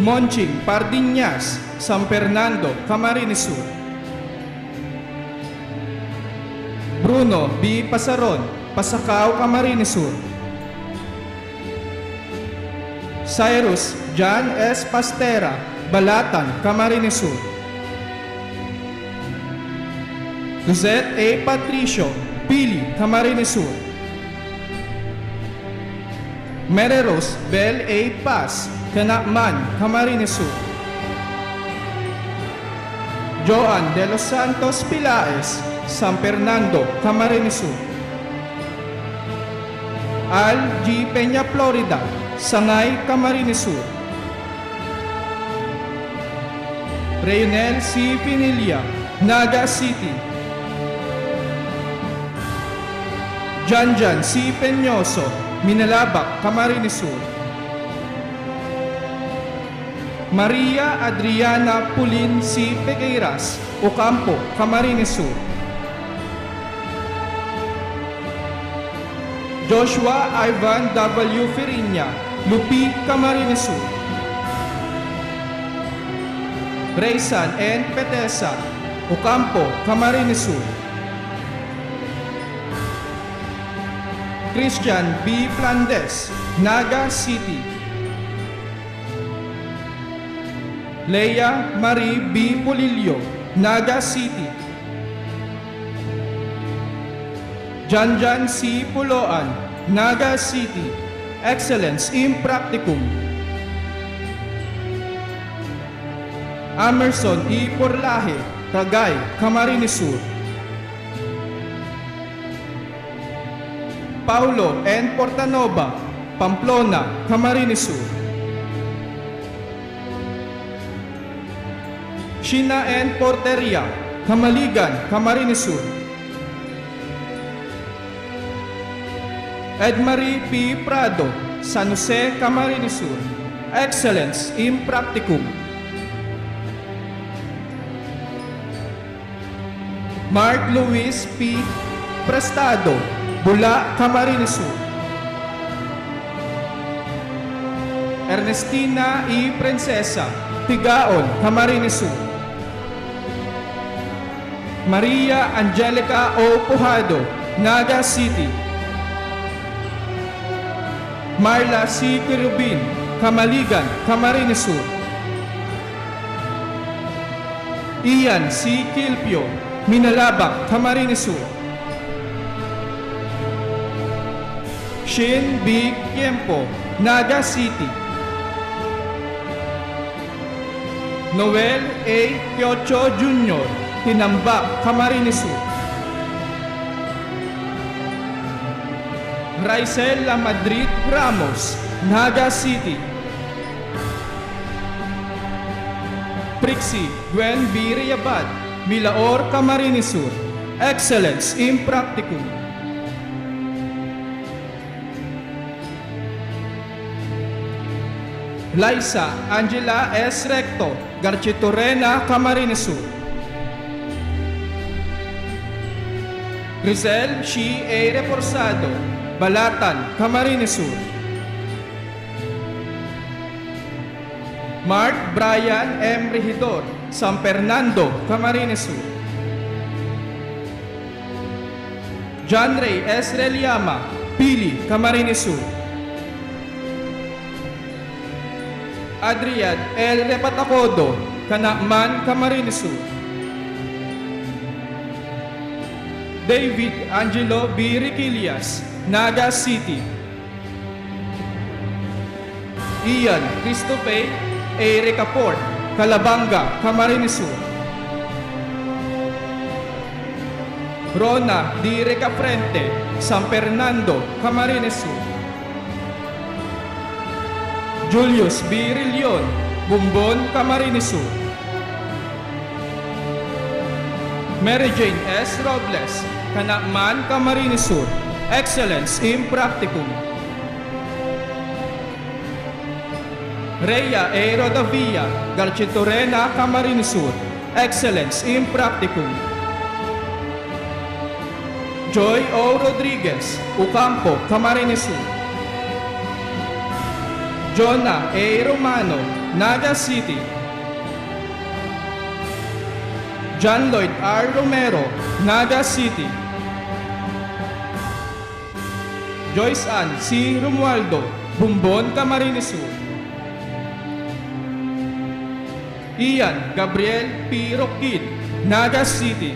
Monching Pardiñas, San Fernando, Camarines Sur. Bruno B. Pasaron, Pasakaw, Camarines Sur. Cyrus John S. Pastera, Balatan, Camarines Sur. Luzette A. Patricio, Pili, Camarines Sur. Mereros Bel A. Paz, Canacman, Camarines Sur. Joan de los Santos Pilaes, San Fernando, Camarines Sur. Al G. Peña Florida, Sangay, Camarines Sur. Reynel C. Pinilla, Naga City. Janjan C. Peñoso, Minalabak, Camarines Sur. Maria Adriana Pulin C. Pegueiras, Ocampo, Camarines Sur. Joshua Ivan W. Feriña, Lupi, Camarines Sur. Raysan N. Petesa, Ocampo, Camarines Sur. Christian B. Flandes, Naga City. Leia Marie B. Polillo, Naga City. Janjan C. Puloan, Naga City, excellence in practicum. Amerson E. Porlaje, Tagay, Camarines Sur. Paulo N. Portanova, Pamplona, Camarines Sur. Sheena N. Porteria, Camaligan, Camarines Sur. Edmarie P. Prado, San Jose, Camarines Sur, excellence in practicum. Mark Luis P. Prestado, Bula, Camarines Sur. Ernestina E. Princesa, Tigaon, Camarines Sur. Maria Angelica O. Pujado, Naga City. Marla C. Quirubin, Camaligan, Camarines Sur. Ian C. Quilpio, Minalabak, Camarines Sur. Shin B. Tiempo, Naga City. Noel A. Quiocho Jr., Tinambak, Camarines Sur. Raisel La Madrid Ramos, Naga City. Prixie Gwen B. Rayabad, Milaor, Camarines Sur, excellence in practicum. Liza Angela S. Recto, Garchitorena, Camarines Sur. Rizal Shi A. Reforzado, Balatan, Camarines Sur. Mark Brian M. Regidor, San Fernando, Camarines Sur. John Ray S. Reliama, Pili, Camarines Sur. Adrian L. Repatacodo, Canacman, Camarines Sur. David Angelo B. Riquillas, Naga City. Ian Christophe A. Recaport, Calabanga, Camarines Sur. Rona D. Recafrente, San Fernando, Camarines Sur. Julius B. Rillion, Bumbon, Camarines Sur. Mary Jane S. Robles, Canacman, Camarines Sur. Excellence in Practicum. Rhea A. Rodavia, Garchitorena, Camarines Sur. Excellence in Practicum. Joy O. Rodriguez, Ocampo, Camarines Sur. Jonah A. Romano, Naga City. John Lloyd R. Romero, Naga City. Joyce Ann C. Romualdo, Bumbon, Camarines Sur. Ian Gabriel P. Roquid, Naga City.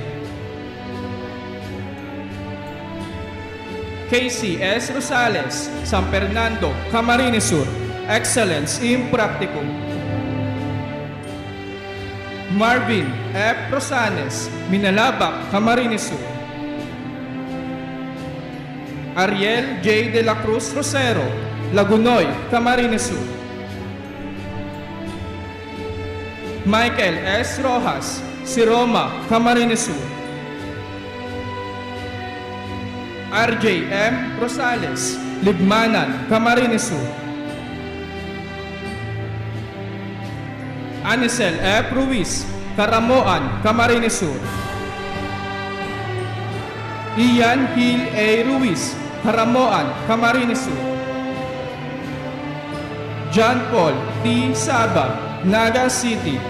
Casey S. Rosales, San Fernando, Camarines Sur. Excellence in Practicum. Marvin F. Rosanes, Minalabak, Camarines Sur. Ariel J. De la Cruz Rosero, Lagunoy, Camarines Sur. Michael S. Rojas, Siroma, Camarines Sur. RJ M. Rosales, Libmanan, Camarines Sur. Anisel F. Ruiz, Caramoan, Camarines Sur. Ian Hill A. Ruiz, Caramoan, Camarines Sur. John Paul T. Saba, Naga City.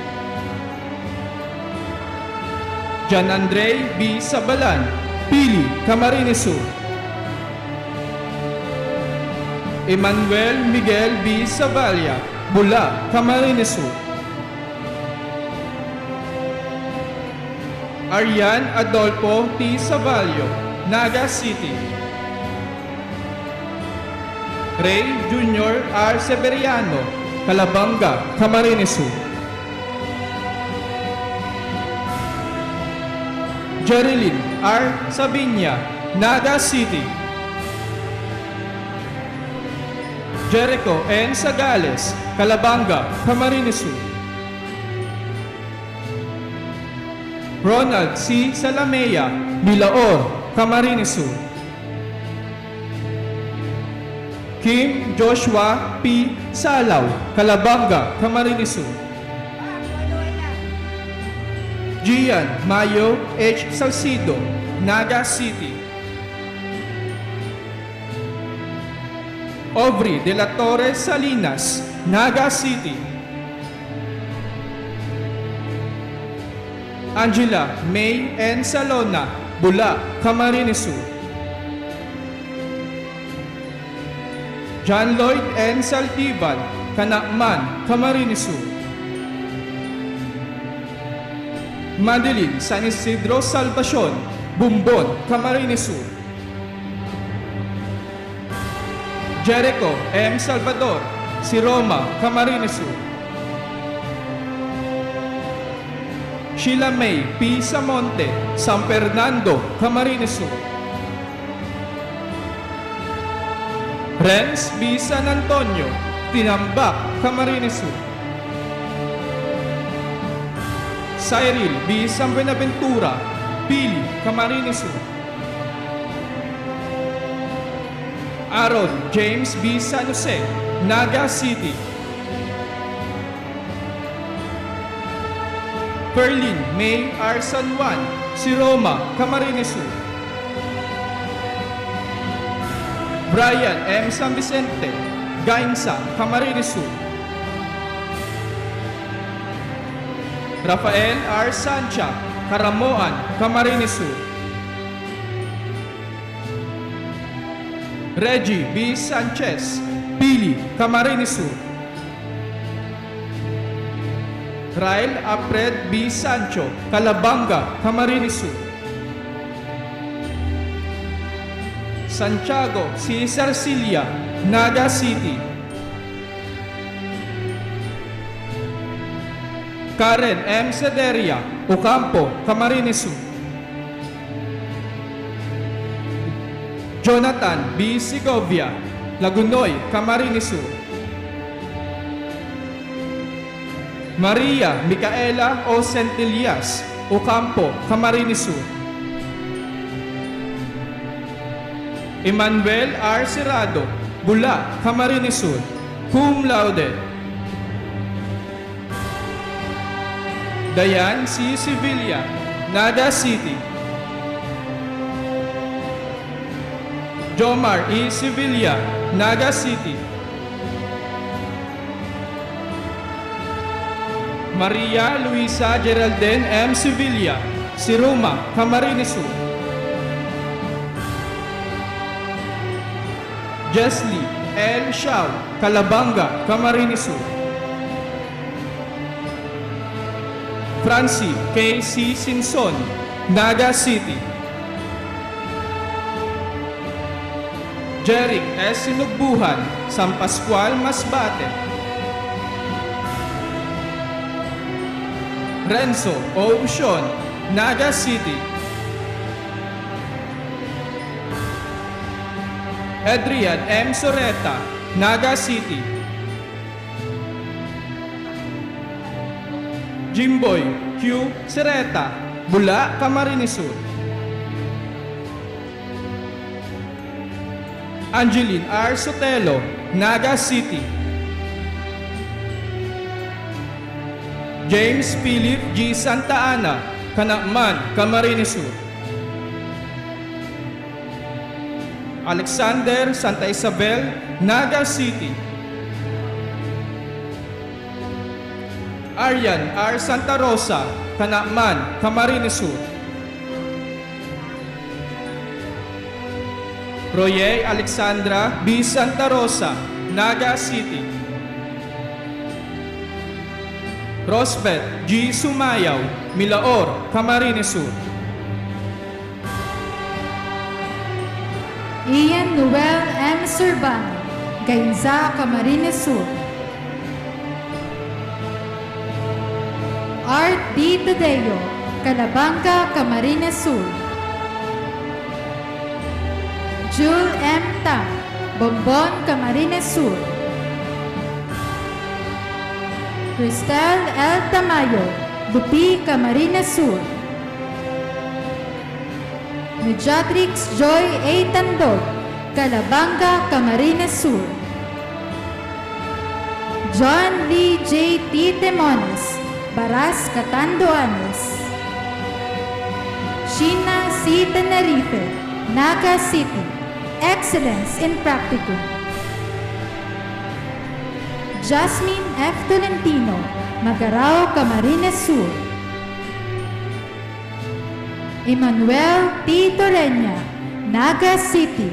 John Andre B. Sabalan, Pili, Camarines Sur. Emmanuel Miguel B. Savalia, Bula, Camarines Sur. Arian Adolfo T. Savalio, Naga City. Ray Jr. R. Severiano, Calabanga, Camarines Sur. Jerilyn R. Sabinya, Naga City. Jericho N. Sagales, Calabanga, Camarines Sur. Ronald C. Salamea, Milaor, Camarines Sur. Kim Joshua P. Salaw, Calabanga, Camarines Sur. Gian Mayo H. Salcido, Naga City. Aubrey de la Torre Salinas, Naga City. Angela May N. Salona, Bula, Camarines Sur. John Lloyd N. Saldivan, Canacman, Camarines Sur. Madeline San Isidro Salvacion, Bumbon, Camarines Sur. Jericho M. Salvador, Siroma, Camarines Sur. Sheila May P. Samonte, San Fernando, Camarines Sur. Renz B. San Antonio, Tinambak, Camarines Sur. Cyril B. San Buenaventura, Pili, Camarines Sur. Aaron James B. San Jose, Naga City. Ferlin May R. San Juan, si Roma, Camarines Sur. Brian M. San Vicente, Gainsa, Camarines Sur. Rafael R. Sancha, Caramoan, Camarines Sur. Reggie B. Sanchez, Pili, Camarines Sur. Rael Apred B. Sancho, Calabanga, Camarines Sur. Santiago C. Sarcilia, Naga City. Karen M. Sederia, Ocampo, Camarines Sur. Jonathan B. Segovia, Lagunoy, Camarines Sur. Maria Micaela O. Centillas, Ocampo, Camarines Sur. Emmanuel R. Serrado, Bula, Camarines Sur, cum laude. Dayan C. Sevilla, Naga City. Jomar E. Sevilla, Naga City. Maria Luisa Geraldine M. Sevilla, Siroma, Camarines Sur. Jesly L. Shaw, Calabanga, Camarines Sur. Francie K. C. Sinson, Naga City. Jeric S. Sinugbuhan, San Pascual, Masbate. Renzo O. Ucion, Naga City. Adrian M. Soreta, Naga City. Jimboy Q. Sereta, Bula, Camarines Sur. Angeline R. Sotelo, Naga City. James Philip G. Santa Ana, Canacman, Camarines Sur. Alexander Santa Isabel, Naga City. Arian R. Santa Rosa, Canacman, Camarines Sur. Roye Alexandra B. Santa Rosa, Naga City. Rosbeth G. Sumayaw, Milaor, Camarines Sur. Ian Noel M. Servano, Gainza, Camarines Sur. Art D. Tadeo, Calabanga, Camarines Sur. Jul M. Tang, Bombon, Camarines Sur. Cristel L. Tamayo, Lupi, Camarines Sur. Mediatrix Joy A. Tandog, Calabanga, Camarines Sur. John Lee J. T. Temones, Baras, Catanduanes. Sheena C. Tenerife, Naga City, Excellence in Practicum. Jasmine F. Tolentino, Magarao, Camarines Sur. Emmanuel T. Torreña, Naga City.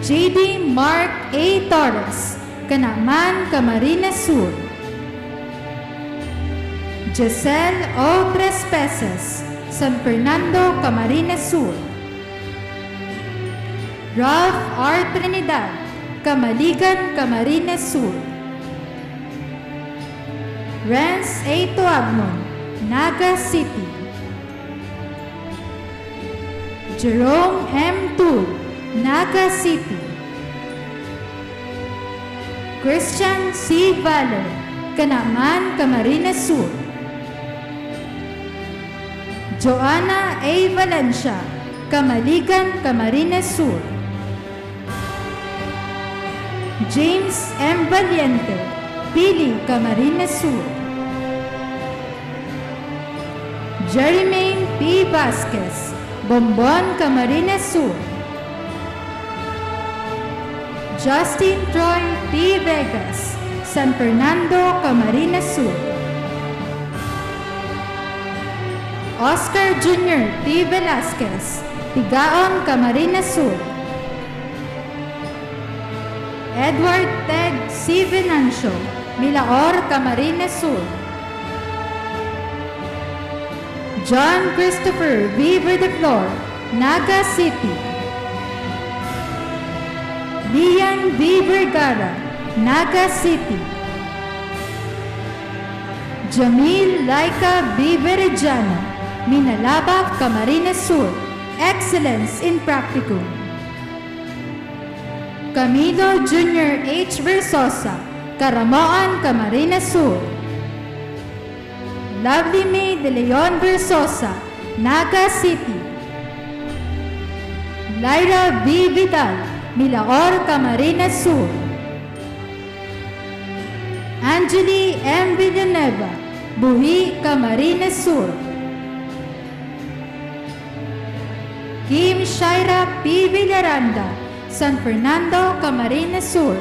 J.D. Mark A. Torres, Canacman, Camarines Sur. Giselle O. Tres Peces, San Fernando, Camarines Sur. Ralph R. Trinidad, Camaligan, Camarines Sur. Renz A. Tuagnon, Naga City. Jerome M. Tul, Naga City. Christian C. Valer, Canacman, Camarines Sur. Joanna A. Valencia, Camaligan, Camarines Sur. James M. Valiente, Pili, Camarines Sur. Jerimaine P. Vasquez, Bombon, Camarines Sur. Justin Troy P. Vegas, San Fernando, Camarines Sur. Oscar Jr. P. Velasquez, Tigaon, Camarines Sur. Edward Ted C. Venancio, Milaor, Camarines Sur. John Christopher V. Verdeflor, Naga City. Lian V. Vergara, Naga City. Jamil Laika B. Verejano, Minalaba, Camarines Sur, Excellence in Practicum. Camilo Jr. H. Versosa, Caramoan, Camarines Sur. Lovely May De Leon Versosa, Naga City. Lyra V. Vidal, Milaor, Camarines Sur. Angeli M. Villanueva, Buhi, Camarines Sur. Kim Shaira P. Villaranda, San Fernando, Camarines Sur,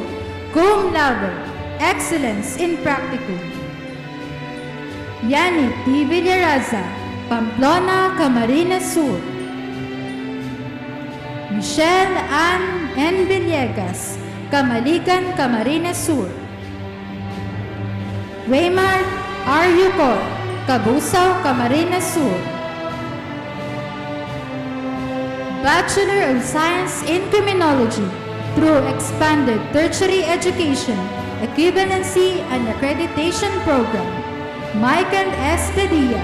cum laude, Excellence in Practicum. Yani T. Villaraza, Pamplona, Camarines Sur. Michelle Ann N. Villegas, Camaligan, Camarines Sur. Waymar R. Yucor, Cabusao, Camarines Sur. Bachelor of Science in Criminology through Expanded Tertiary Education, Equivalency and Accreditation Program, Michael S. Padilla,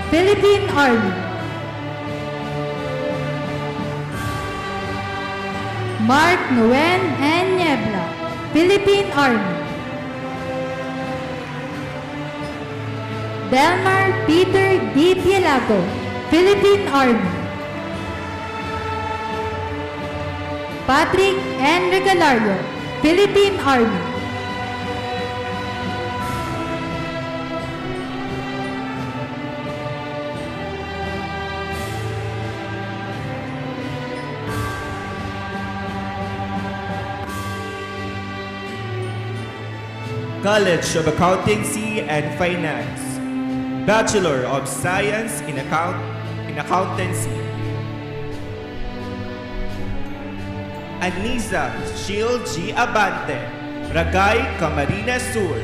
Philippine Army. Mark Nguyen N. Niebla, Philippine Army. Delmar Peter D. Pielago, Philippine Army. Patrick N. Regalario, Philippine Army. College of Accountancy and Finance, Bachelor of Science in Accountancy. Anisa Shil G. Abante, Ragay, Camarines Sur.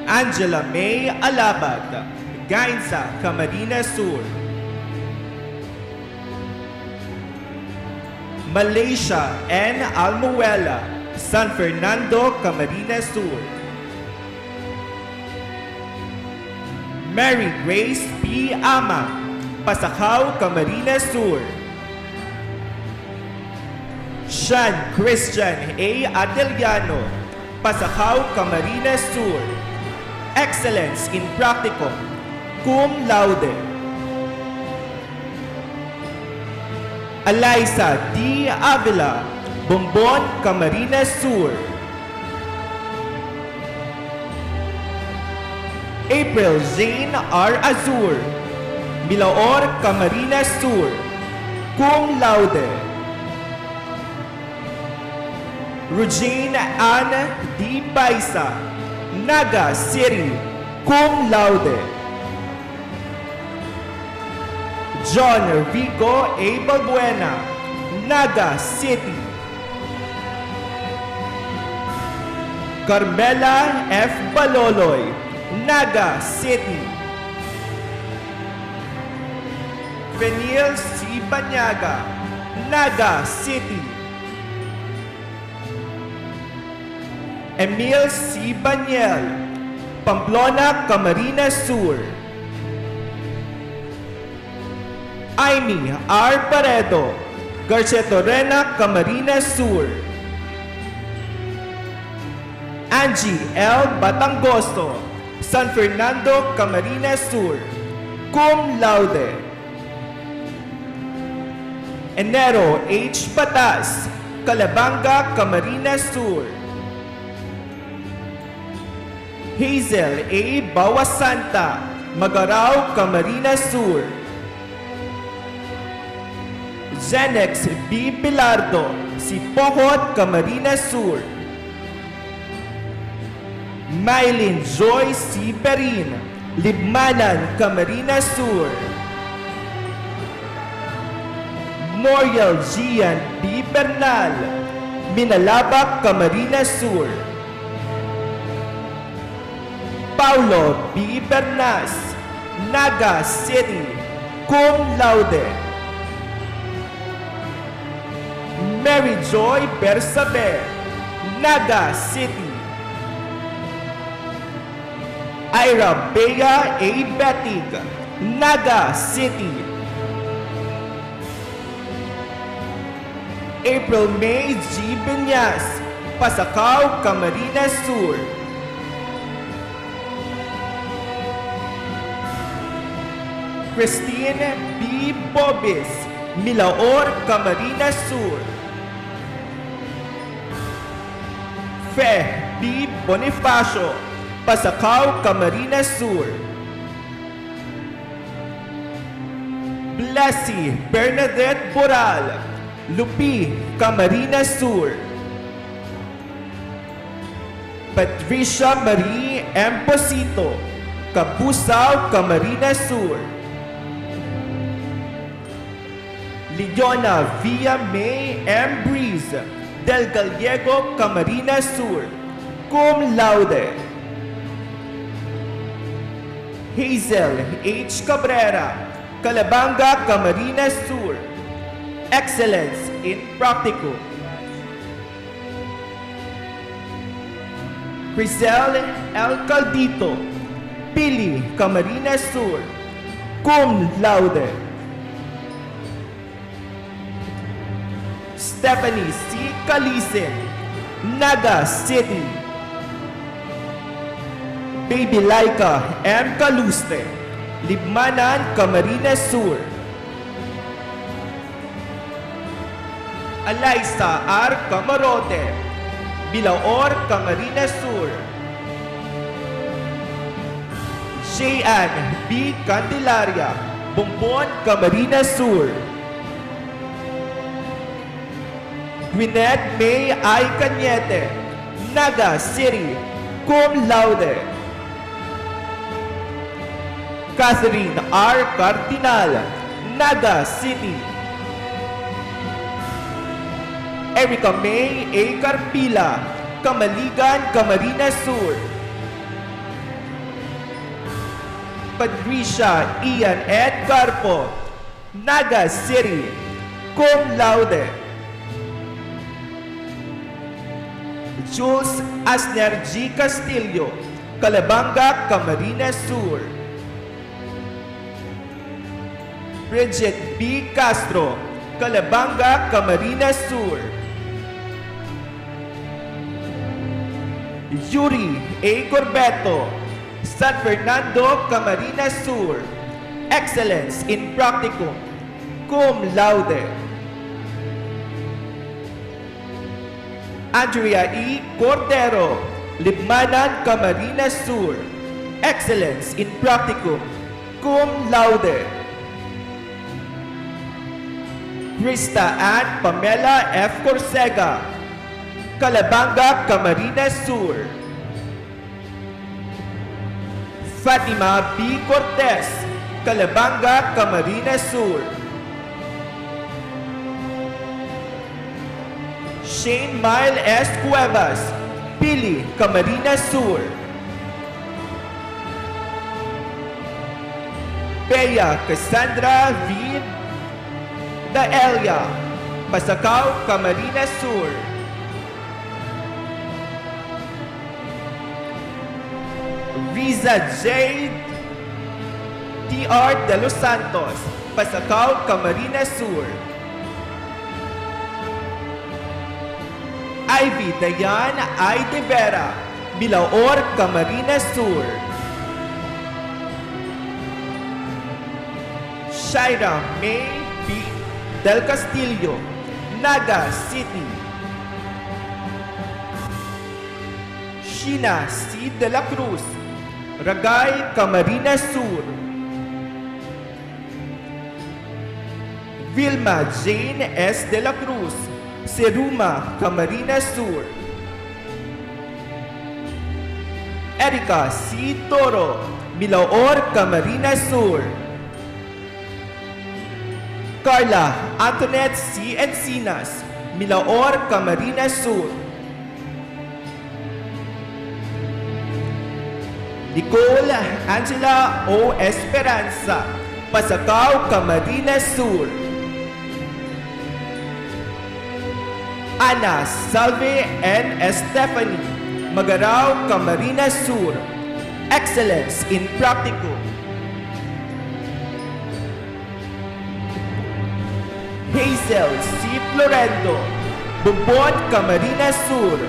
Angela May Alabad, Gainsa, Camarines Sur. Malaysia N. Almuela, San Fernando, Camarines Sur. Mary Grace P. Ama, Pasacao, Camarines Sur. Sean Christian A. Adeliano, Pasacao, Camarines Sur. Excellence in Practicum, cum laude. Eliza D. Avila, Bombon, Camarines Sur. April Jane R. Azur, Milaor, Camarines Sur, cum laude. Regine Ann D. Baisa, Naga City, cum laude. John Rico A. Balbuena, Naga City. Carmela F. Baloloy, Naga City. Fenil C. Banyaga, Naga City. Emil C. Banyel, Pamplona, Camarines Sur. Aimee R. Paredo, Garcetorena, Camarines Sur. Angie L. Batangoso, San Fernando, Camarines Sur, cum laude. Enero H. Batas, 𝗓𝗏𝗃 Camarines Sur. Hazel A. Bawasanta, Magaraw, Camarines Sur. Zenex B. Bilardo, Sipohot, Camarines Sur. Mylene Joy C. Perin, Libmanan, Camarines Sur. Moriel Gian B. Bernal, Minalabak, Camarines Sur. Paulo B. Bernas, Naga City, cum laude. Mary Joy Bersabe, Naga City. Ira Bea A. Betig, Naga City. April May G. Binyas, Pasakaw, Camarines Sur. Christine B. Bobis, Milaor, Camarines Sur. Fe B. Bonifacio, Pasakaw, Camarines Sur. Blessy Bernadette Boral, Lupi, Camarines Sur. Patricia Marie M. Posito, Kapusaw, Camarines Sur. Leona Villa May M. Breeze, Del Gallego, Camarines Sur, cum laude. Hazel H. Cabrera, Calabanga, Camarines Sur, excellence in practicum. Crisel L. Caldito, Pili, Camarines Sur, cum laude. Stephanie C. Calisin, Naga City. Baby Laika M. Caluste, Libmanan, Camarines Sur. Alaysa R. Camarote, Bilaor, Camarines Sur. Jean B. Candelaria, Bumbon, Camarines Sur. Gwyneth May I. Cañete, Naga City, cum laude. Catherine R. Cardinal, Naga City. Erica May A. Carpila, Camaligan, Camarines Sur. Patricia Ian Ed Garpo, Naga City, cum laude. Jules Asner G. Castillo, Calabanga, Camarines Sur. Bridget B. Castro, Calabanga, Camarines Sur. Yuri A. Corbeto, San Fernando, Camarines Sur, excellence in practicum, cum laude. Andrea E. Cordero, Libmanan, Camarines Sur, excellence in practicum, cum laude. Krista Ann Pamela F. Corsega, Calabanga, Camarines Sur. Fatima B. Cortez, Calabanga, Camarines Sur. Shane Mile S. Cuevas, Pili, Camarines Sur. Bea Cassandra V. Daelia, Pasakaw, Camarines Sur. Riza J. T.R. De Los Santos, Pasakaw, Camarines Sur. Ivy Dayan I. De Vera, Bilaor, Camarines Sur. Shaira May B. Del Castillo, Naga City. Gina C. de la Cruz, Ragay, Camarines Sur. Vilma Jane S. de la Cruz, Seruma, Camarines Sur. Erica C. Toro, Milaor, Camarines Sur. Carla Antoinette C. Encinas, Milaor, Camarines Sur. Nicole Angela O. Esperanza, Pasacao, Camarines Sur. Ana Salve N. Stephanie, Magarao, Camarines Sur. Excellence in Practical. Hazel C. Florendo, Bumbon, Camarines Sur.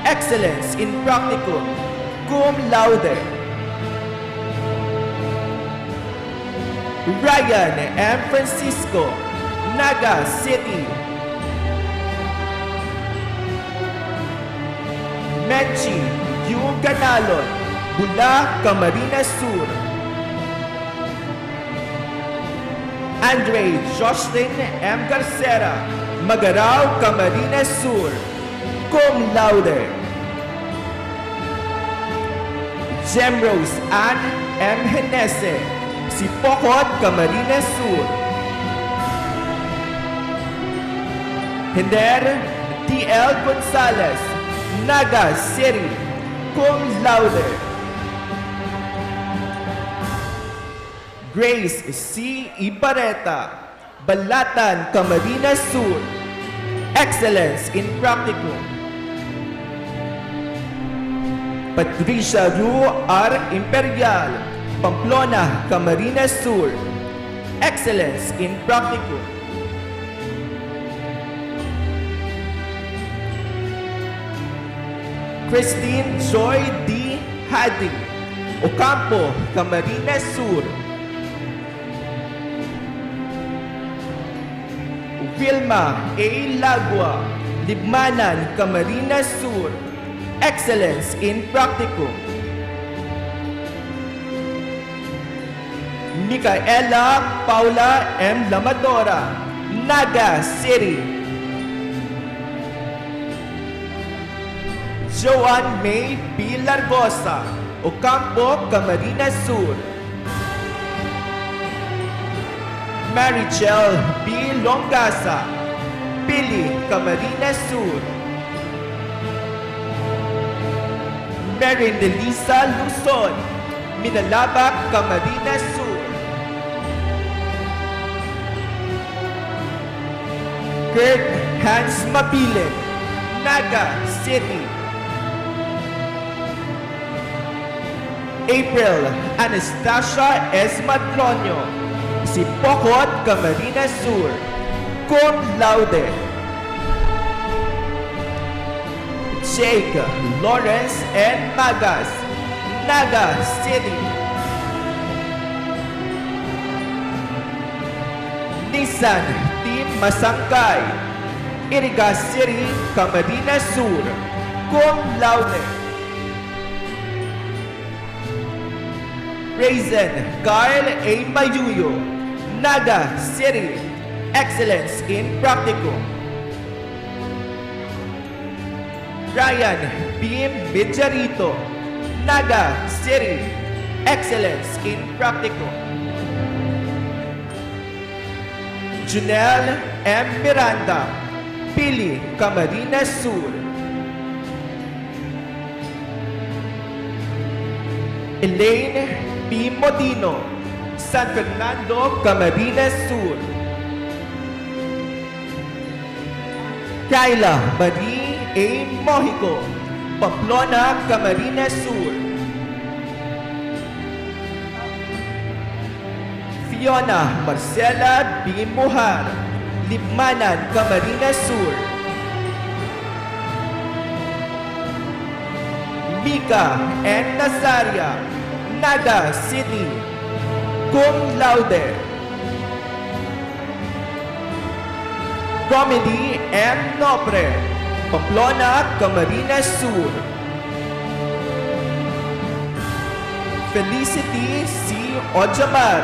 Excellence in Practical. Cum laude. Ryan M. Francisco, Naga City. Menchi U. Ganalon, Bula, Camarines Sur. Andre Jocelyn M. Garcera, Magarao, Camarines Sur. Cum laude. Gemrose Ann M. Henese, Sipocot, Camarines Sur. Hender D.L. Gonzalez, Naga City, cum laude. Grace C. Ibareta, Balatan, Camarines Sur. Excellence in Practical. Patricia Ru R. Imperial, Pamplona, Camarines Sur. Excellence in Practical. Christine Joy D. Hadi, Ocampo, Camarines Sur. Vilma A. Lagua, Libmanan, Camarines Sur. Excellence in Practical. Micaela Paula M. Lamadora, Naga City. Joanne May P. Largosa, Ocampo, Camarines Sur. Marichel B. Longasa, Pili, Camarines Sur. Mary Nelisa Luzon, Minalabak, Camarines Sur. Kurt Hans Mabilin, Naga City. April Anastasia S. Madronio, Sipocot, Camarines Sur. Cum laude. Jake Lawrence N. Magas, Naga City. Nissan Team Masangkay, Iriga City, Camarines Sur. Cum laude. Raisin Carl A. Mayuyo, Naga City. Excellence in Practical. Ryan B. Midjarito, Naga City. Excellence in Practical. Junel M. Miranda, Pili, Camarines Sur. Elaine P. Modino, San Fernando, Camarines Sur. Kayla Marie A. Mojico, Pamplona, Camarines Sur. Fiona Marcela B. Mujar, Libmanan, Camarines Sur. Mika N. Nazaria, Naga City. Cum laude. Comedy M. Nopre, Pamplona, Camarines Sur. Felicity C. Ojamar,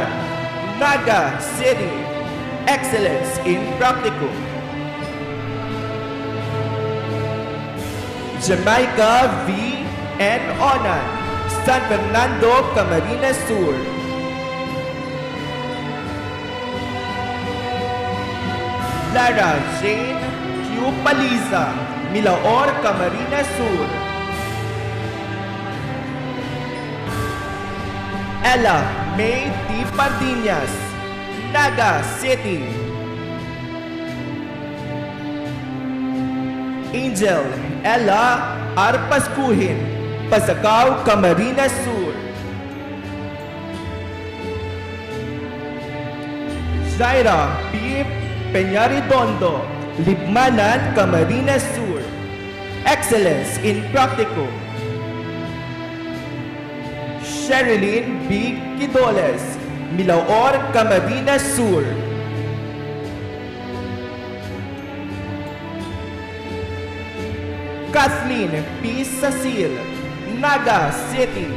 Naga City, Excellence in Practicum. Jamaica V. N. Onan, San Fernando, Camarines Sur. Lara Jane 𝗡𝗶𝗵𝗵𝗆, Milaor, Camarines Sur. Ella May T. Pardinas, Naga City. Angel Ella Arpascuhin, Pasacao, Camarines Sur. Zaira P. Peñaridondo, Libmanan, Camarines Sur. Excellence in Practicum. Sherilyn B. Quidoles, Milaor, Camarines Sur. Kathleen P. Sasil, Naga City.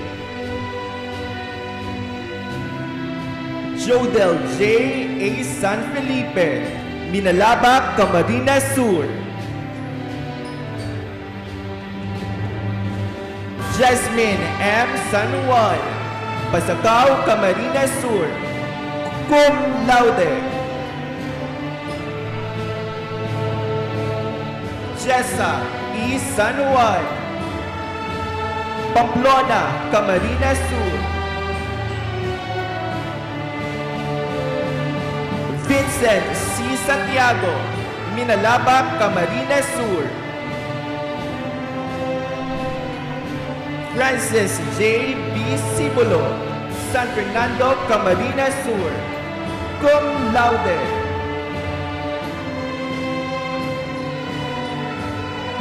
Jodel J. A. San Felipe, Minalaba, Camarines Sur. Jasmine M. San Juan, Pasacao, Camarines Sur, cum laude. Jessa E. San Juan, Pamplona, Camarines Sur. Vincent C. Santiago, Minalaba, Camarines Sur. Francis J. B. Sibulo, San Fernando, Camarines Sur, cum laude.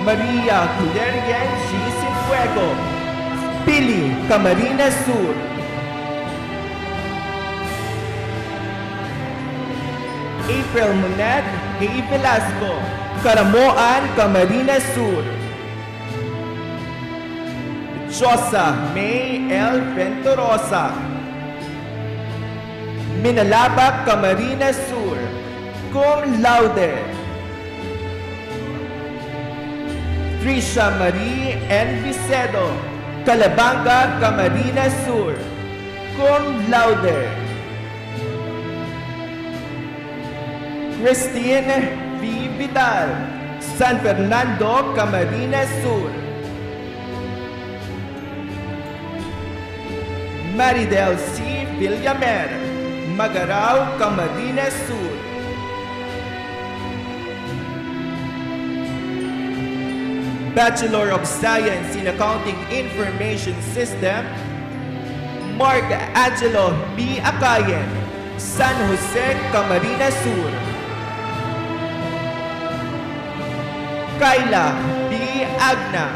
Maria 𝗡𝗟𝗏𝗀𝗀𝐴 Cienfuegos, Pili, Camarines Sur. April Monet A. Velasco, Caramoan, Camarines Sur. Josa May L. Venturosa, Minalaba, Camarines Sur, cum laude. Trisha Marie N. Vicedo, Calabanga, Camarines Sur, cum laude. Christine V. Vidal, San Fernando, Camarines Sur. Maridel C. Villamer, Magarao, Camarines Sur. Bachelor of Science in Accounting Information System, Mark Angelo B. Acayen, San Jose, Camarines Sur. Kayla B. Agna,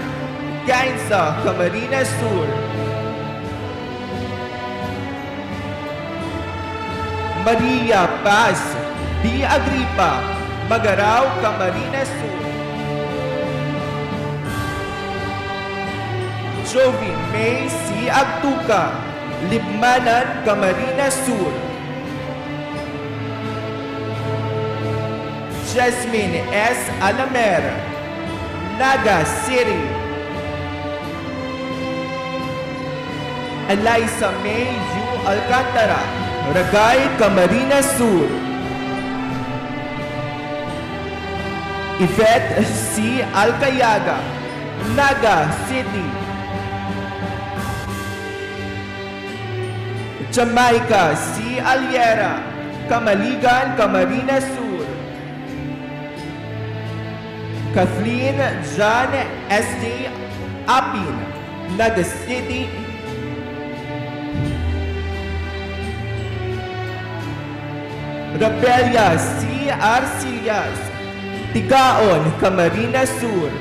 Gainsa, Camarines Sur. Maria Paz B. Agripa, Magarao, Camarines Sur. Jovi May C. Agtuca, Libmanan, Camarines Sur. Jasmine S. Alamer, Naga City. Eliza May U. Alcantara, Ragay, Camarines Sur. Yvette C. Alcayaga, Naga City. Jamaica C. Aliera, Camaligan, Camarines Sur. Kathleen John S.D. Apin, Naga City. Rabelia C. Arcillas, Tigaon, Camarines Sur.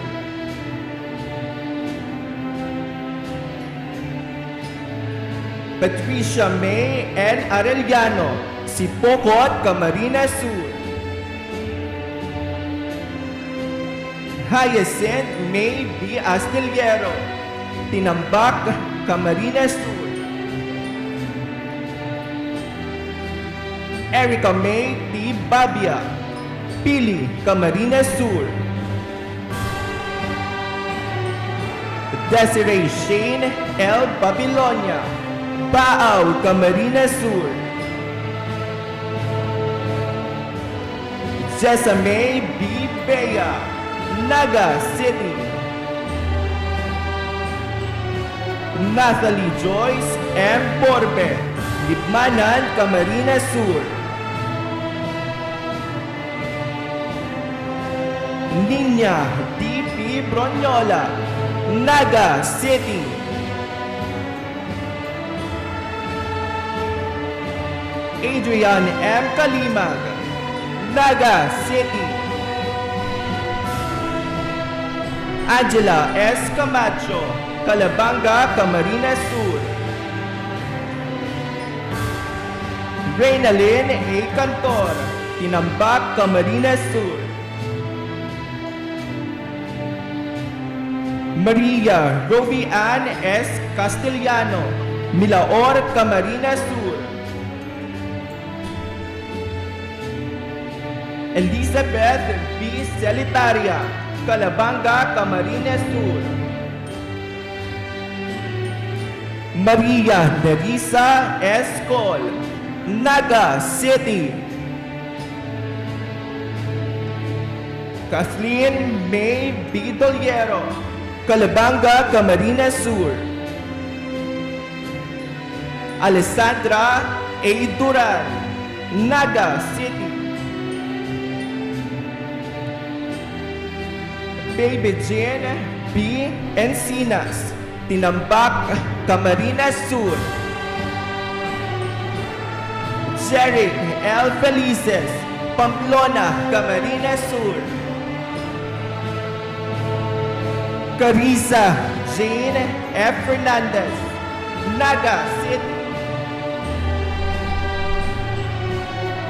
Patricia May N. Arellano, Sipocot, Camarines Sur. Hyacinth May B. Astillero, Tinambak, Camarines Sur. 𝗟𝗏𝗡𝗵𝗂𝗵𝗂, Pili, Camarines Sur. Desiree Shane L. Babilonia, Baaw, Camarines Sur. Jessamay B. Bea, Naga City. Nathalie Joyce M. Borbe, Libmanan, Camarines Sur. Niña D.P. Bronyola, Naga City. Adrian M. Kalimag, Naga City. Angela S. Camacho, Calabanga, Camarines Sur. Reynalyn A. Cantor, Tinambak, Camarines Sur. Maria Rovi Ann S. Castellano, Milaor, Camarines Sur. Elizabeth B. Celitaria, Calabanga, Camarines Sur. Maria Nerissa S. Col, Naga City. Kathleen May B. Doliero, Calabanga, Camarines Sur. Alessandra A. Duran, Naga City. Baby Jane B. Encinas, Tinambak, Camarines Sur. Jeric L. Felices, Pamplona, Camarines Sur. Carissa Jane F. Fernandez, Naga City.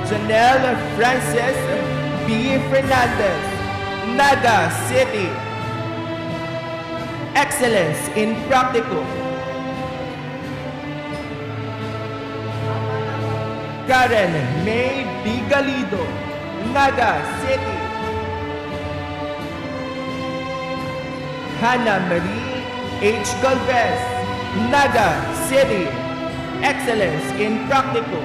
Janelle Frances B. Fernandez, Naga City. Excellence in Practical. Karen May B. Galido, Naga City. Hannah Marie H. Galvez, Naga City. Excellence in Practical.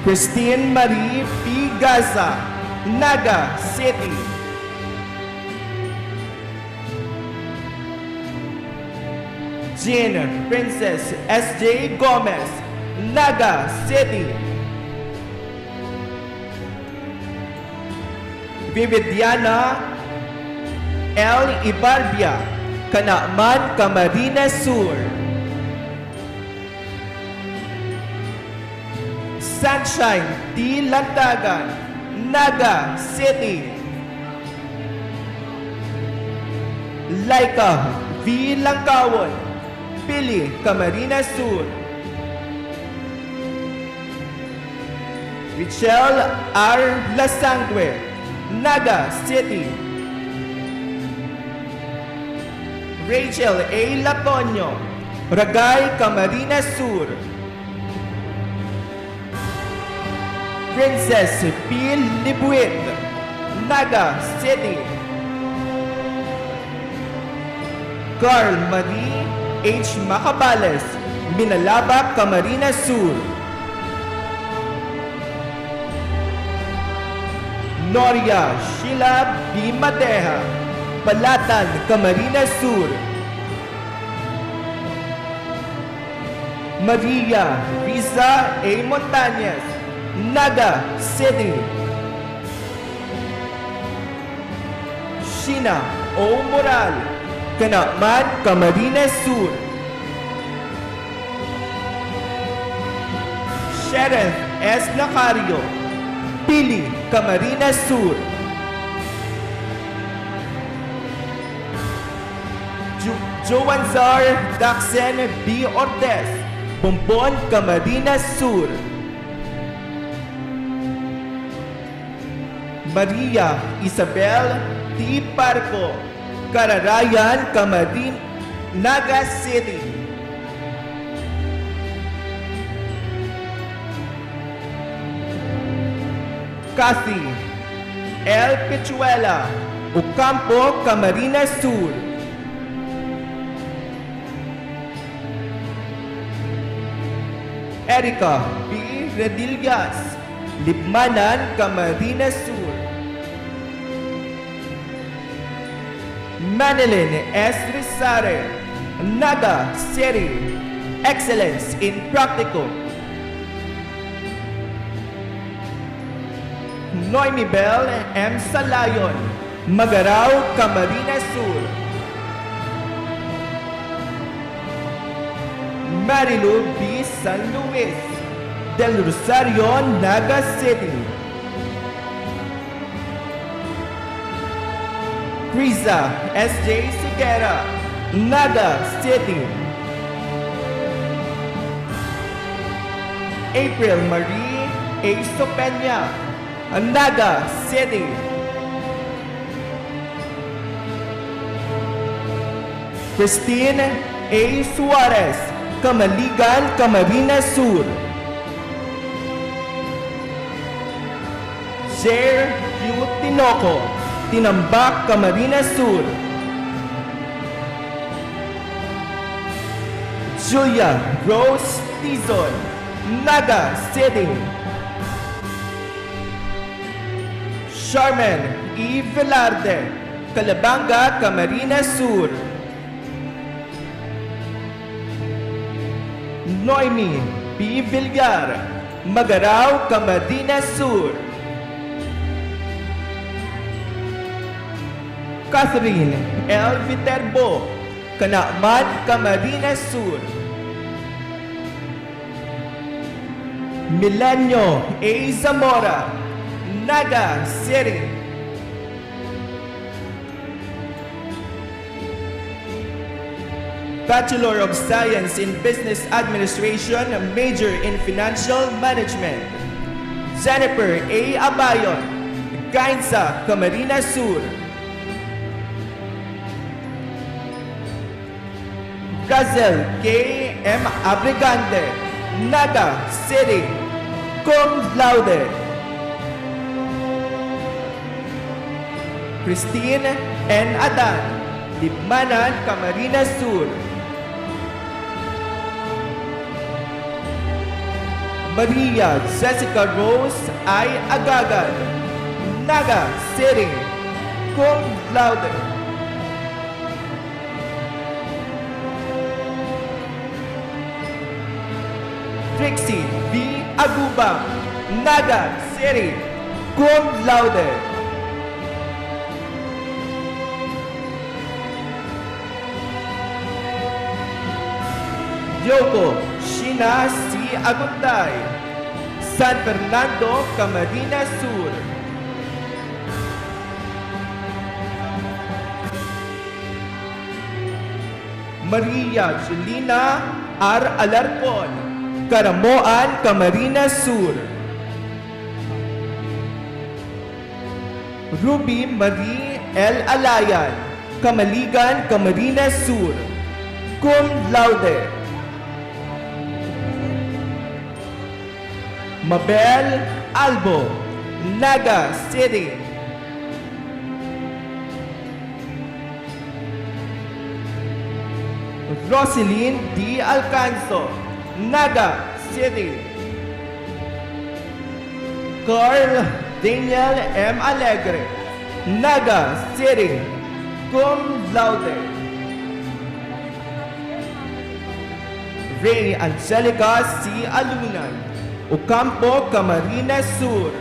Christine Marie P. Gaza, Naga City. Jean Princess S.J. Gomez, Naga City. Vividiana L. Ibarbia, Canaaman, Camarines Sur. Sunshine T. Landagan, Naga City. Laika V. Langkawan, Pili, Camarines Sur. Richelle R. Lasangue, Naga City. Rachel A. Latonio, Ragay, Camarines Sur. Princess P. Libuit, Naga City. Carl Marie H. Macabales, Binalaba, Camarines Sur. Noria Sheila B. Madeja, Balatan, Camarines Sur. Maria Risa A. Montañez, Naga City. Sheena O. Moral, Canaaman, Camarines Sur. Sheriff S. Nacario, Pili, Camarines Sur. Joanzar Daxen B. Ortez, Bombon, Camarines Sur. Maria Isabel T. Parco, Cathy L. Pichuela, Ocampo, Camarines Sur. Erica B. Redillas, Libmanan, Camarines Sur. Manilyn S. Rizare, Naga City, Excellence in Practicum. Noemi Bell M. Salayon, Magarao, Camarines Sur. Marilu B. San Luis, Del Rosario, Naga City. Criza S.J. Sigera, Naga City. April Marie A. Sopenya, Naga City. Christine A. Suarez, Camaligan, Camarines Sur. Jer U. Tinoco, Tinambak, Camarines Sur. Julia Rose Tizon, Naga City. Charmaine E. Velarde, Calabanga, Camarines Sur. Noemi P. Villar, Magarao, Camarines Sur. Catherine L. Viterbo, Canacman, Camarines Sur. Milenio A. Zamora, Naga City. Bachelor of Science in Business Administration, major in Financial Management. Jennifer A. Abayon, Gainsa, Camarines Sur. Razel K. M. Abrigante, Naga City, cum laude. Christine N. Adan, Libmanan, Camarines Sur. Maria Jessica Rose I. Agagad, Naga City, cum laude. Trixie V. Agubang, Naga City, cum laude. Yoko Shina C. Aguntay, San Fernando, Camarines Sur. Maria Julina R. Alarcon, Caramoan, Camarines Sur. Ruby Marie L. Alayan, Camaligan, Camarines Sur, cum laude. Mabel Albo, Naga City. Roseline D. Alcanzo, Naga City. Carl Daniel M. Alegre, Naga City, cum laude. Ray Angelica C. Alunan, Ocampo, Camarines Sur.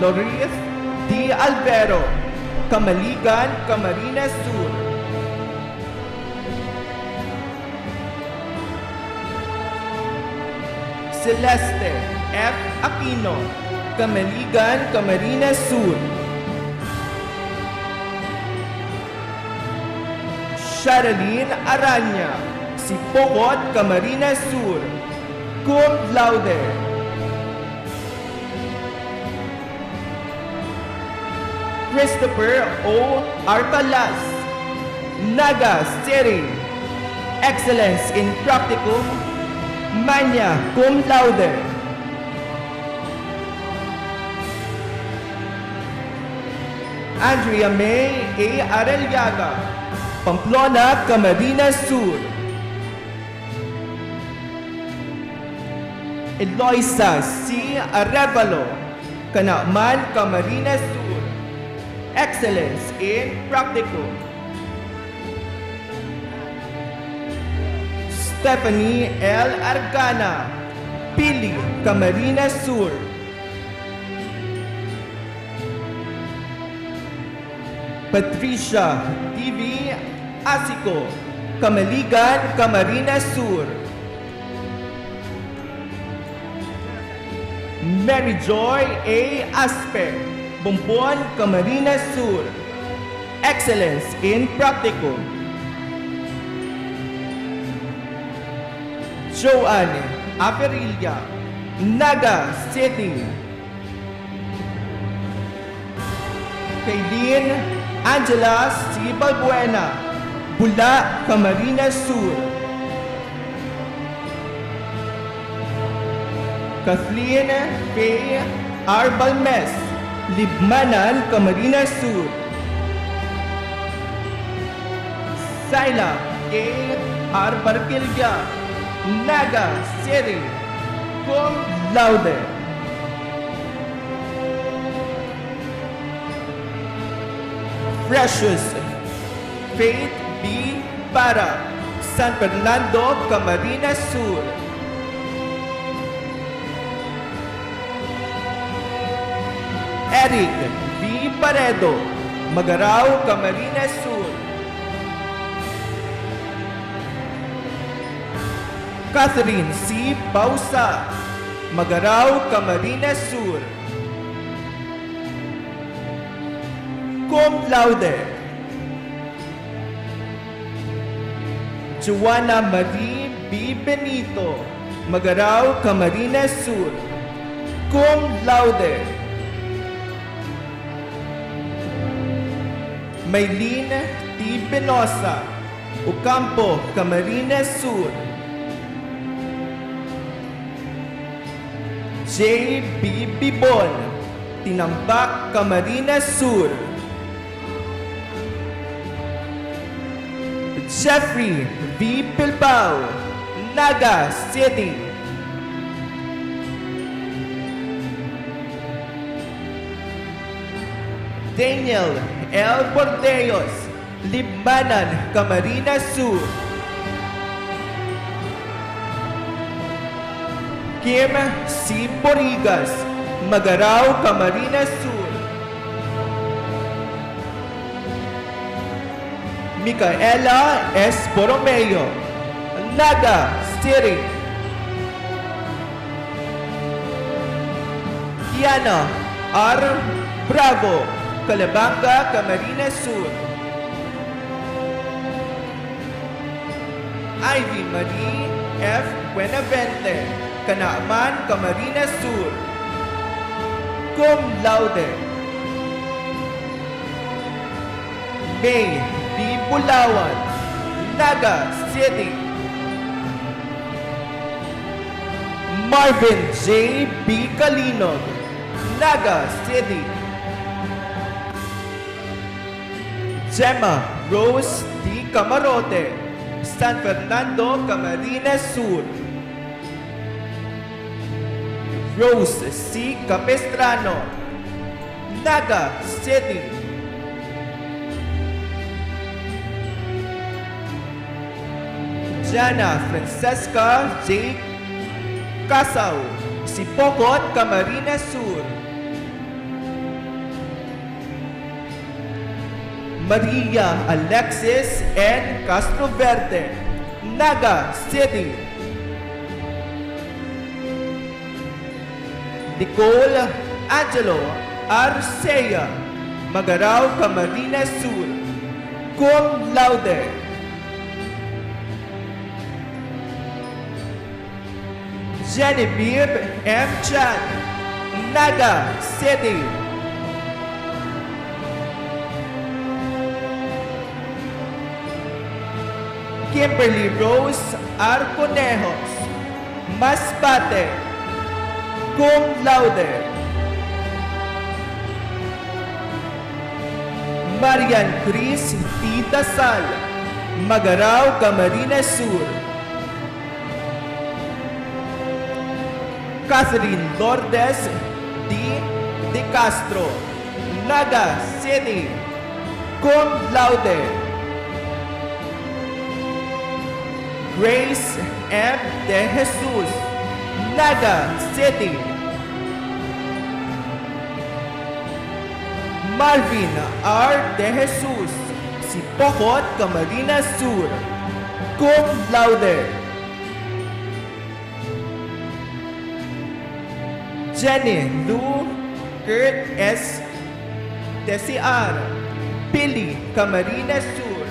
Loris D. Alvero, Camaligan, Camarines Sur. Celeste F. Aquino, Camaligan, Camarines Sur. Sherilyn Aranya, Sipocot, Camarines Sur, cum laude. Christopher O. Arcalas, Naga City, Excellence in Practicum, magna cum laude. Andrea May A. Arellano, Pamplona, Camarines Sur. Eloisa C. Arevalo, Canacman, Camarines Sur. Excellence in Practical. Stephanie L. Argana, Pili, Camarines Sur. Patricia TV Asico, Camaligan, Camarines Sur. Mary Joy A. Aspe, Bombon, Camarines Sur. Excellence in Practical. Joanne Aperilia, Naga City. Kaylin Angela C. Balbuena, Bula, Camarines Sur. Kathleen P. R. Balmes, Libmanan, Camarines Sur. Saila A. R. Barquilla, Naga City, cum laude. Precious Faith B. Para, San Fernando, Camarines Sur. Eric V. Paredo, Magarao, Camarines Sur. Catherine C. Pausa, Magarao, Camarines Sur. Cum laude. Joanna Marie B. Benito, Magarao, Camarines Sur. Cum laude. Maylene T. Benosa, Ocampo, Camarines Sur. J. B. Bibon, Tinambak, Camarines Sur. Jeffrey V. Bilbao, Naga City. Daniel L. Bordeos, Libmanan, Camarines Sur. Kim C. Borigas, Magarao, Camarines Sur. Micaela S. Borromeo, Naga City. Kiana R. Bravo, Calabanga, Camarines Sur. Ivy Marie F. Buenavente, Canacman, Camarines Sur. Cum laude. May B. Bulawan, Naga City. Marvin J. B. Calinog, Naga City. Gemma Rose D. Camarote, San Fernando, Camarines Sur. Rose C. Capestrano, Naga City. Jana Francesca J. Casao, Sipocot, Camarines Sur. Maria Alexis N. Castroverde, Naga City. Nicole Angelo Arcea, Magarao, Camarines Sur. Cum laude. Genevieve M. Chan, Naga City. Kimberly Rose Arconejos, Masbate, cum laude. Marian Cris Tita Sal, Magarao, Camarines Sur. Catherine Lourdes de Castro, Naga City, cum laude. Grace M. De Jesus, Naga City. Marvin R. De Jesus, Sipokot, Camarines Sur, cum laude. Jenny Lou Kurt S. Desiar, Pili, Camarines Sur.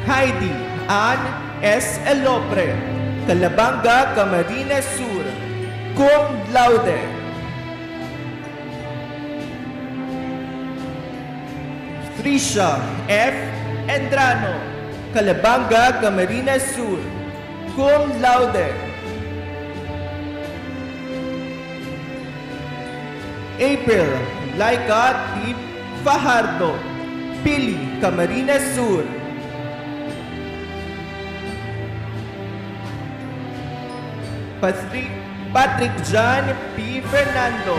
Heidi Ann S. Elopre, Calabanga, Camarines Sur, cum laude. Trisha F. Endrano, Calabanga, Camarines Sur, cum laude. April Laika T. Fajardo, Pili, Camarines Sur. Patrick John P. Fernando,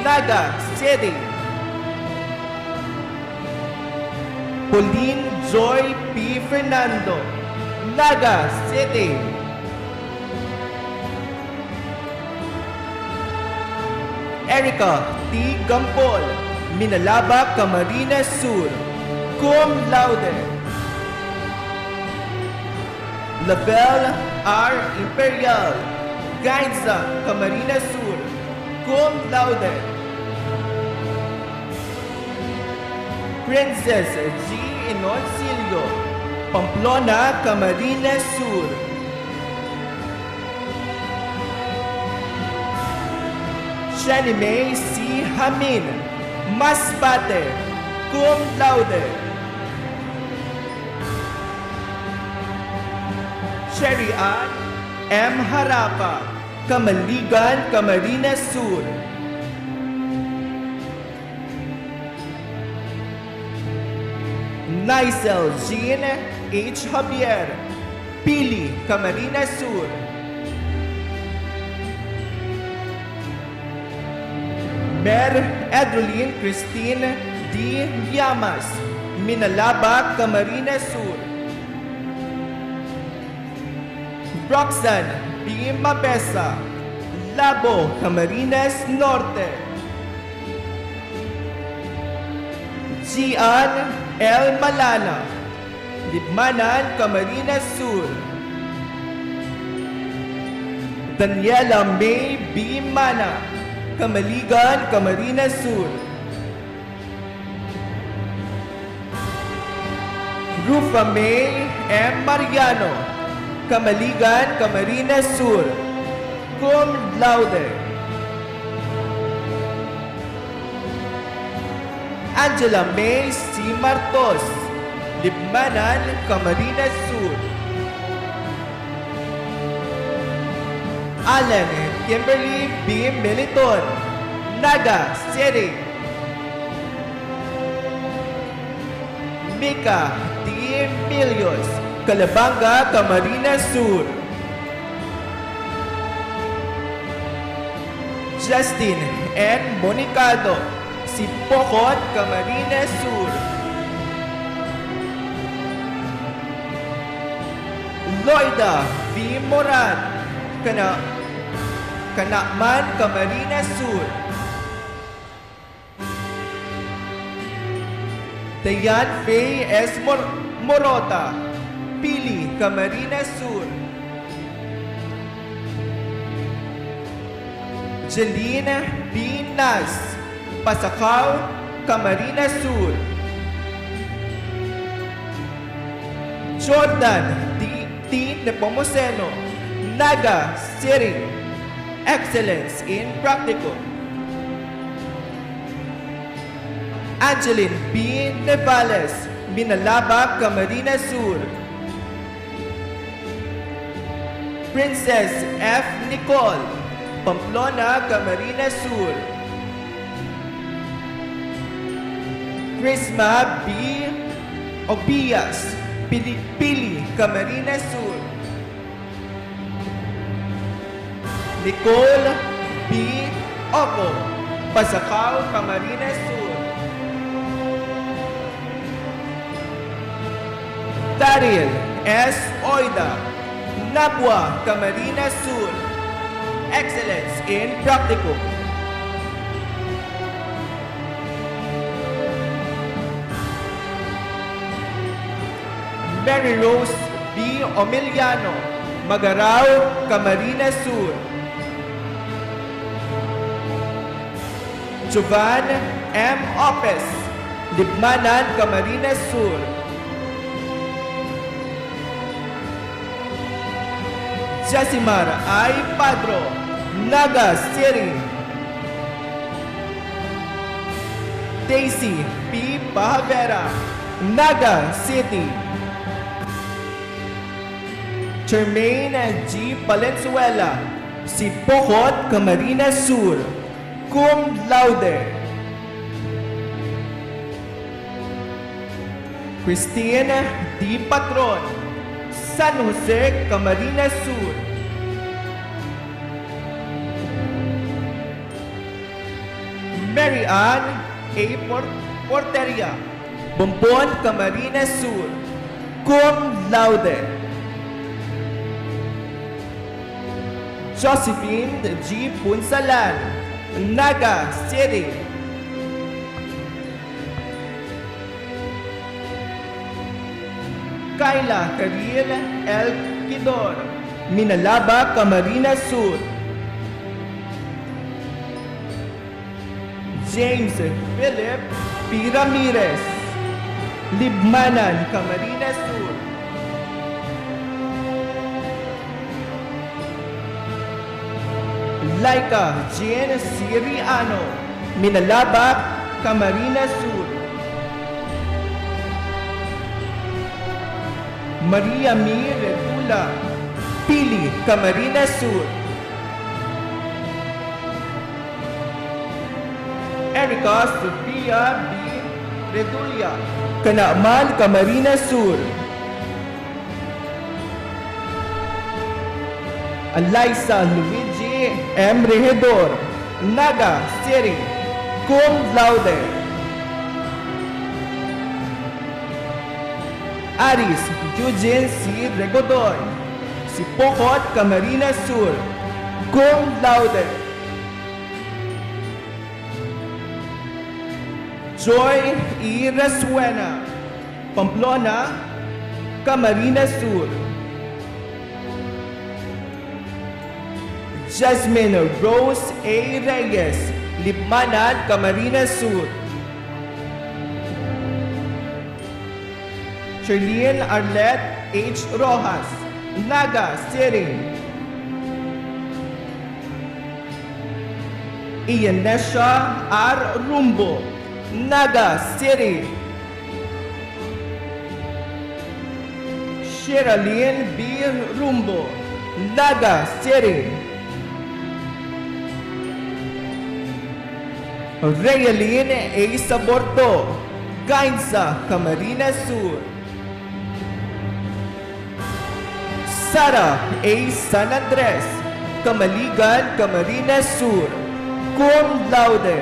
Naga City. Pauline Joy P. Fernando, Naga City. Erica T. Gampol, Minalaba, Camarines Sur, cum laude. Label R. Imperial, Gainza, Camarines Sur, cum laude. Princess G. Inoncilio, Pamplona, Camarines Sur. Shanimei C. Hamin, Masbate, cum laude. Sherry Ann M. Harapa, Kamaligan, Camarines Sur. Nicel Jean H. Javier, Pili, Camarines Sur. Mer Edrolyn Christine D. Llamas, Minalaba, Camarines Sur. Roxanne B. Mabesa, Labo, Camarines Norte. Gian L. Malana, Libmanan, Camarines Sur. Daniela May B. Mana, Kamaligan, Camarines Sur. Rufa May M. Mariano, Kamaligan, Camarines Sur, cum laude. Angela May C. Martos, Libmanan, Camarines Sur. Alan Kimberly B. Militon, Naga City. Mika D. Milios, Calabanga, Camarines Sur. Justin N. Monicado, Sipokot, Camarines Sur. Loida V. Moran, Kanakman, Camarines Sur. Dayan Faye S. Morota, Pili, Camarines Sur. Jeline B. Nas, Pasakaw, Camarines Sur. Jordan T. Nepomuceno, Naga City, Excellence in Practical. Angeline B. Nevales, Minalaba, Camarines Sur. Princess F. Nicole, Pamplona, Camarines Sur. Crisma B. Obias, Pili, Camarines Sur. Nicole B. Oco, Pasakaw, Camarines Sur. Daryl S. Oida, Nabua, Camarines Sur. Excellence in Practicum. Mary Rose B. Omiliano, Magarao, Camarines Sur. Jovan M. Opes, Libmanan, Camarines Sur. Jasimar I. Padro, Naga City. Daisy P. Bahavera, Naga City. Jermaine G. Valenzuela, Sipokot, Camarines Sur, cum laude. Christine D. Patron, San Jose, Camarines Sur. Mary Ann A. Porteria, Bombon, Camarines Sur, cum laude. Josephine G. Punsalan, Naga City. Kayla Karil L. Quidor, Minalaba, Camarines Sur. James Philip P. Ramirez, Libmanan, Camarines Sur. Laika Jean Siriano, Minalaba, Camarines Sur. Maria Mir Redula, Pili, Camarines Sur. Erica Sofia B. Redulia, Canaamal, Camarines Sur. Eliza Luigi M. Regidor, Naga City, cum laude. Aris Eugene C. Regodoy, Sipokot, Camarines Sur, cum laude. Joy E. Resuena, Pamplona, Camarines Sur. Jasmine Rose A. Reyes, Libmanan, Camarines Sur. Charlene Arlette H. Rojas, Naga City. Ianesha R. Rumbo, Naga City. Sherilyn B. Rumbo, Naga City. Rayeline A. Saborto, Gainsa, Camarines Sur. Sara A. San Andres, Camaligan, Camarines Sur, cum laude.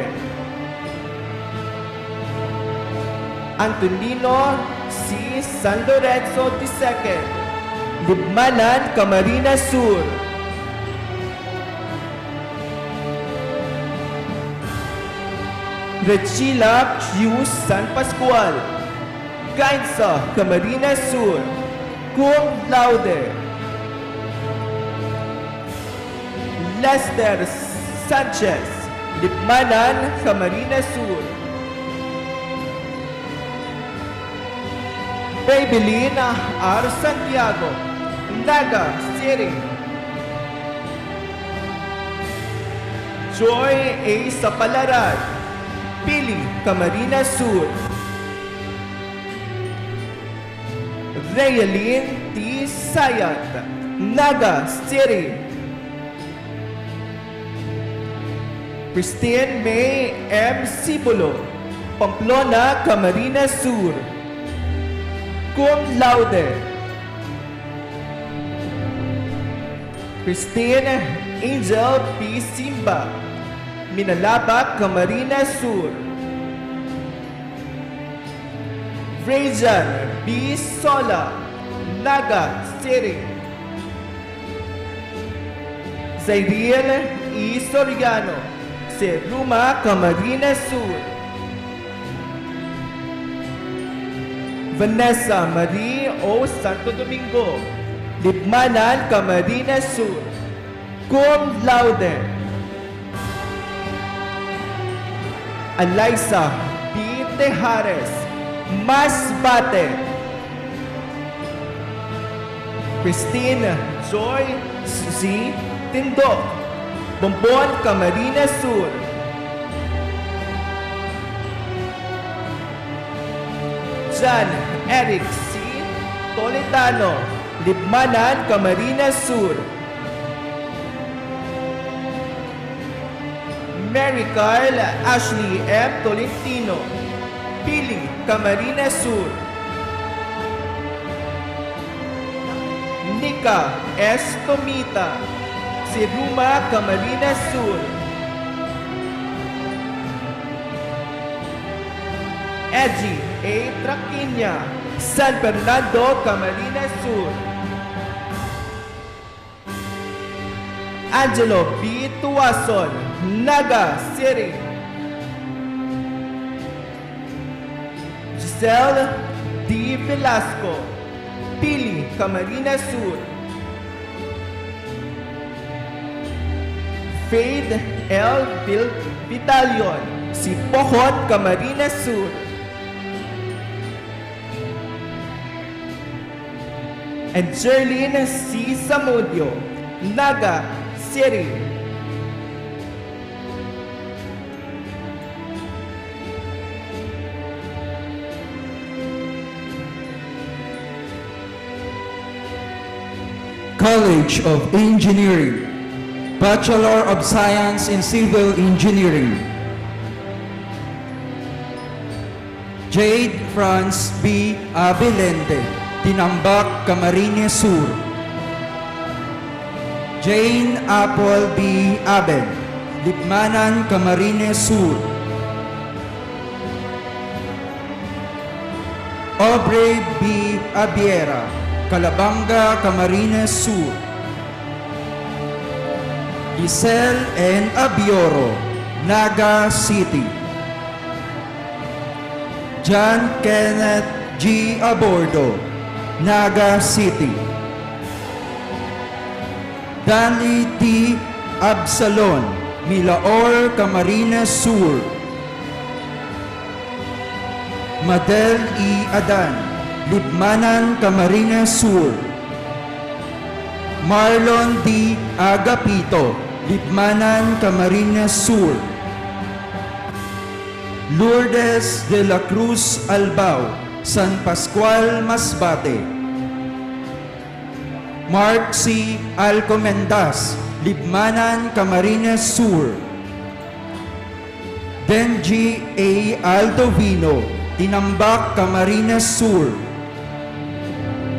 Antonino C. San Lorenzo II, Libmanan, Camarines Sur. Regila Q. San Pascual, Gainsa, Camarines Sur, cum laude. Lester Sanchez, Libmanan, Camarines Sur. Babylina R. Santiago, Naga City. Joy A. Sapalaran, Pili, Camarines Sur. Raylene T. Sayat, Naga City. Christine May M. Sibulo, Pamplona, Camarines Sur. Cum laude. Christine Angel P. Simba, Minalaba, Camarines Sur. Rajan B. Sola, Naga City. Zairiel E. Soriano, Seruma, Camarines Sur. Vanessa Marie O. Santo Domingo, Libmanan, Camarines Sur. Cum laude. Alaysa B. Tejares, Masbate. Christine Joy Z. Tindok, Bombon, Camarines Sur. John Eric C. Tolentano, Libmanan, Camarines Sur. Mary Carl Ashley M. Tolentino, Pili, Camarines Sur. Nika S. Tomita, Siruma, Camarines Sur. Edgy A. Traquiña, San Fernando, Camarines Sur. Angelo B. Tuason, Naga City. Giselle D. Velasco, Pili, Camarines Sur. Faith L. Vitalion, Sipohot, Camarines Sur. And Jerlyn C. Samudio, Naga City. College of Engineering, Bachelor of Science in Civil Engineering. Jade Franz B. Abelente, Tinambak, Camarines Sur. Jane Apple B. Abel, Libmanan, Camarines Sur. Aubrey B. Abiera, Calabanga, Camarines Sur. Giselle N. Abioro, Naga City. John Kenneth G. Abordo, Naga City. Danley T. Absalon, Milaor, Camarines Sur. Madel E. Adan, Libmanan, Camarines Sur. Marlon D. Agapito, Libmanan, Camarines Sur. Lourdes de la Cruz Albao, San Pascual, Masbate. Mark C. Alcomendas, Libmanan, Camarines Sur. Denji A. Aldovino, Tinambak, Camarines Sur.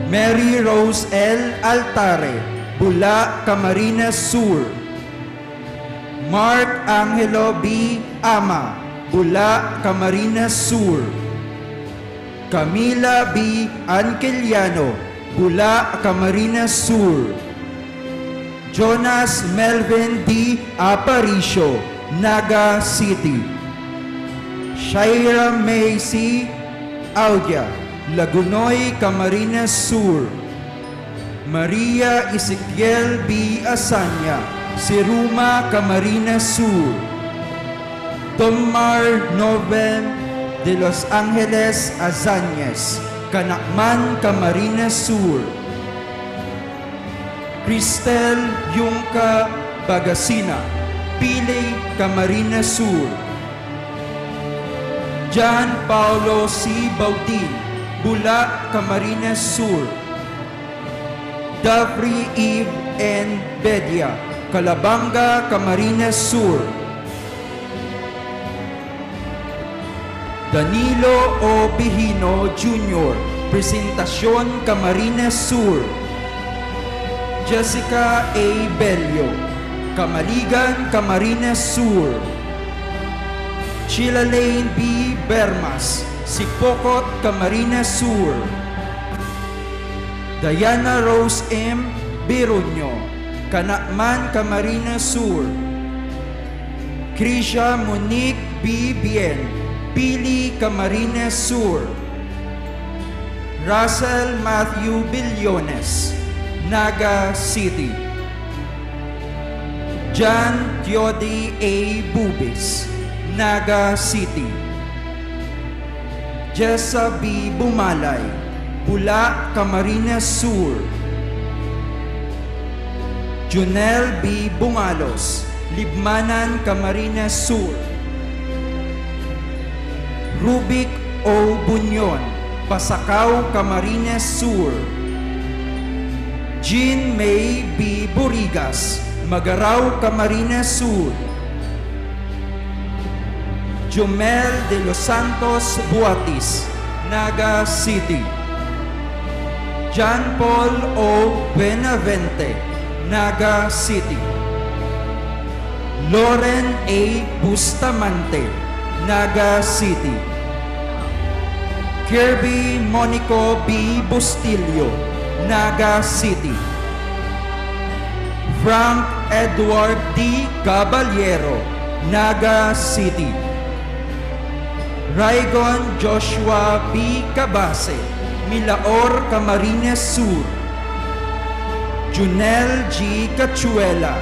Mary Rose L. Altare, Bula, Camarines Sur. Mark Angelo B. Ama, Bula, Camarines Sur. Camila B. Anquiliano, Bula, Camarines Sur. Jonas Melvin D. Aparicio, Naga City. Shaira May C. Audia, Lagunoy, Camarines Sur. Maria Ezequiel B. Asanya, Siruma, Camarines Sur. Tomar Noven de Los Angeles Azañez, Canacman, Camarines Sur. Cristel Yungka Bagasina, Pili, Camarines Sur. John Paulo C. Baudin, Bula, Camarines Sur. 𝗟𝗏𝗡𝗵𝗵𝗃, Calabanga, Camarines Sur. Danilo O. Bihino Jr., Presentacion, Camarines Sur. Jessica A. Bello, Camaligan, Camarines Sur. Sheila Lane B. Bermas, Sipocot, Camarines Sur. Diana Rose M. Biruño, Canacman, Camarines Sur. Krisha Monique B. Bien, Pili, Camarines Sur. Russell Matthew Billones, Naga City. John Theody A. Bubis, Naga City. Jessa B. Bumalay, Bula, Camarines Sur. Junel B. Bungalos, Libmanan, Camarines Sur. Rubik O. Bunyon, Pasakaw, Camarines Sur. Jean May B. Burigas, Magaraw, Camarines Sur. Jomel de los Santos Buatis, Naga City. John Paul O. Benavente, Naga City. Lauren A. Bustamante, Naga City. Kirby Monico B. Bustillo, Naga City. Frank Edward D. Caballero, Naga City. Raygon Joshua B. Cabase, Milaor, Camarines Sur. Junel G. Cachuela,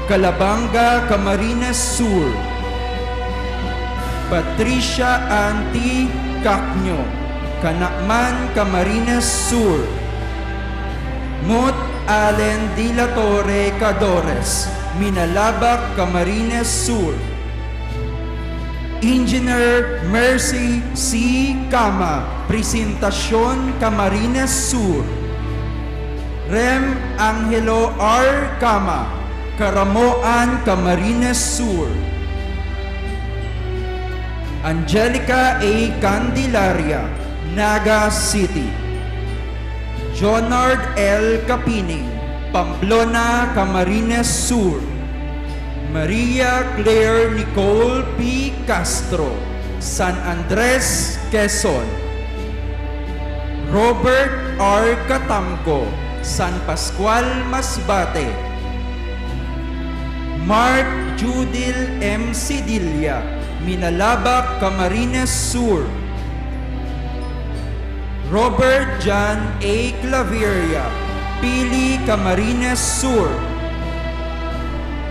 Calabanga, Camarines Sur. Patricia Anti Cacño, Canacman, Camarines Sur. Mot Allen de la Torre Cadores, Minalabac, Camarines Sur. Engineer Mercy C. Cama, Presentacion, Camarines Sur. Rem Angelo R. Cama, Caramoan, Camarines Sur. Angelica A. Candelaria, Naga City. Jonard L. Capining, Pamplona, Camarines Sur. Maria Claire Nicole P. Castro, San Andres, Quezon. Robert R. Catamco, San Pascual, Masbate. Mark Judil M. Sidilla, Minalabac, Camarines Sur. Robert John A. Claveria, Pili, Camarines Sur.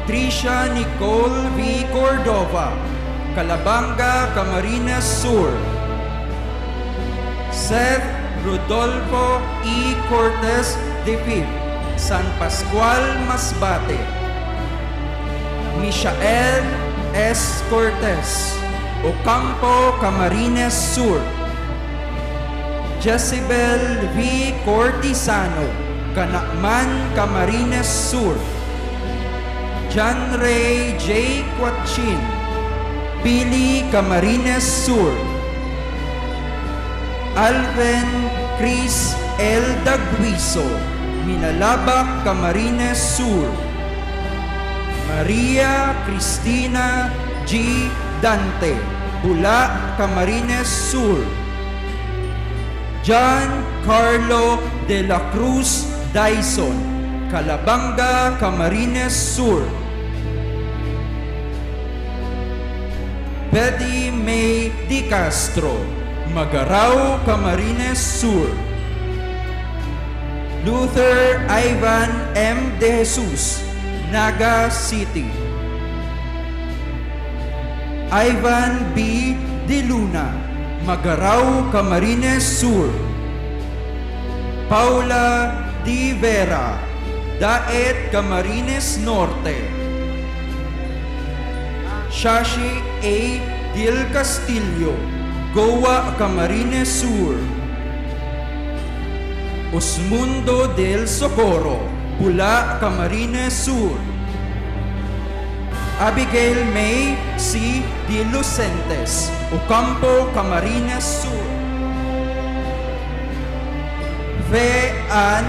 Tricia Nicole V. Cordova, Calabanga, Camarines Sur. Seth Rodolfo E. Cortez V., San Pascual, Masbate. Michael S. Cortez, Ocampo, Camarines Sur. Jezebel V. Cortisano, Canacman, Camarines Sur. John Ray J. Quachin, Pili, Camarines Sur. Alvin Chris L. Daguiso, Minalabac, Camarines Sur. Maria Cristina G. Dante, Bula, Camarines Sur. John Carlo de la Cruz Dyson, Calabanga, Camarines Sur. Betty May Di Castro, Magaraw, Camarines Sur. Luther Ivan M. De Jesus, Naga City. Ivan B. De Luna, Magaraw, Camarines Sur. Paula D. Vera, Daet, Camarines Norte. Shashi A. Del Castillo, Goa, Camarines Sur. Osmundo del Socorro, Pula, Camarines Sur. Abigail May C. de Lucentes, Ocampo, Camarines Sur. Fe Ann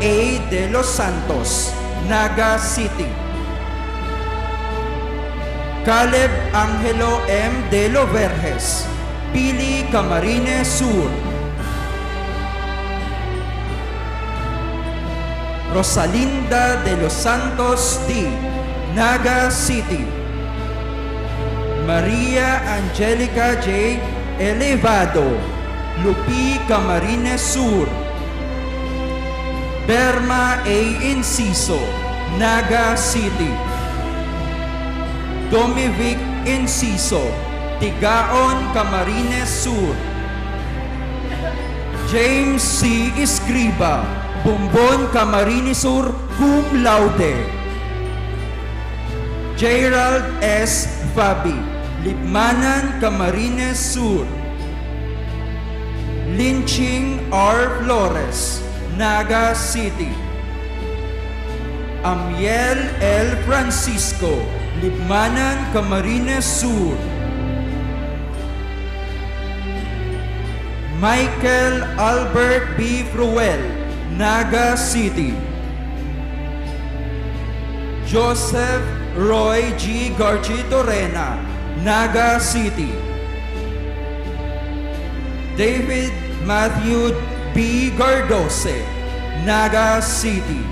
A. de los Santos, Naga City. Caleb Angelo M. de los Verges, Pili, Camarines Sur. Rosalinda de los Santos D. Naga City. Maria Angelica J. Elevado, Lupi, Camarines Sur. Berma A. Inciso, Naga City. Domivic Inciso, Tigaon, Camarines Sur. James C. Escriba, Bombon, Camarines Sur, cum laude. Gerald S. Fabi, Libmanan, Camarines Sur. Lynching R. Flores, Naga City. Amiel L. Francisco, Libmanan, Camarines Sur. Michael Albert B. Fruel, Naga City. Joseph Roy G. Garchitorena, Naga City. David Matthew B. Gardose, Naga City.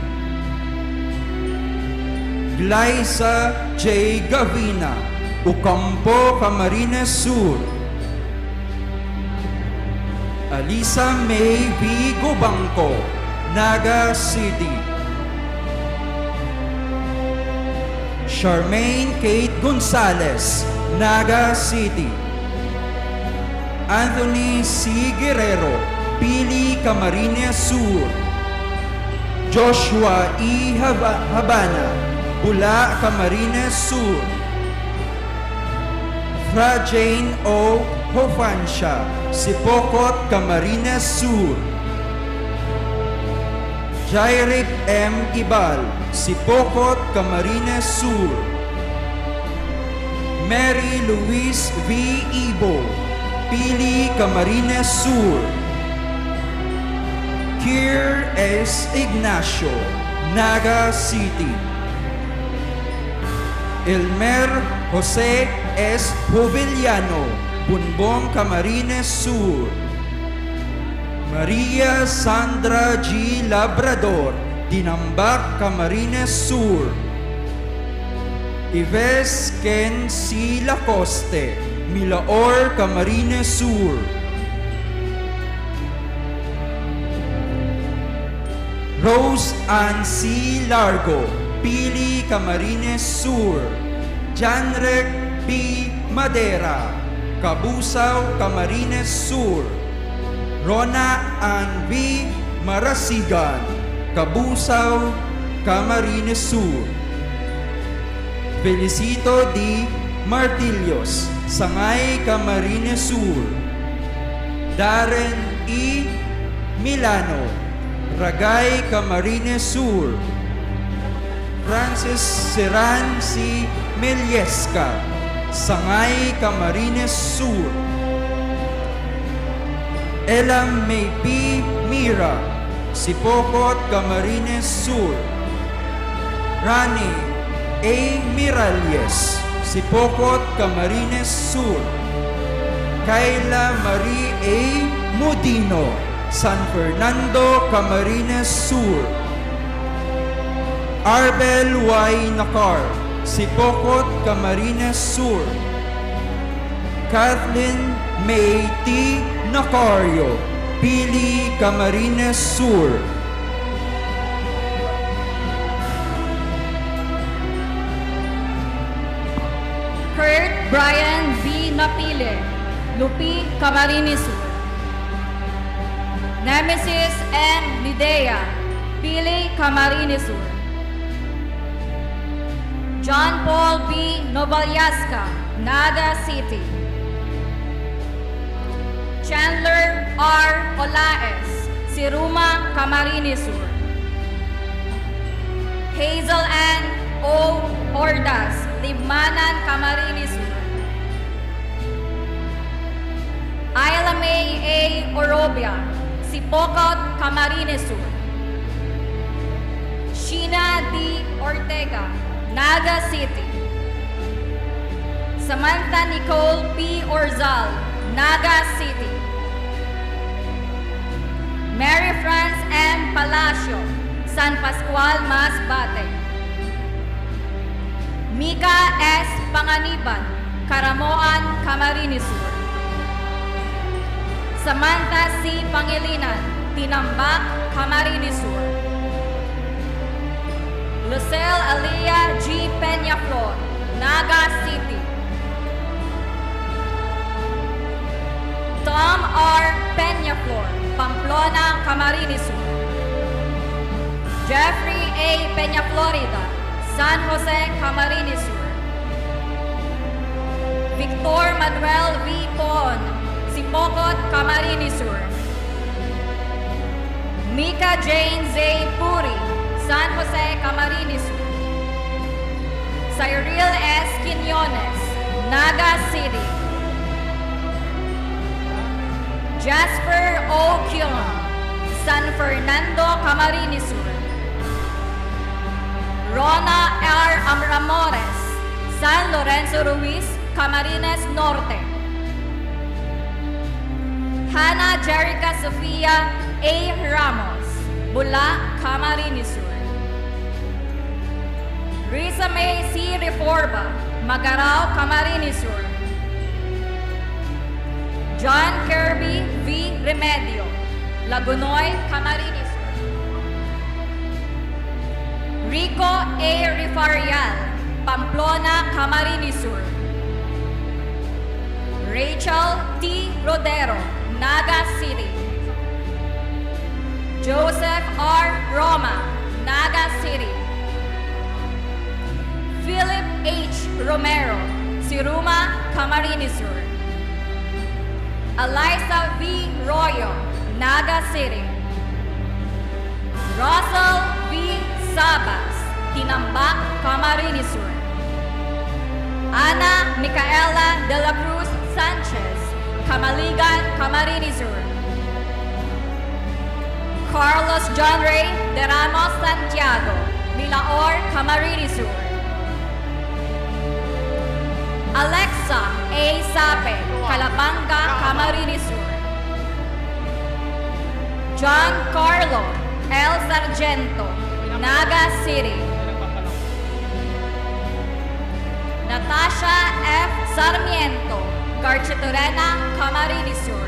Glyza J. Gavina, Ocampo, Camarines Sur. Alisa May V. Gobangco, Naga City. Charmaine Kate Gonzalez, Naga City. Anthony C. Guerrero, Pili, Camarines Sur. Joshua E. Habana, Bula, Camarines Sur. Fra Jane O. Hofancia, Sipocot, Camarines Sur. Jairic M. Ibal, Sipocot, Camarines Sur. Mary Louise V. Ibo, Pili, Camarines Sur. Kier S. Ignacio, Naga City. Elmer Jose S. Juveliano, Bunbong, Camarines Sur. Maria Sandra G. Labrador, Dinambak, Camarines Sur. Ives Ken C. Lacoste, Milaor, Camarines Sur. Rose Ann C. Largo, Pili, Camarines Sur. Janrek P. Madera, Kabusaw, Camarines Sur. Rona Ann V. Marasigan, Kabusaw, Camarines Sur. Felicito D. Martilios, Sangay, Camarines Sur. Darren E. Milano, Ragay, Camarines Sur. Francis Seran C. Meliesca, Sangay, Camarines Sur. Ella May P. Mira, Sipocot, Camarines Sur. Rani A. Miralles, Sipocot, Camarines Sur. Kayla Marie A. Modino, San Fernando, Camarines Sur. Arbel Y. Nakar, Sipocot, Camarines Sur. Kathleen May T. Nacario, Pili, Camarines Sur. Kurt Brian V. Napile, Lupi, Camarines Sur. Nemesis M. Lidea, Pili, Camarines Sur. John Paul B. Novalyaska, Naga City. Chandler R. Olaes, Siruma, Camarines Sur. Hazel Ann O. Ordas, Libmanan, Camarines Sur. Ayla May A. Orobia, Sipocot, Camarines Sur. Sheena D. Ortega, Naga City. Samantha Nicole P. Orzal, Naga City. Mary France M. Palacio, San Pascual, Masbate. Mika S. Panganiban, Caramoan, Camarines Sur. Samantha C. Pangilinan, Tinambak, Camarines Sur. Lucelle Alia G. Peñaflor, Naga City. Tom R. Peñaflor, Pamplona, Camarines Sur. Jeffrey A. Peñaflorida, San Jose, Camarines Sur. Victor Manuel V. Pon, Sipocot, Camarines Sur. Mika Jane Z. Puri, San Jose, Camarines Sur. Cyril S. Quinones, Naga City. Jasper O. Kion, San Fernando, Camarines Sur. Rona R. Amramores, San Lorenzo Ruiz, Camarines Norte. Hannah Jerica Sofia A. Ramos, Bula, Camarines Sur. Risa May C. Reforba, Magarao, Camarines Sur. John Kirby V. Remedio, Lagunoy, Camarines Sur. Rico A. Rifarial, Pamplona, Camarines Sur. Rachel T. Rodero, Naga City. Joseph R. Roma, Naga City. Philip H. Romero, Siruma, Camarines Sur. Eliza V. Royo, Naga City. Russell V. Sabas, Tinambak, Camarines Sur. Ana Micaela de la Cruz Sanchez, Camaligan, Camarines Sur. Carlos John Ray de Ramos Santiago, Milaor, Camarines Sur. Alexa A. Sape, Calabanga, Camarines Sur. John Carlo L. Sargento, Naga City. Natasha F. Sarmiento, Garchitorena, Camarines Sur.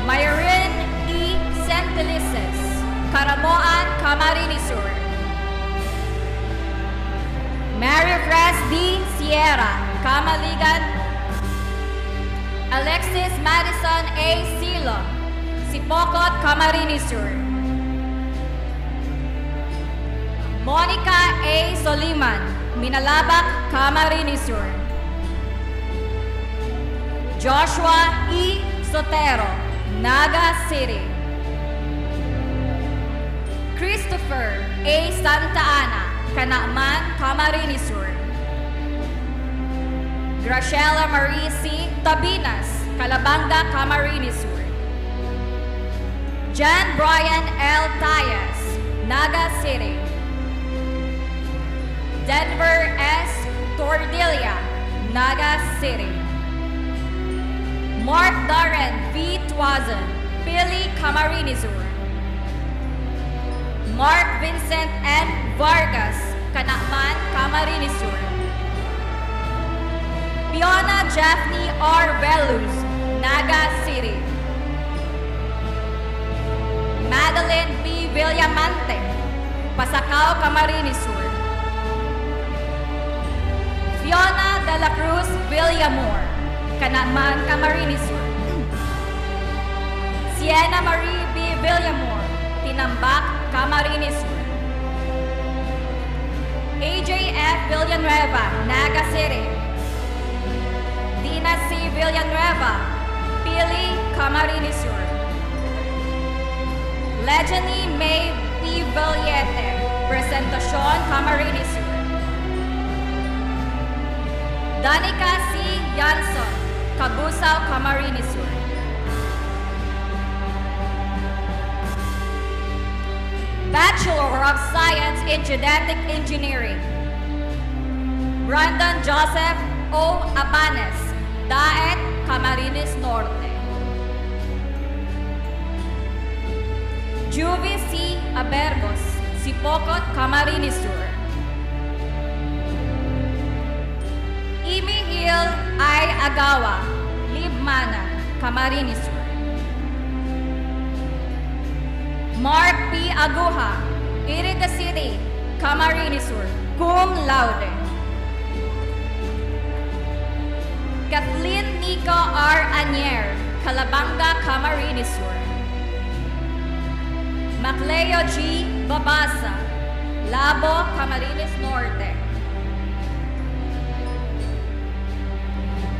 Myrin E. Sentelices, Caramoan, Camarines Sur. Mary Fres D. Sierra, Camaligan. Alexis Madison A. Silo, Sipocot, Camarines Sur. Monica A. Soliman, Minalabak, Camarines Sur. Joshua E. Sotero, Naga City. Christopher A. Santa Ana, Canaaman, Camarines Sur. Graciela Marie C. Tabinas, Calabanga, Camarines Sur. John Brian L. Tayas, Naga City. Denver S. Tordilla, Naga City. Mark Darren V. Tuazon, Pili, Camarines Sur. Mark Vincent N. Vargas, Canaaman, Camarines Sur. Fiona Jaffney R. Veluz, Naga City. Madeline P. Villamante, Pasacao, Camarines Sur. Fiona de la Cruz Villamor, Canaaman, Camarines Sur. Sienna Marie B. Villamor, Tinambak, Camarines Sur. AJF Villanueva, Naga City. Dina C. Villanueva, Pili, Camarines Camarines Sur. Legeny May P. Valiete, Presentacion, Camarines Sur. Danica C. Yanson, Cabusao, Camarines Sur. Bachelor of Science in Genetic Engineering, Brandon Joseph O. Abanes, Daet, Camarines Norte. Juvie C. Abergos, Sipocot, Camarines Sur. Imi Hill I. Agawa, Libmana, Camarines Sur. Mark P. Aguja, Iriga City, Camarines Sur, cum laude. Kathleen Nico R. Anier, Calabanga, Camarines Sur. Macleo G. Babasa, Labo, Camarines Norte.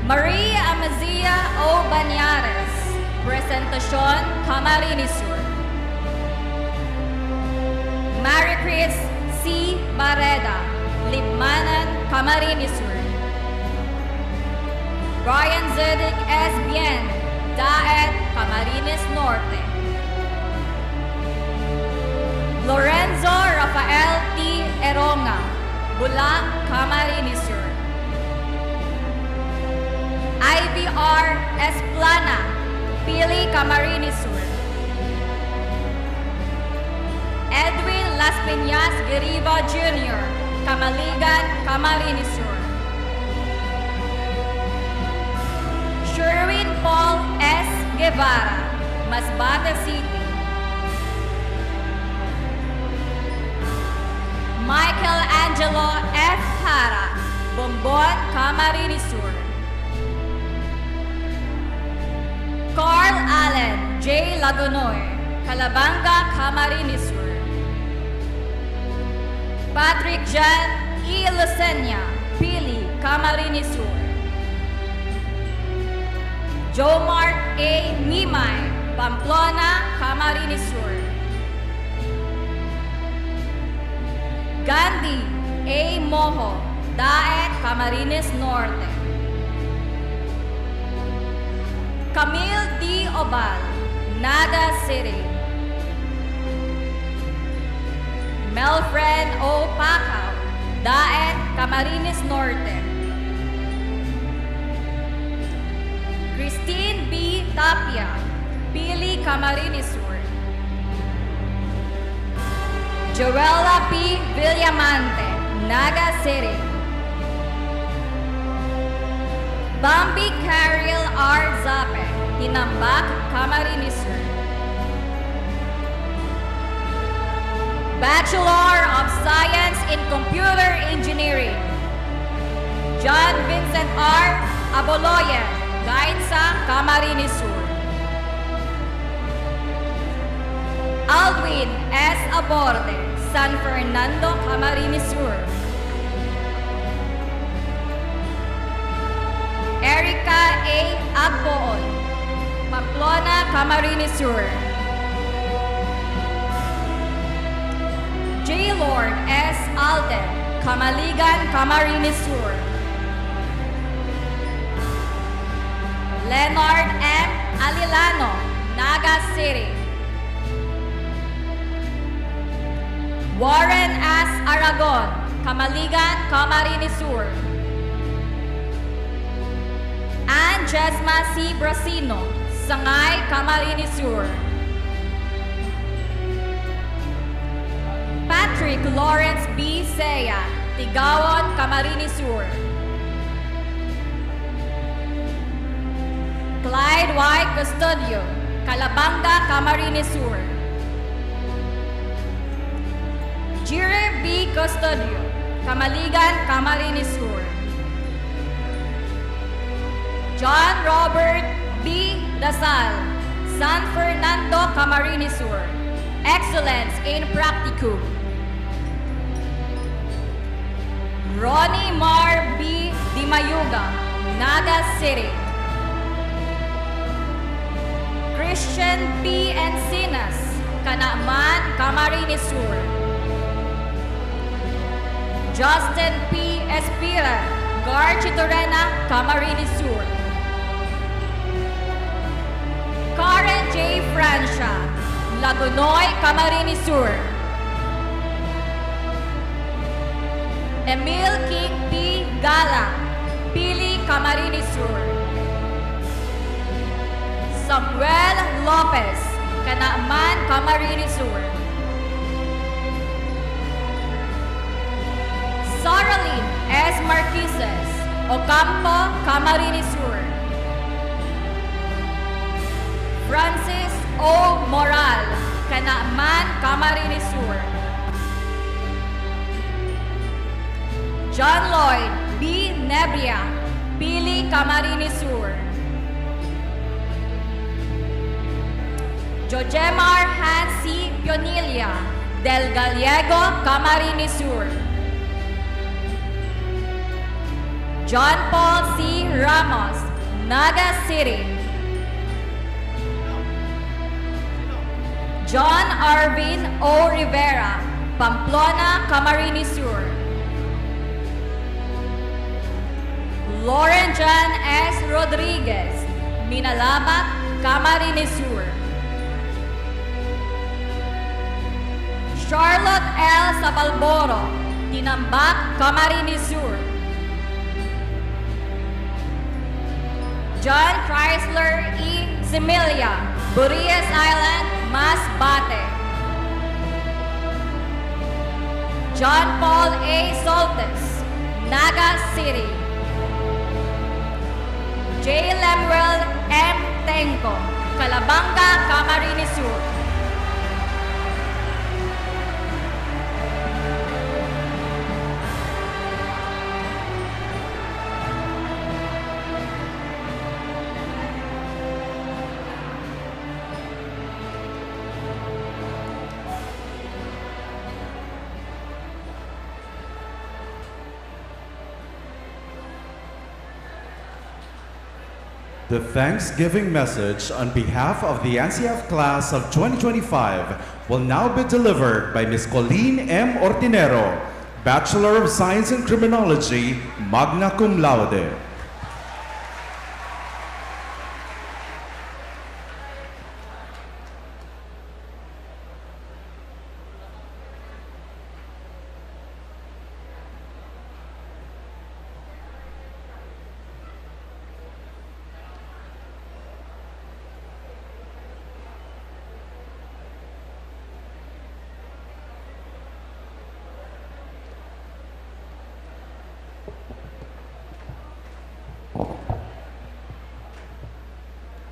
Maria Amazia O. Banyares, Presentacion, Camarines Sur. Mary Chris C. Barreda, Libmanan, Camarines Sur. Brian Zedek S. Bien, Daet, Camarines Norte. Lorenzo Rafael T. Eronga, Bulac, Camarines Sur. Ivy R. Esplana, Pili, Camarines Sur. Edwin Las Piñas Gueriva Jr., Camaligan, Camarines Sur. Sherwin Paul S. Guevara, Masbate City. Michael Angelo F. Hara, Bombon, Camarines Sur. Carl Allen J. Lagonoy, Calabanga, Camarines Sur. Patrick Jan E. Lucena, Pili, Camarines Sur. Joe Mark A. Nimay, Pamplona, Camarines Sur. Gandhi A. Moho, Daet, Camarines Norte. Camille D. Obal, Naga City. Melfred O. Pacao, Daet, Camarines Norte. Christine B. Tapia, Pili, Camarines Sur. Joella P. Villamante, Naga City. Bambi Caril R. Zape, Tinambak, Camarines Sur. Bachelor of Science in Computer Engineering, John Vincent R. Aboloyen, Gainsa, Camarines Sur. Aldwin S. Aborde, San Fernando, Camarines Sur. Erica A. Agboon, Pamplona, Camarines Sur. J. Lord S. Alden, Camaligan, Camarines Sur. Leonard M. Alilano, Naga City. Warren S. Aragon, Camaligan, Camarines Sur. Ann Jesma C. Brasino, Sangay, Camarines Sur. Patrick Lawrence B. Seya, Tigawon, Camarines Sur. Clyde Y. Custodio, Calabanga, Camarines Sur. Jire B. Custodio, Camaligan, Camarines Sur. John Robert B. Dasal, San Fernando, Camarines Sur. Excellence in Practicum. Ronnie Mar B. Dimayuga, Naga City. Christian P. Encinas, Canaaman, Camarines Sur. Justin P. Espira, 𝗟𝗏𝗃𝗀𝗃, Camarines Sur. Karen J. Francia, Lagunoy, Camarines Sur. Emil King P. Gala, Pili, Camarines Sur. Samuel Lopez, Canaaman, Camarines Sur. Saraline S. Marquises, Ocampo, Camarines Sur. Francis O. Moral, Canaaman, Camarines Sur. John Lloyd B. Nebria, Pili, Camarines Sur. Jojemar Hansi Pionilia, Del Gallego, Camarines Sur. John Paul C. Ramos, Naga City. John Arvin O. Rivera, Pamplona, Camarines Sur. Lauren Jan S. Rodriguez, Minalabac, Camarines Sur. Charlotte L. Sabalboro, Tinambac, Camarines Sur. John Chrysler E. Similia, Burias Island, Masbate. John Paul A. Soltes, Naga City. J. Lemuel M. Tenco, Calabanga, Camarines Sur. The Thanksgiving message on behalf of the NCF class of 2025 will now be delivered by Ms. Colleen M. Ortinero, Bachelor of Science in Criminology, magna cum laude.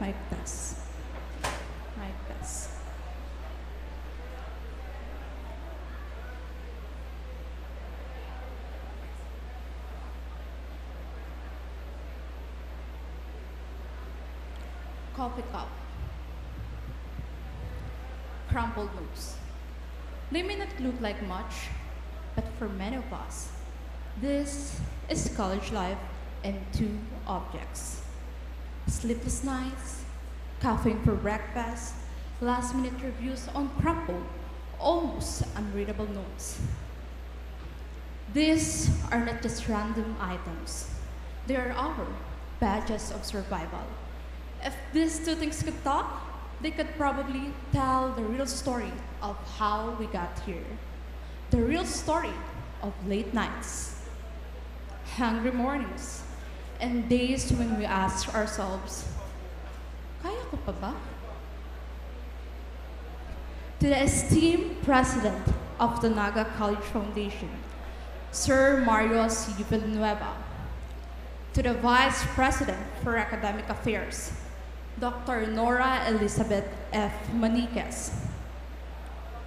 Mic test. Mic test. Coffee cup. Crumpled notes. They may not look like much, but for many of us, this is college life in two objects. Sleepless nights, caffeine for breakfast, last-minute reviews on crumpled, almost unreadable notes. These are not just random items. They are our badges of survival. If these two things could talk, they could probably tell the real story of how we got here. The real story of late nights, hungry mornings, and days when we ask ourselves, kaya ko pa ba? To the esteemed president of the Naga College Foundation, Sir Mario C. Villanueva. To the vice president for academic affairs, Dr. Nora Elizabeth F. Maniquez.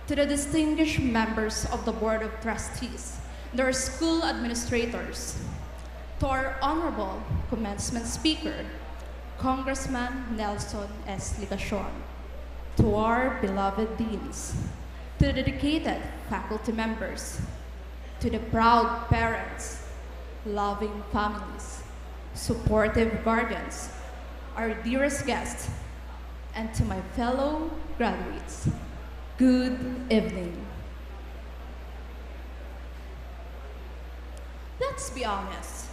To the distinguished members of the Board of Trustees, their school administrators, to our honorable commencement speaker, Congressman Nelson S. Ligacion, to our beloved deans, to the dedicated faculty members, to the proud parents, loving families, supportive guardians, our dearest guests, and to my fellow graduates, good evening. Let's be honest.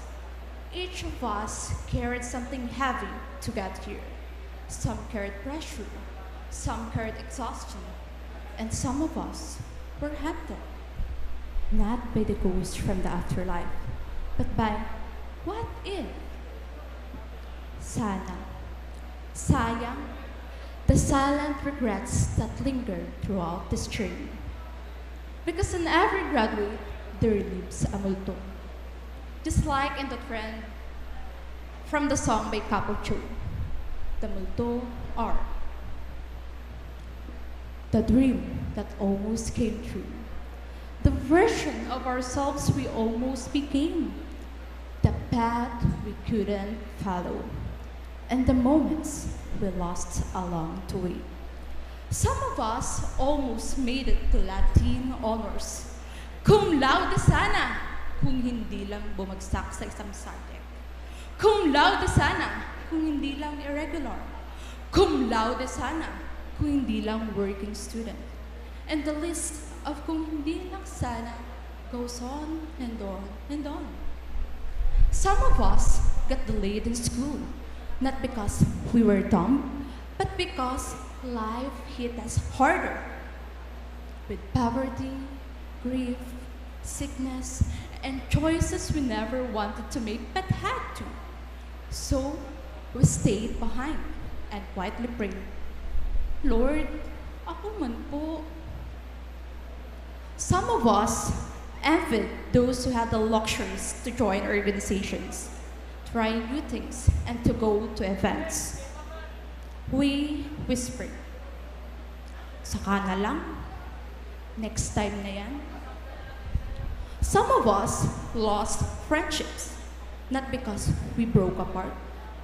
Each of us carried something heavy to get here. Some carried pressure, some carried exhaustion, and some of us were haunted, not by the ghost from the afterlife, but by what if? Sana, sayang, the silent regrets that linger throughout this journey. Because in every graduate, there lives a multo. Just like in the trend from the song by 𝗂𝗶𝗶𝗆, the multo are the dream that almost came true, the version of ourselves we almost became, the path we couldn't follow, and the moments we lost along the way. Some of us almost made it to Latin honors. Cum laude sana, kung hindi lang bumagsak sa isang subject. Cum laude sana, kung hindi lang irregular. Cum laude sana, kung hindi lang working student. And the list of kung hindi lang sana goes on and on and on. Some of us got delayed in school, not because we were dumb, but because life hit us harder with poverty, grief, sickness, and choices we never wanted to make but had to. So we stayed behind and quietly prayed, Lord, ako man po. Some of us envied those who had the luxuries to join organizations, try new things, and to go to events. We whispered, saka na lang, next time na yan. Some of us lost friendships, not because we broke apart,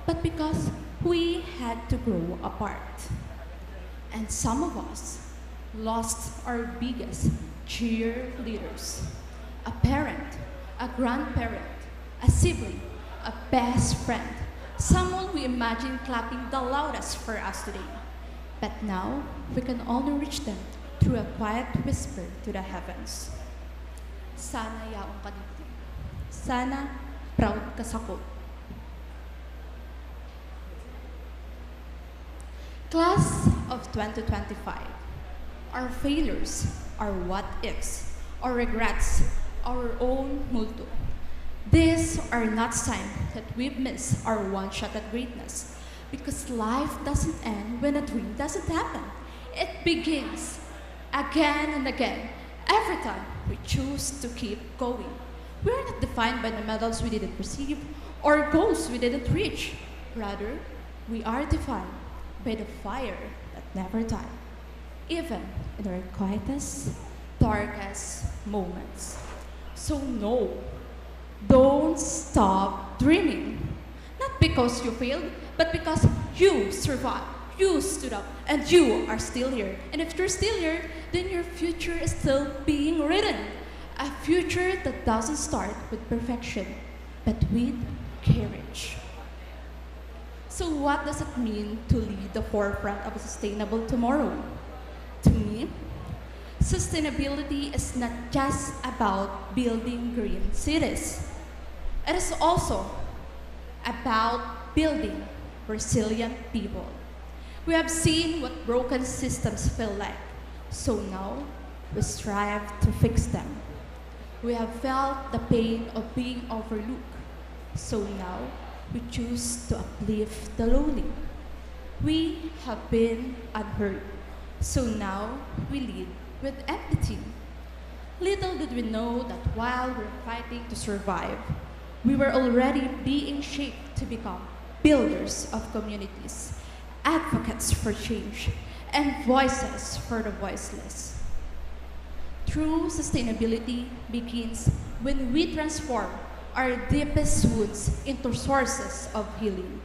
but because we had to grow apart. And some of us lost our biggest cheerleaders, a parent, a grandparent, a sibling, a best friend, someone we imagined clapping the loudest for us today. But now, we can only reach them through a quiet whisper to the heavens. Sana yaong ka dito. Sana proud ka sa ko. Class of 2025, our failures, our what-ifs, our regrets, our own multo. These are not signs that we've missed our one shot at greatness, because life doesn't end when a dream doesn't happen. It begins again and again, every time we choose to keep going. We're not defined by the medals we didn't receive or goals we didn't reach. Rather, we are defined by the fire that never died, even in our quietest, darkest moments. So no, don't stop dreaming. Not because you failed, but because you survived, you stood up, and you are still here. And if you're still here, then your future is still being written. A future that doesn't start with perfection, but with courage. So what does it mean to lead the forefront of a sustainable tomorrow? To me, sustainability is not just about building green cities. It is also about building resilient people. We have seen what broken systems feel like, so now we strive to fix them. We have felt the pain of being overlooked, so now we choose to uplift the lowly. We have been unheard, so now we lead with empathy. Little did we know that while we're fighting to survive, we were already being shaped to become builders of communities, advocates for change, and voices for the voiceless. True sustainability begins when we transform our deepest wounds into sources of healing,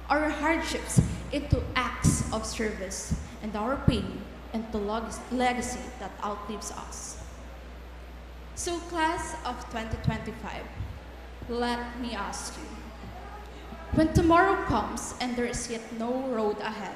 our hardships into acts of service, and our pain into legacy that outlives us. So class of 2025, let me ask you, when tomorrow comes and there is yet no road ahead,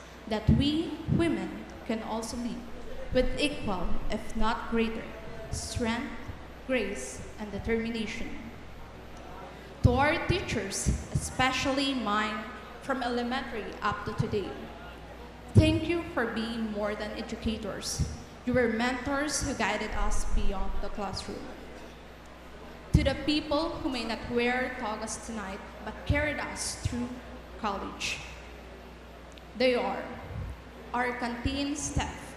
that we women can also live with equal, if not greater, strength, grace, and determination. To our teachers, especially mine from elementary up to today, thank you for being more than educators. You were mentors who guided us beyond the classroom. To the people who may not wear togas tonight, but carried us through college, they are our canteen staff.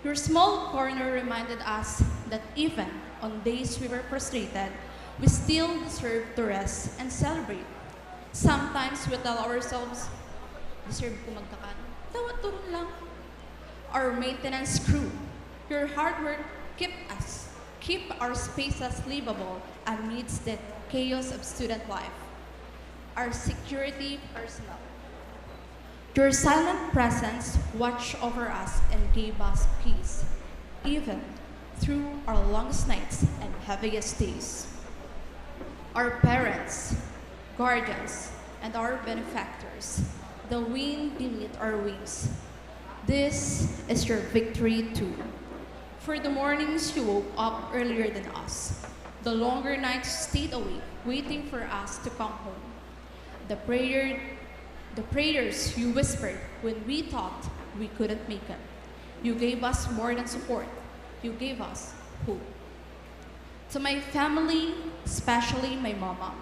Your small corner reminded us that even on days we were frustrated, we still deserve to rest and celebrate. Sometimes we tell ourselves, deserve ko magkakan. Tawad turun lang. Our maintenance crew, your hard work keep our spaces livable amidst the chaos of student life. Our security personnel, your silent presence watched over us and gave us peace, even through our longest nights and heaviest days. Our parents, guardians, and our benefactors, the wind beneath our wings. This is your victory too. For the mornings you woke up earlier than us, the longer nights stayed awake, waiting for us to come home. The prayers you whispered when we thought we couldn't make it. You gave us more than support. You gave us hope. To my family, especially my mama,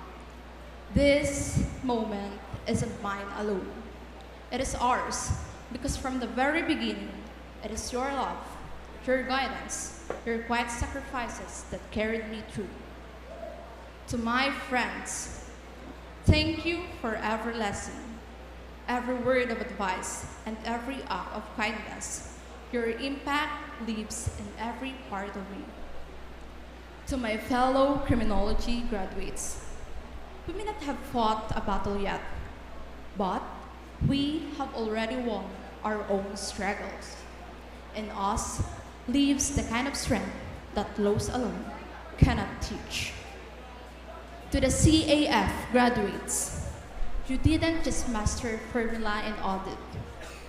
this moment isn't mine alone. It is ours, because from the very beginning, it is your love, your guidance, your quiet sacrifices that carried me through. To my friends, thank you for every lesson, every word of advice, and every act of kindness. Your impact lives in every part of me. To my fellow criminology graduates, we may not have fought a battle yet, but we have already won our own struggles. In us lives the kind of strength that laws alone cannot teach. To the CAF graduates, you didn't just master formula and audit.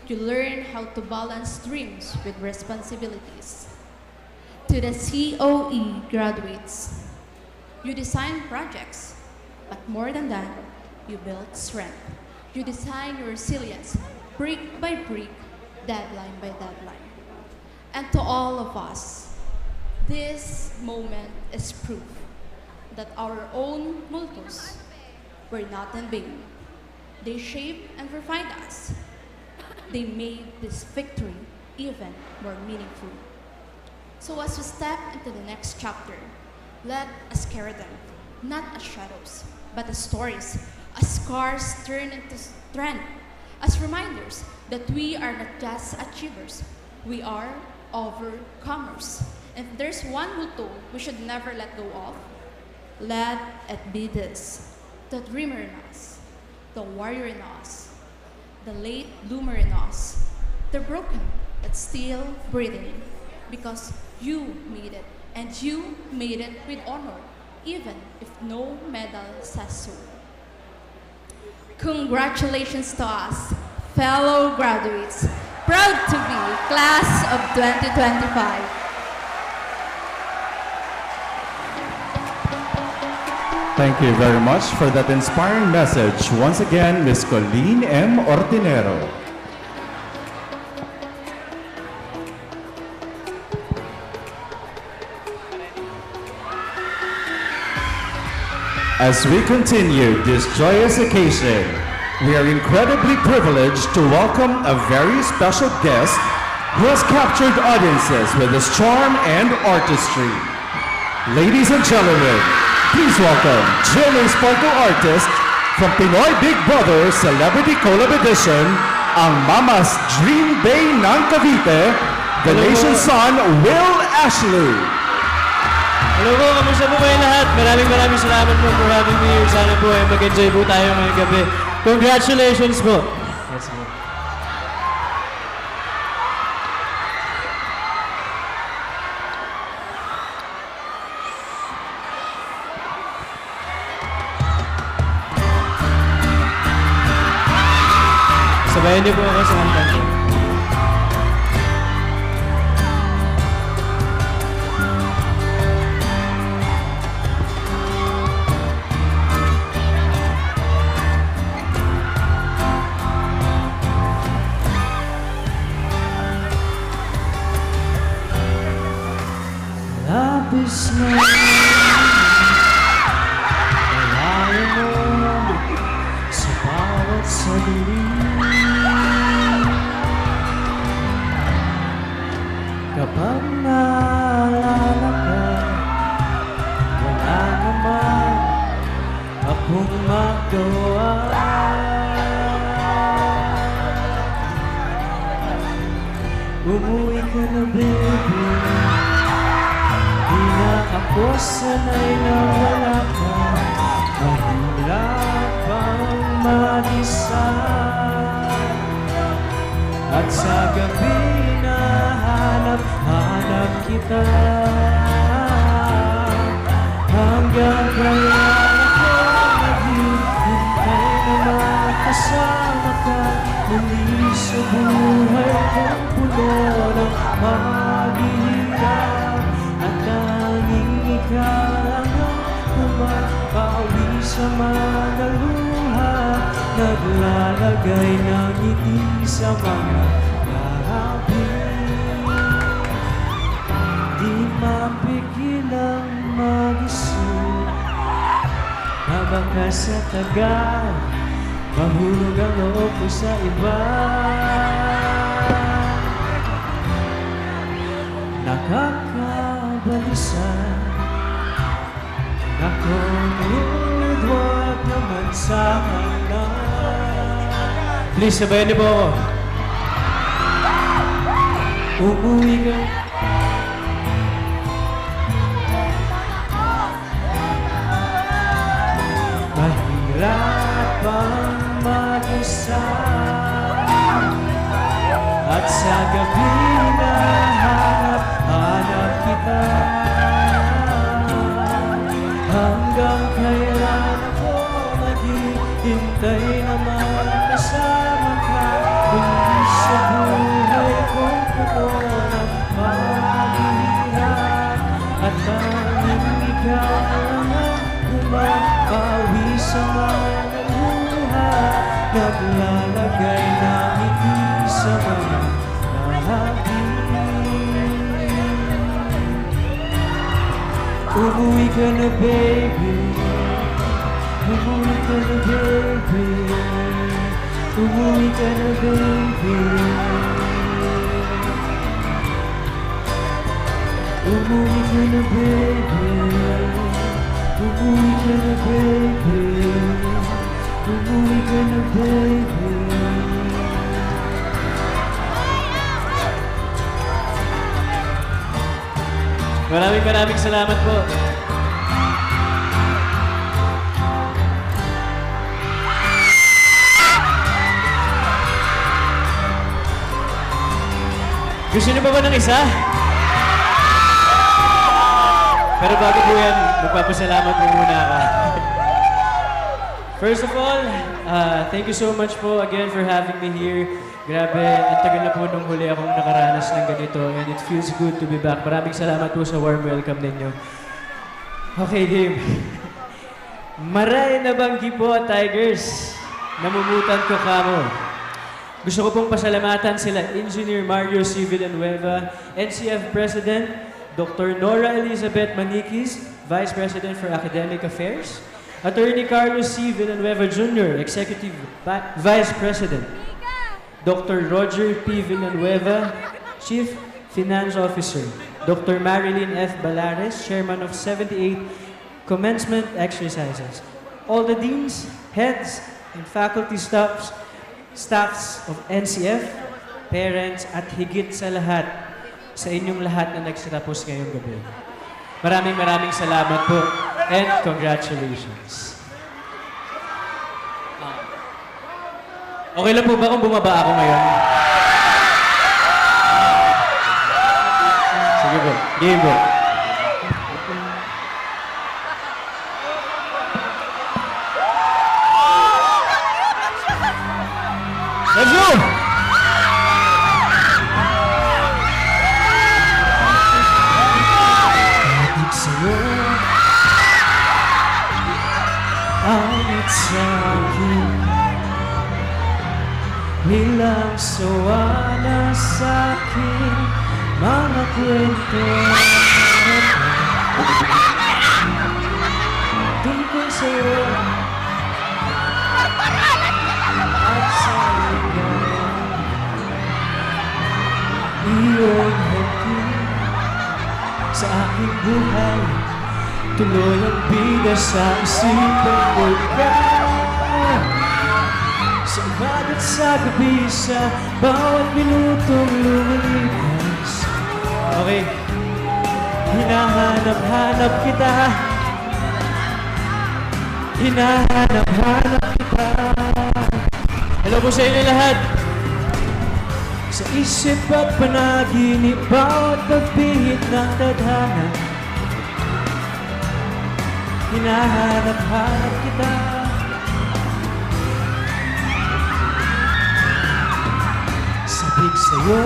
You learned how to balance dreams with responsibilities. To the COE graduates, you designed projects, but more than that, you built strength. You designed your resilience, brick by brick, deadline by deadline. And to all of us, this moment is proof that our own multos were not in vain. They shaped and refined us. They made this victory even more meaningful. So as we step into the next chapter, let us carry them, not as shadows, but as stories, as scars turned into strength, as reminders that we are not just achievers, we are overcomers. If there's one motto we should never let go of, let it be this: the dreamer in us, the warrior in us, the late bloomer in us, the broken but still breathing, because you made it, and you made it with honor, even if no medal says so. Congratulations to us, fellow graduates, proud to be class of 2025. Thank you very much for that inspiring message. Once again, Ms. Colleen M. Ortinero. As we continue this joyous occasion, we are incredibly privileged to welcome a very special guest who has captured audiences with his charm and artistry. Ladies and gentlemen, please welcome GMA Sparkle artist from Pinoy Big Brother Celebrity Collab Edition, ang Mama's Dream Bay ng Cavite, the nation's son, Will Ashley. Hello po, kamusta po kayo lahat? Maraming salamat po for having me here. Sana po ay mag-enjoy po tayo ngayong gabi. Congratulations po. Yes, po. Sabayan niyo po ako sa kanta. Labis na alaala mo sa bawat sandali. Kapag naalala ka, wala naman akong magawa. Umuwi ka na, baby. Di na ako sanay na wala ka. Mahirap ang mag-isa. At sa gabi na hanap kita. Hanggang kailan ako naghihintay na makasama ka. Muli sa buhay kong puno ng paghihirap. At tanging ikaw ang pumapawi sa mga luha. Naglalagay ng ngiti sa mga labi. Di mapigilang mag-isip na baka sa tagal mahulog ang loob ko sa iba. Nakakabalisa nakunod, wag naman sana. Please, sabayan niyo po ako. Umuwi ka. Mahirap ang mag-isa. At sa gabi na hanap kita. Hanggang kailan ako maghihintay na makasama ka. Hindi sa buhay kong puno ng paghihirap. At tanging ikaw ang pumapawi sa mga luha. Naglalagay ng ngiti sa mga labi. Umuwi ka na, baby. Umuwi ka na, baby. Umuwi ka na, baby. Umuwi ka na, baby. Umuwi ka na, baby. Umuwi ka na, baby. Maraming salamat po. Gusto niyo pa ba ng isa? Pero bago po yan, magpapasalamat po muna ako. First of all, thank you so much po again for having me here. Grabe, ang tagal na po nung huli akong nakaranas ng ganito and it feels good to be back. Maraming salamat po sa warm welcome ninyo. Okay, game. Maray na banggi po, Tigers. Namumutan ko kamo. Gusto ko pong pasalamatan sila Engineer Mario C. Villanueva, NCF President, Dr. Nora Elizabeth Maniquis, Vice President for Academic Affairs, Attorney Carlos C. Villanueva Jr., Executive Vice President, Dr. Roger P. Villanueva, Chief Finance Officer, Dr. Marilyn F. Balares, Chairman of 78 Commencement Exercises, all the deans, heads, and faculty staffs of NCF, parents, at higit sa lahat, sa inyong lahat na nagsitapos ngayong gabi. Maraming salamat po and congratulations. Okay lang po ba kung bumaba ako ngayon? Sige po, game po. Let's go! Adik sa'yo, awit sa'kin, nilang sawa na sa'kin, mga kwento tungkol sa'yo at sa iyong hatid sa aking buhay, tuloy ang bida sa isipan ko ikaw. Sa umaga at sa gabi, sa bawat minutong lumilipas. Okay. Hinahanap-hanap kita. Hinahanap-hanap kita. Hello po sa inyo lahat. Sa isip at panaginip, bawat pagbihit ng tadhana, hinahanap-hanap kita. Sabik sa'yo,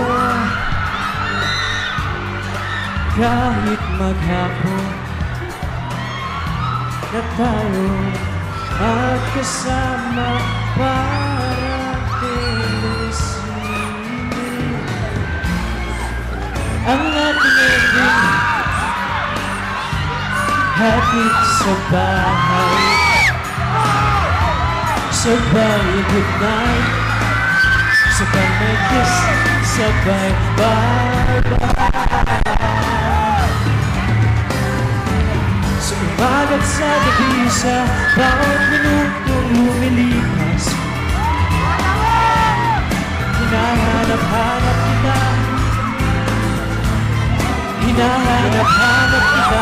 kahit maghapon na tayo magkasama para tilusin ang ating ending, hatid sa bahay, sabay good night, sabay may kiss, sabay bye-bye. Sa umaga at sa gabi, sa bawat minutong lumilipas, hinahanap-hanap kita. Hinahanap-hanap kita.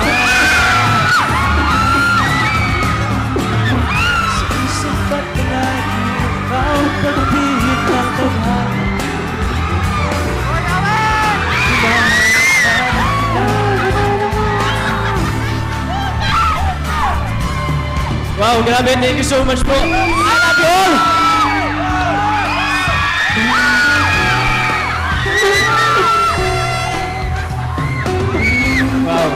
Sa isip at panaginip, bawat pagbihit ng tadhana, hinahanap-hanap kita. Wow, grabe. Thank you so much po. I love you all! Wow.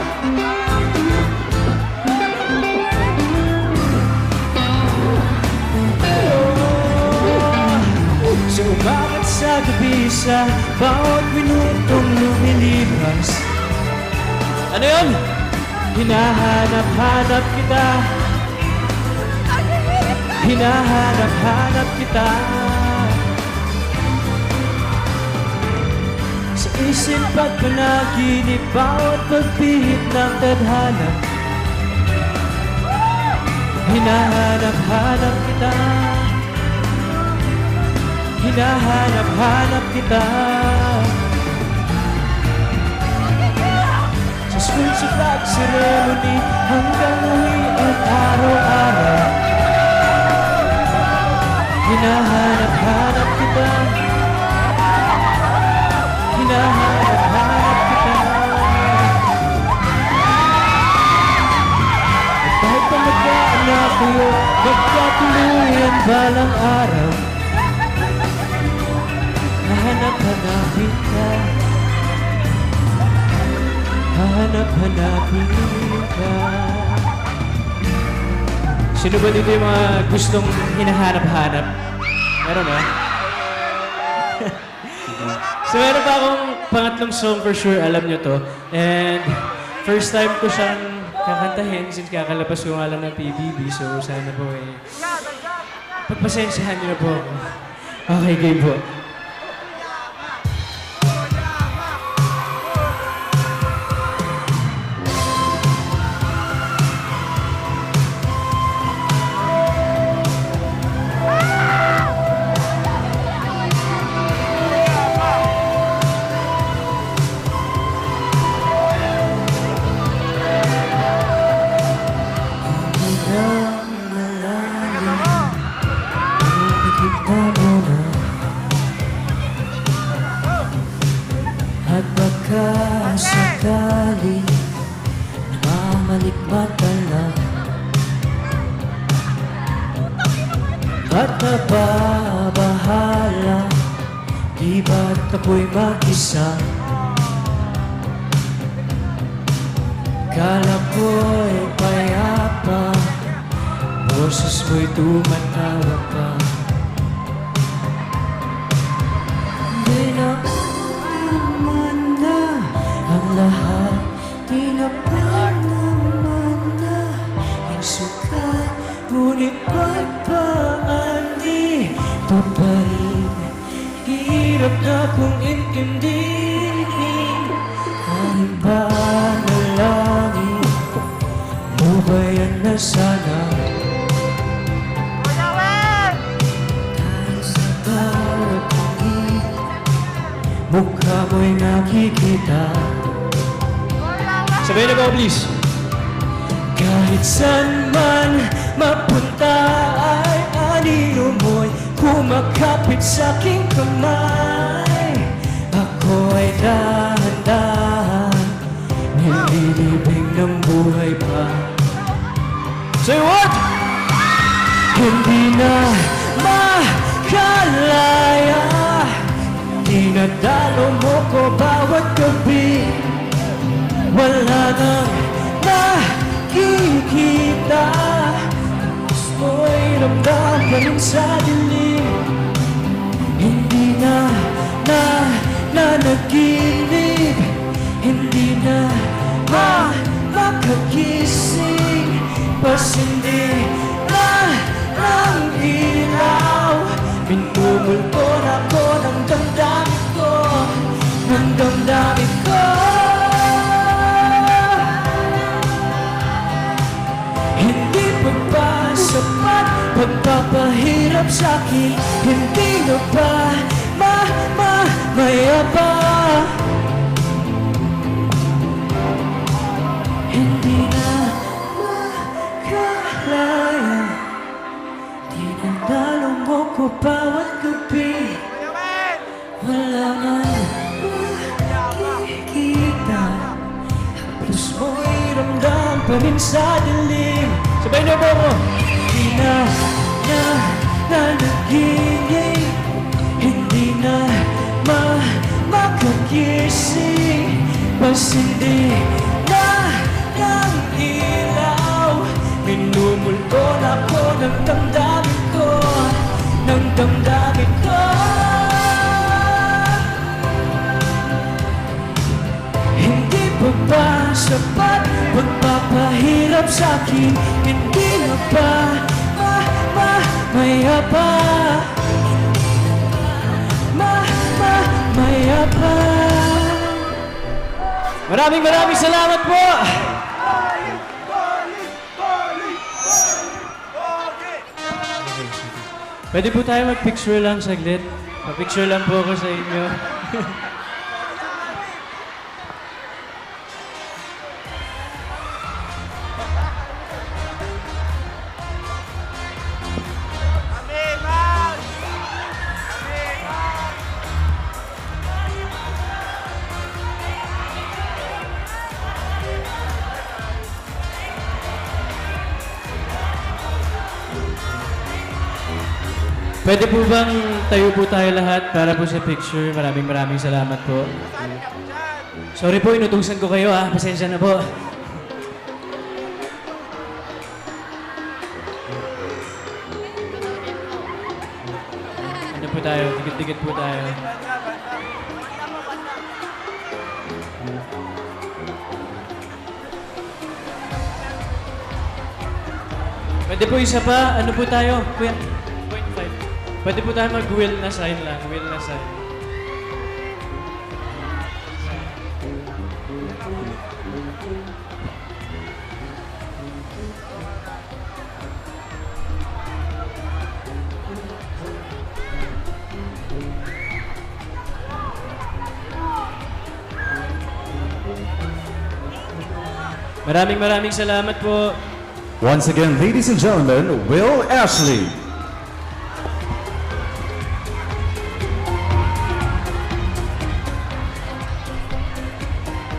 Sa umaga at sa gabi, sa bawat minutong lumilipas, ano yun? Hinahanap-hanap kita. Hinahanap-hanap kita. Sa isip at panaginip, bawat pagbihit ng tadhana, hinahanap-hanap kita. Hinahanap-hanap kita. Sa school, sa flag ceremony, hanggang uwi at araw-araw, hinahanap-hanap kita. Hinahanap-hanap kita. kayo magkatuluyan balang araw. Hahanap-hanapin ka. Hahanap-hanapin ka. Sino ba dito yung mga gustong hinahanap-hanap? Meron ba? So meron pa akong pangatlong song for sure, alam nyo to. And first time ko siyang kakantahin since kakalabas ko nga lang ng PBB. So sana po pagpasensyahan nyo na po ako. Okay, game po. At baka sakali namamalikmata lang at nababahala, di ba't ako'y mag-isa? Kala ko'y payapa, boses mo'y tumatawag pa. Di na naman na ang lahat, di na pa naman na ang sukat, ngunit ba't ba di ito pa rin? Hirap na kong intindihin, kahit ba nalangin mo ba yan na sana? Dahil sa bawat tingin, mukha mo'y nakikita. Sabihin na po, please. Kahit saan man mapunta ay anino mo'y kumakapit sa aking kamay. Ako ay dahan-dahan, nililibing ng buhay pa. Say what? Hindi na makalaya, dinadalo mo ko bawat gabi. Wala nang nakikita, gusto mo'y ramdam pa rin sa dilim. Hindi na nanaginip, hindi na makagising, pasindi na ng ilaw. Minumulkon ako ng damdamin ko, ng damdamin ko. Hindi pa ba sapat pagpapahirap sa'kin? Hindi na ba mayaba? Hindi na makalaya, dinadalo mo ko bawat gabi. Wala man nakikita, haplos mo'y ramdam pa rin sa dilim. Sabay na po mo. Hindi na nanaginip, hindi na makagising, pasindi na ng ilaw. Minumulkon ako ng damdamin ko, ng damdamin ko. Hindi pa ba sapat pagpapahirap sa'kin? Hindi na ba mayaba? Mayaba. Maraming salamat po! Pwede po tayo mag-picture lang saglit. Mag-picture lang po ako sa inyo. Pwede po bang tayo po tayo lahat para po sa picture? Maraming salamat po. Sorry po, inutusan ko kayo ha. Pasensya na po. Ano po tayo? Dikit-dikit po tayo. Pwede po isa pa. Ano po tayo? 0.5. Pwede po tayo mag-will na sign lang. Will na sign. Maraming salamat po. Once again, ladies and gentlemen, Will Ashley.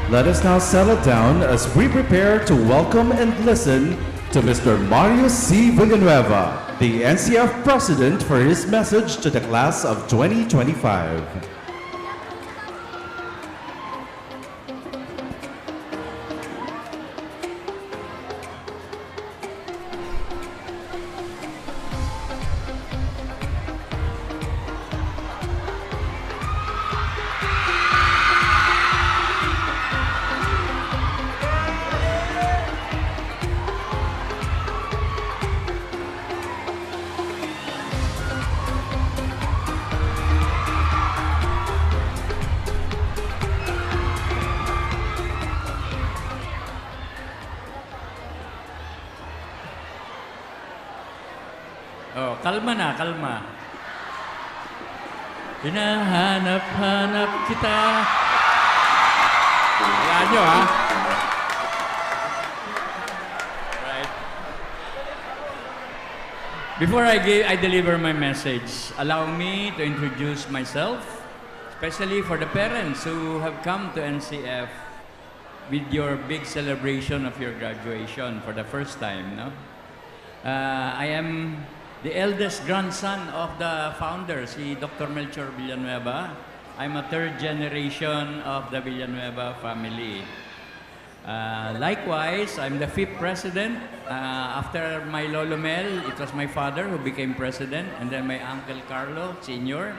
Let us now settle down as we prepare to welcome and listen to Mr. Mario C. Villanueva, the NCF President, for his message to the class of 2025. Oh, kalma na, kalma. Hinahanap-hanap kita. Ayan nyo, ha? Right. Before I deliver my message, allow me to introduce myself, especially for the parents who have come to NCF with your big celebration of your graduation for the first time, no? I am the eldest grandson of the founder, si Dr. Melchor Villanueva. I'm a third generation of the Villanueva family. Likewise, I'm the fifth president. After my Lolo Mel, it was my father who became president, and then my Uncle Carlo, Sr.,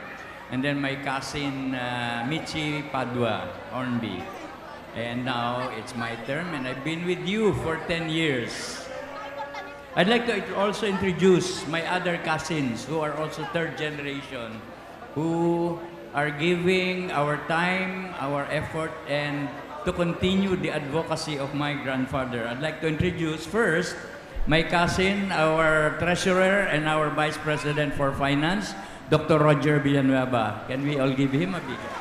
and then my cousin 𝗟𝗏𝗵𝗵𝗆, And now it's my term, and I've been with you for 10 years. I'd like to also introduce my other cousins who are also third generation, who are giving our time, our effort, and to continue the advocacy of my grandfather. I'd like to introduce first my cousin, our treasurer and our vice president for finance, Dr. Roger Villanueva. Can we all give him a big hand?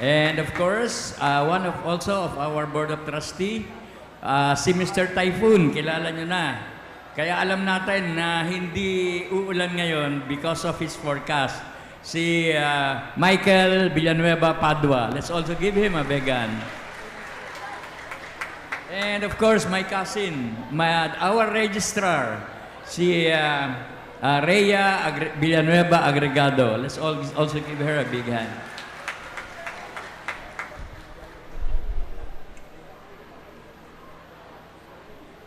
And of course, one of also of our board of trustees, si Mr. Typhoon, kilala nyo na. Kaya alam natin na hindi uulan ngayon because of his forecast. Si Michael 𝗏𝗏𝗵𝗏𝗆. Let's also give him a big hand. And of course, my cousin, our registrar, si 𝗟𝗏𝗴𝗵𝗆𝗏 Agregado. Let's also give her a big hand.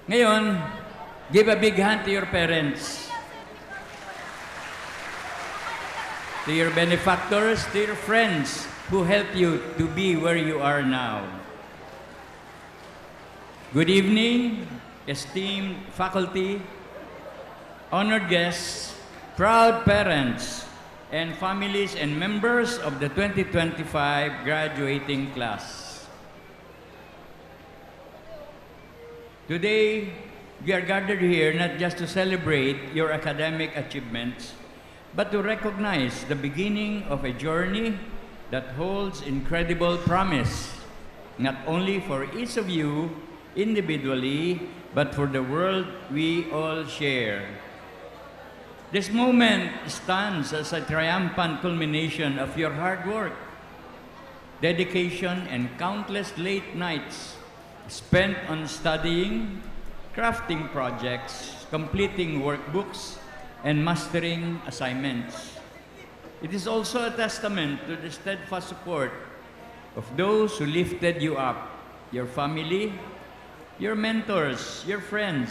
Ngayon, give a big hand to your parents, to your benefactors, to your friends who helped you to be where you are now. Good evening, esteemed faculty, honored guests, proud parents, and families and members of the 2025 graduating class. Today, we are gathered here not just to celebrate your academic achievements, but to recognize the beginning of a journey that holds incredible promise, not only for each of you individually, but for the world we all share. This moment stands as a triumphant culmination of your hard work, dedication, and countless late nights spent on studying, crafting projects, completing workbooks, and mastering assignments. It is also a testament to the steadfast support of those who lifted you up, your family, your mentors, your friends,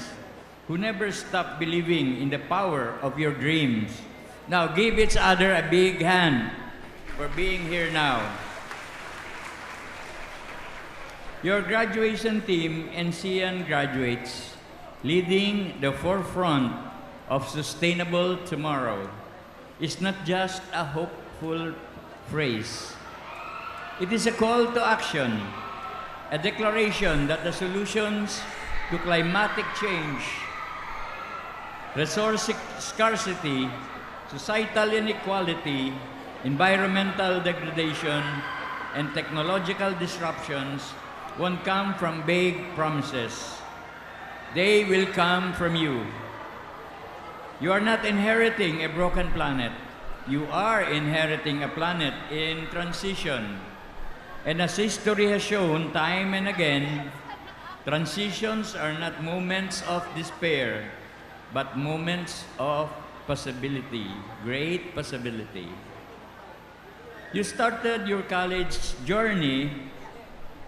who never stopped believing in the power of your dreams. Now, give each other a big hand for being here now. Your graduation team, NCean graduates, leading the forefront of sustainable tomorrow, is not just a hopeful phrase. It is a call to action, a declaration that the solutions to climatic change, resource scarcity, societal inequality, environmental degradation, and technological disruptions won't come from vague promises. They will come from you. You are not inheriting a broken planet. You are inheriting a planet in transition. And as history has shown time and again, transitions are not moments of despair, but moments of possibility, great possibility. You started your college journey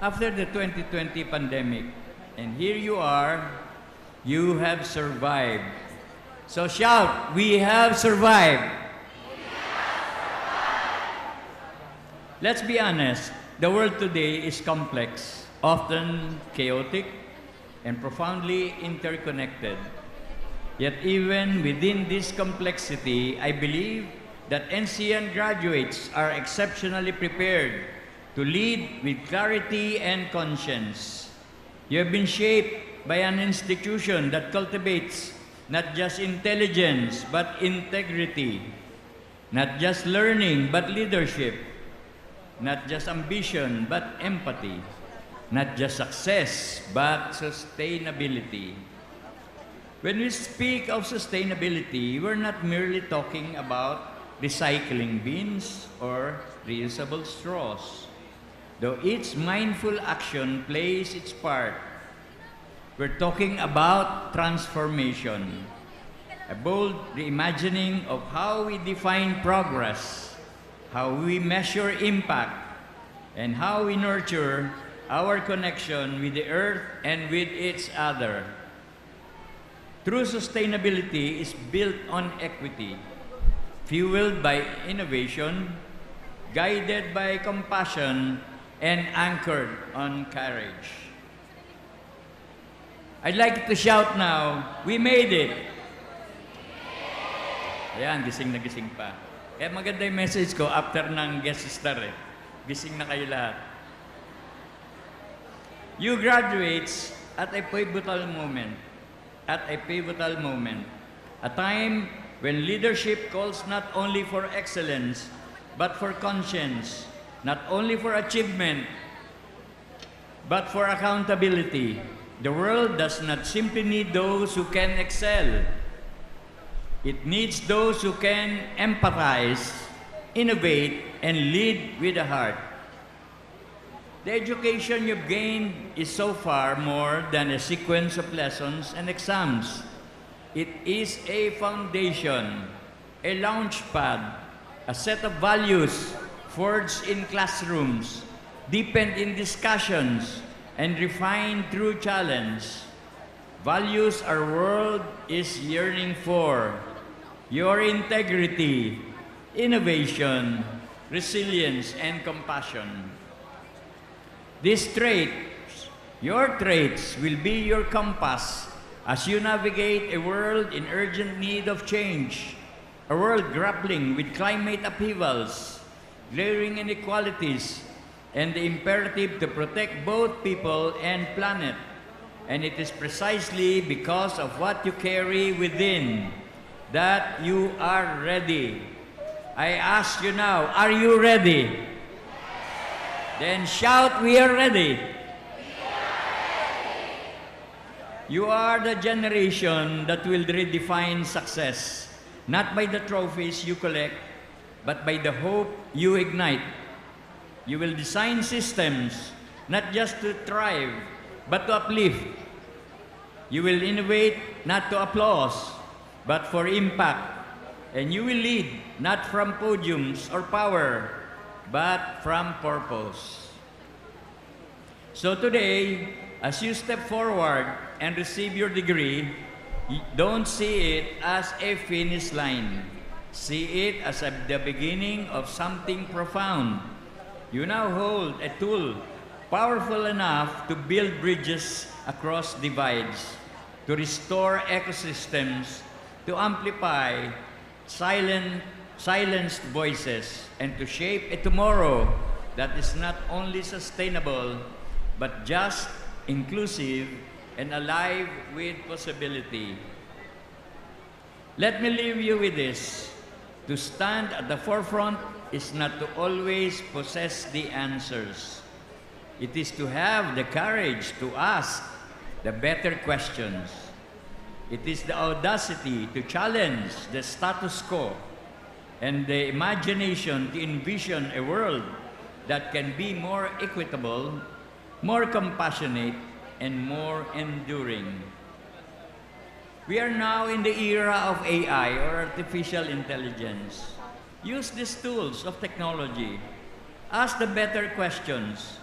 after the 2020 pandemic, and here you are, you have survived. So shout, we have survived. Let's be honest, the world today is complex, often chaotic, and profoundly interconnected. Yet even within this complexity, I believe that NCean graduates are exceptionally prepared to lead with clarity and conscience. You have been shaped by an institution that cultivates not just intelligence, but integrity, not just learning, but leadership, not just ambition, but empathy, not just success, but sustainability. When we speak of sustainability, we're not merely talking about recycling bins or reusable straws. Though each mindful action plays its part, we're talking about transformation, a bold reimagining of how we define progress, how we measure impact, and how we nurture our connection with the earth and with each other. True sustainability is built on equity, fueled by innovation, guided by compassion, and anchored on courage. I'd like to shout now, we made it! Ayan, gising na gising pa. Kaya maganda yung message ko after ng guest star eh. Gising na kayo lahat. You graduates at a pivotal moment. A time when leadership calls not only for excellence, but for conscience, not only for achievement, but for accountability. The world does not simply need those who can excel. It needs those who can empathize, innovate, and lead with the heart. The education you've gained is so far more than a sequence of lessons and exams. It is a foundation, a launchpad, a set of values forged in classrooms, deepened in discussions, and refined through challenge. Values our world is yearning for. Your integrity, innovation, resilience, and compassion. These traits, your traits, will be your compass as you navigate a world in urgent need of change, a world grappling with climate upheavals, glaring inequalities, and the imperative to protect both people and planet. And it is precisely because of what you carry within that you are ready. I ask you now, are you ready? Then shout, we are ready. You are the generation that will redefine success, not by the trophies you collect, but by the hope you ignite. You will design systems, not just to thrive, but to uplift. You will innovate, not to applause, but for impact. And you will lead not from podiums or power, but from purpose. So today, as you step forward and receive your degree, don't see it as a finish line. See it as the beginning of something profound. You now hold a tool powerful enough to build bridges across divides, to restore ecosystems, to amplify silenced voices, and to shape a tomorrow that is not only sustainable, but just, inclusive, and alive with possibility. Let me leave you with this. To stand at the forefront is not to always possess the answers. It is to have the courage to ask the better questions. It is the audacity to challenge the status quo and the imagination to envision a world that can be more equitable, more compassionate, and more enduring. We are now in the era of AI, or artificial intelligence. Use these tools of technology. Ask the better questions.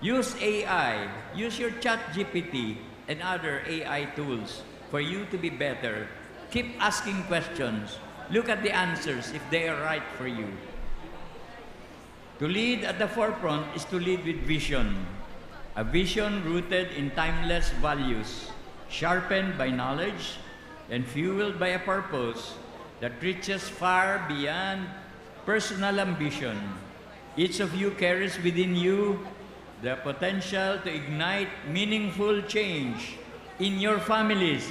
Use AI. Use your ChatGPT and other AI tools for you to be better. Keep asking questions. Look at the answers if they are right for you. To lead at the forefront is to lead with vision. A vision rooted in timeless values, sharpened by knowledge, and fueled by a purpose that reaches far beyond personal ambition. Each of you carries within you the potential to ignite meaningful change in your families,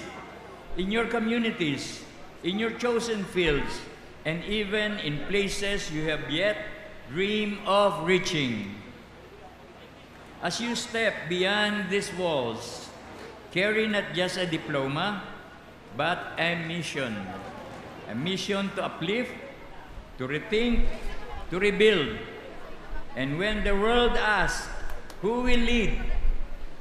in your communities, in your chosen fields, and even in places you have yet dreamed of reaching. As you step beyond these walls, carry not just a diploma, but a mission to uplift, to rethink, to rebuild. And when the world asks, who will lead?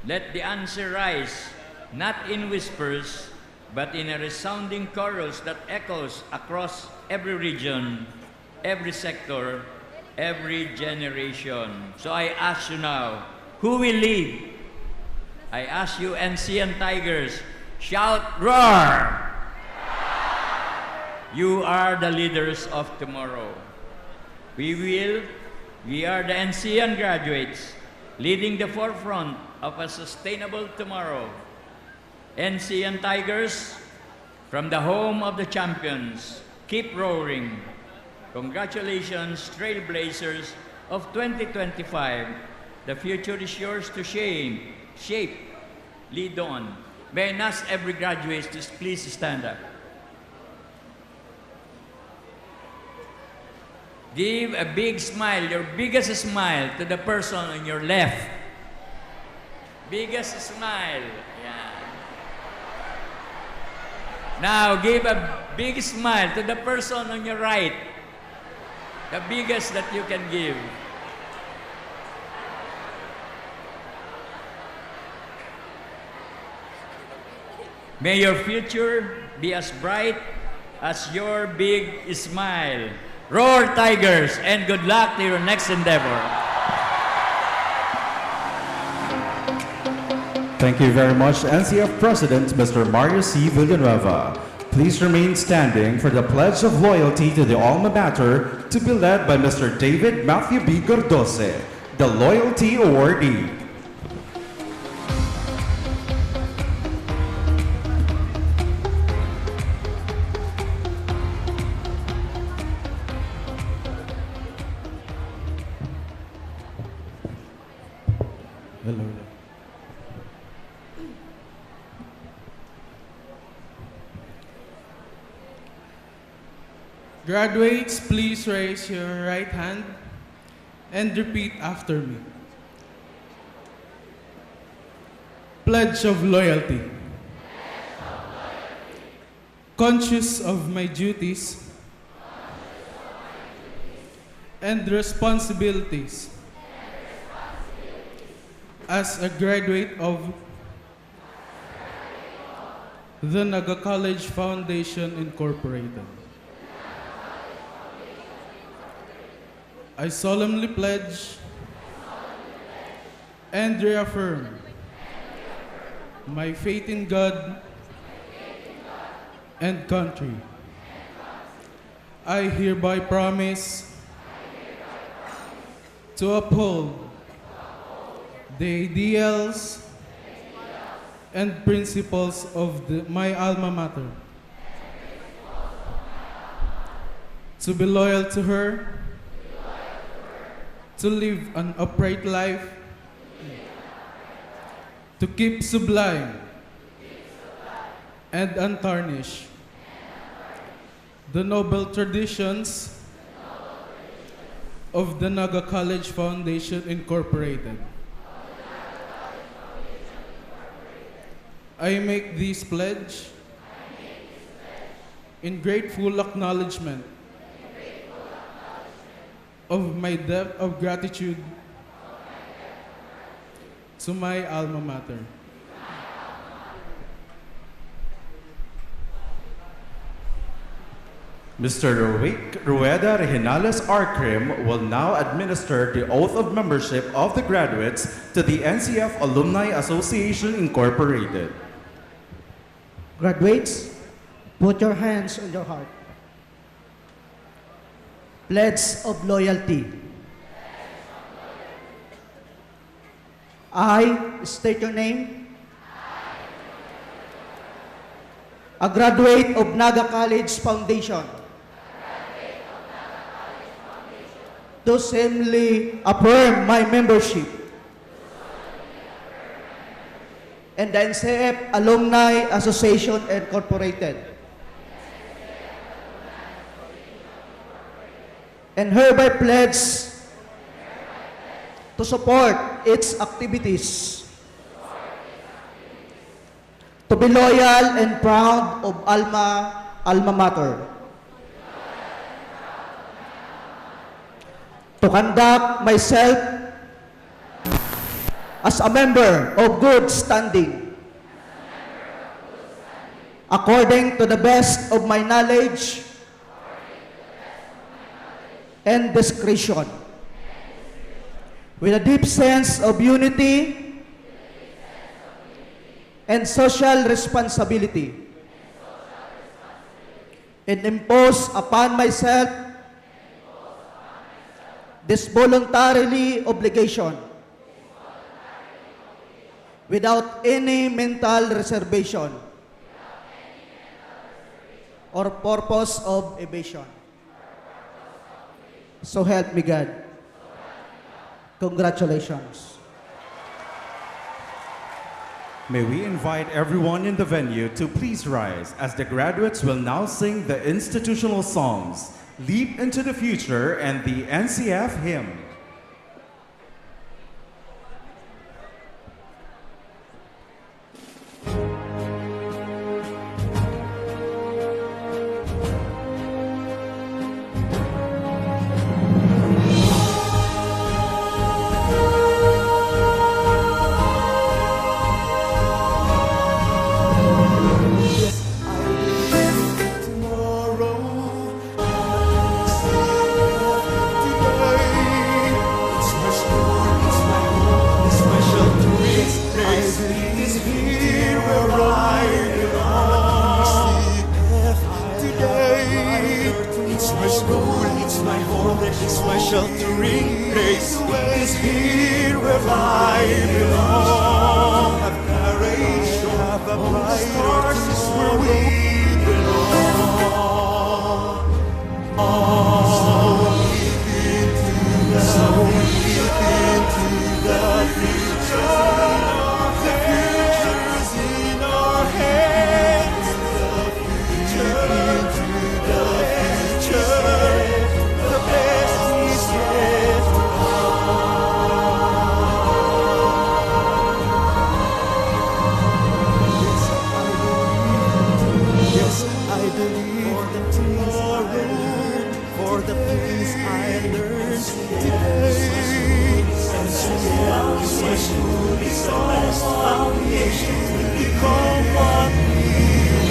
Let the answer rise, not in whispers, but in a resounding chorus that echoes across every region, every sector, every generation. So I ask you now, who will lead? I ask you, NCean Tigers, shout, roar! You are the leaders of tomorrow. We are the NCean graduates, leading the forefront of a sustainable tomorrow. NCean Tigers, from the home of the champions, keep roaring. Congratulations, Trailblazers of 2025. The future is yours to shape, lead on. May I ask every graduate to please stand up. Give a big smile, your biggest smile, to the person on your left. Biggest smile. Yeah. Now, give a big smile to the person on your right. The biggest that you can give. May your future be as bright as your big smile. Roar, Tigers, and good luck to your next endeavor. Thank you very much, NCF President Mr. Mario C. Villanueva. Please remain standing for the Pledge of Loyalty to the Alma Mater to be led by Mr. David Matthew B. Gordose, the Loyalty Awardee. Hello. Graduates, please raise your right hand and repeat after me. Pledge of loyalty. Conscious of my duties and responsibilities as a graduate of the Naga College Foundation Incorporated. I solemnly pledge and reaffirm my faith in God and country. I hereby promise to uphold the ideals and principles of my alma mater, to be loyal to her, to live an upright life, to keep sublime and untarnished the noble traditions of the Naga College Foundation Incorporated. I make this pledge in grateful acknowledgement of my debt of gratitude to my alma mater. Mr. 𝗟𝗏𝗡𝗃𝗏𝗏 𝗟𝗏𝗡 will now administer the oath of membership of the graduates to the NCF Alumni Association Incorporated. Graduates, put your hands on your heart. Pledge of loyalty. I state your name. A graduate of Naga College Foundation. Do solemnly affirm my membership in the NCF Alumni Association Incorporated, and hereby pledge to support its activities, to be loyal and proud of alma mater, to conduct myself as a member of good standing, according to the best of my knowledge and discretion, with a deep sense of unity and social responsibility, and impose upon myself this voluntary obligation without any mental reservation or purpose of evasion. So help me God. Congratulations. May we invite everyone in the venue to please rise as the graduates will now sing the institutional songs, Leap into the Future and the NCF hymn. Foundation will become what we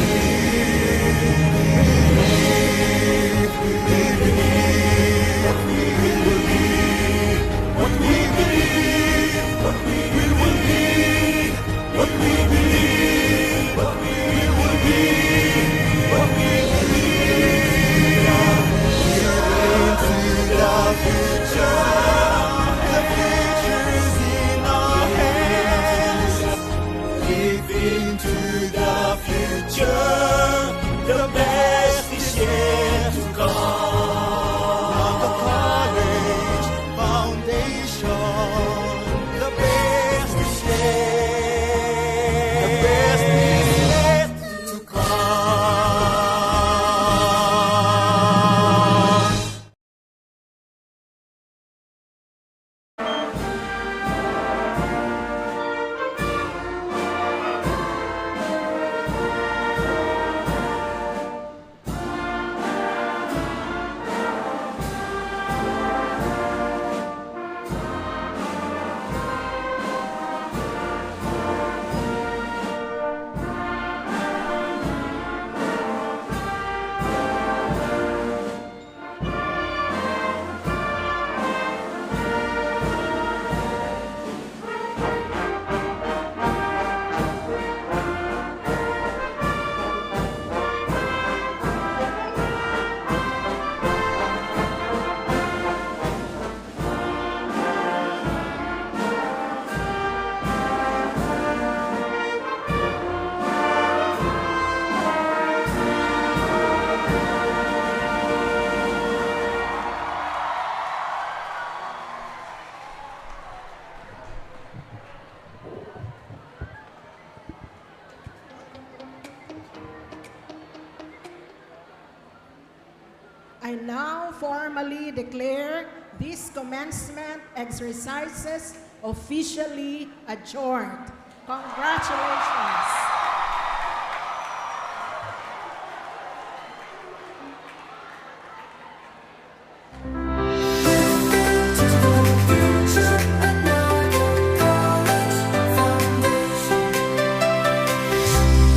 I now formally declare these commencement exercises officially adjourned. Congratulations.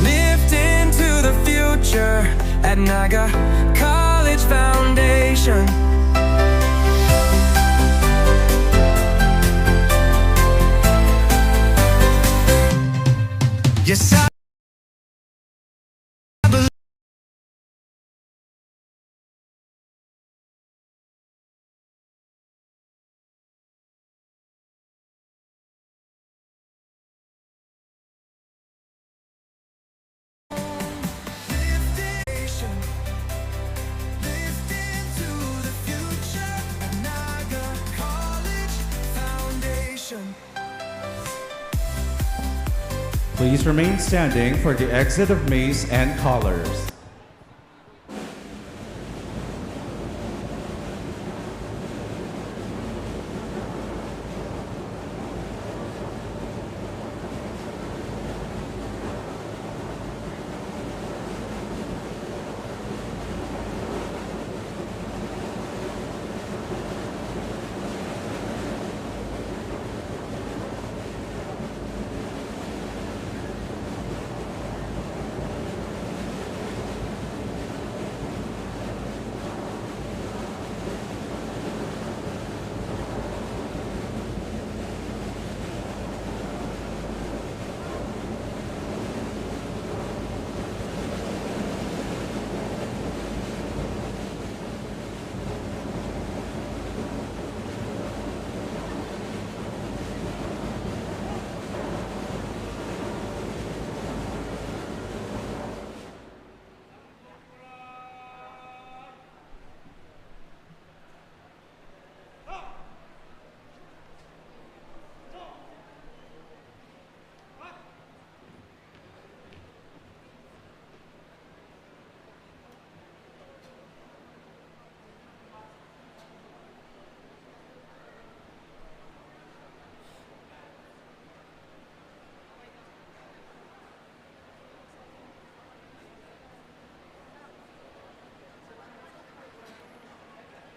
Lift into the future at Naga College Foundation. Yes, I believe. Lift into the future at Naga College Foundation. Please remain standing for the exit of maize and colors.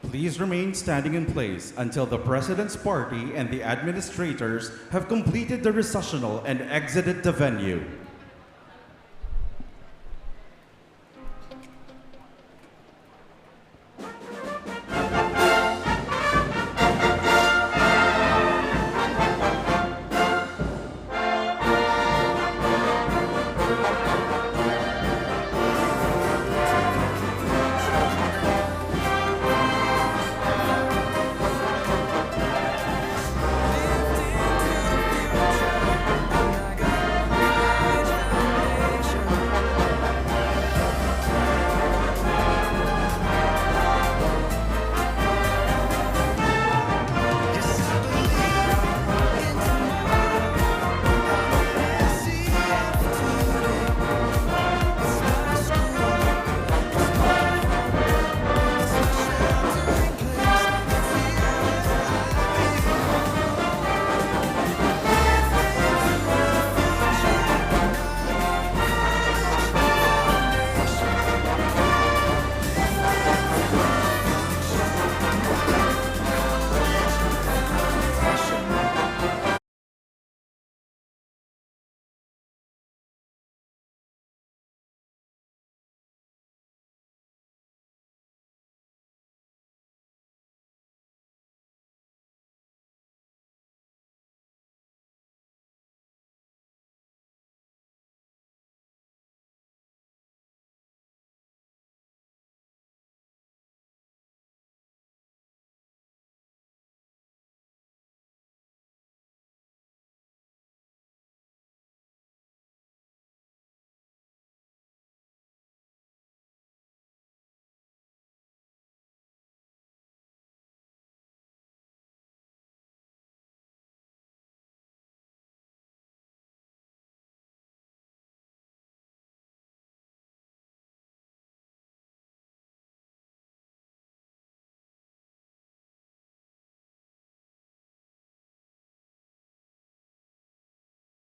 Please remain standing in place until the President's party and the administrators have completed the recessional and exited the venue.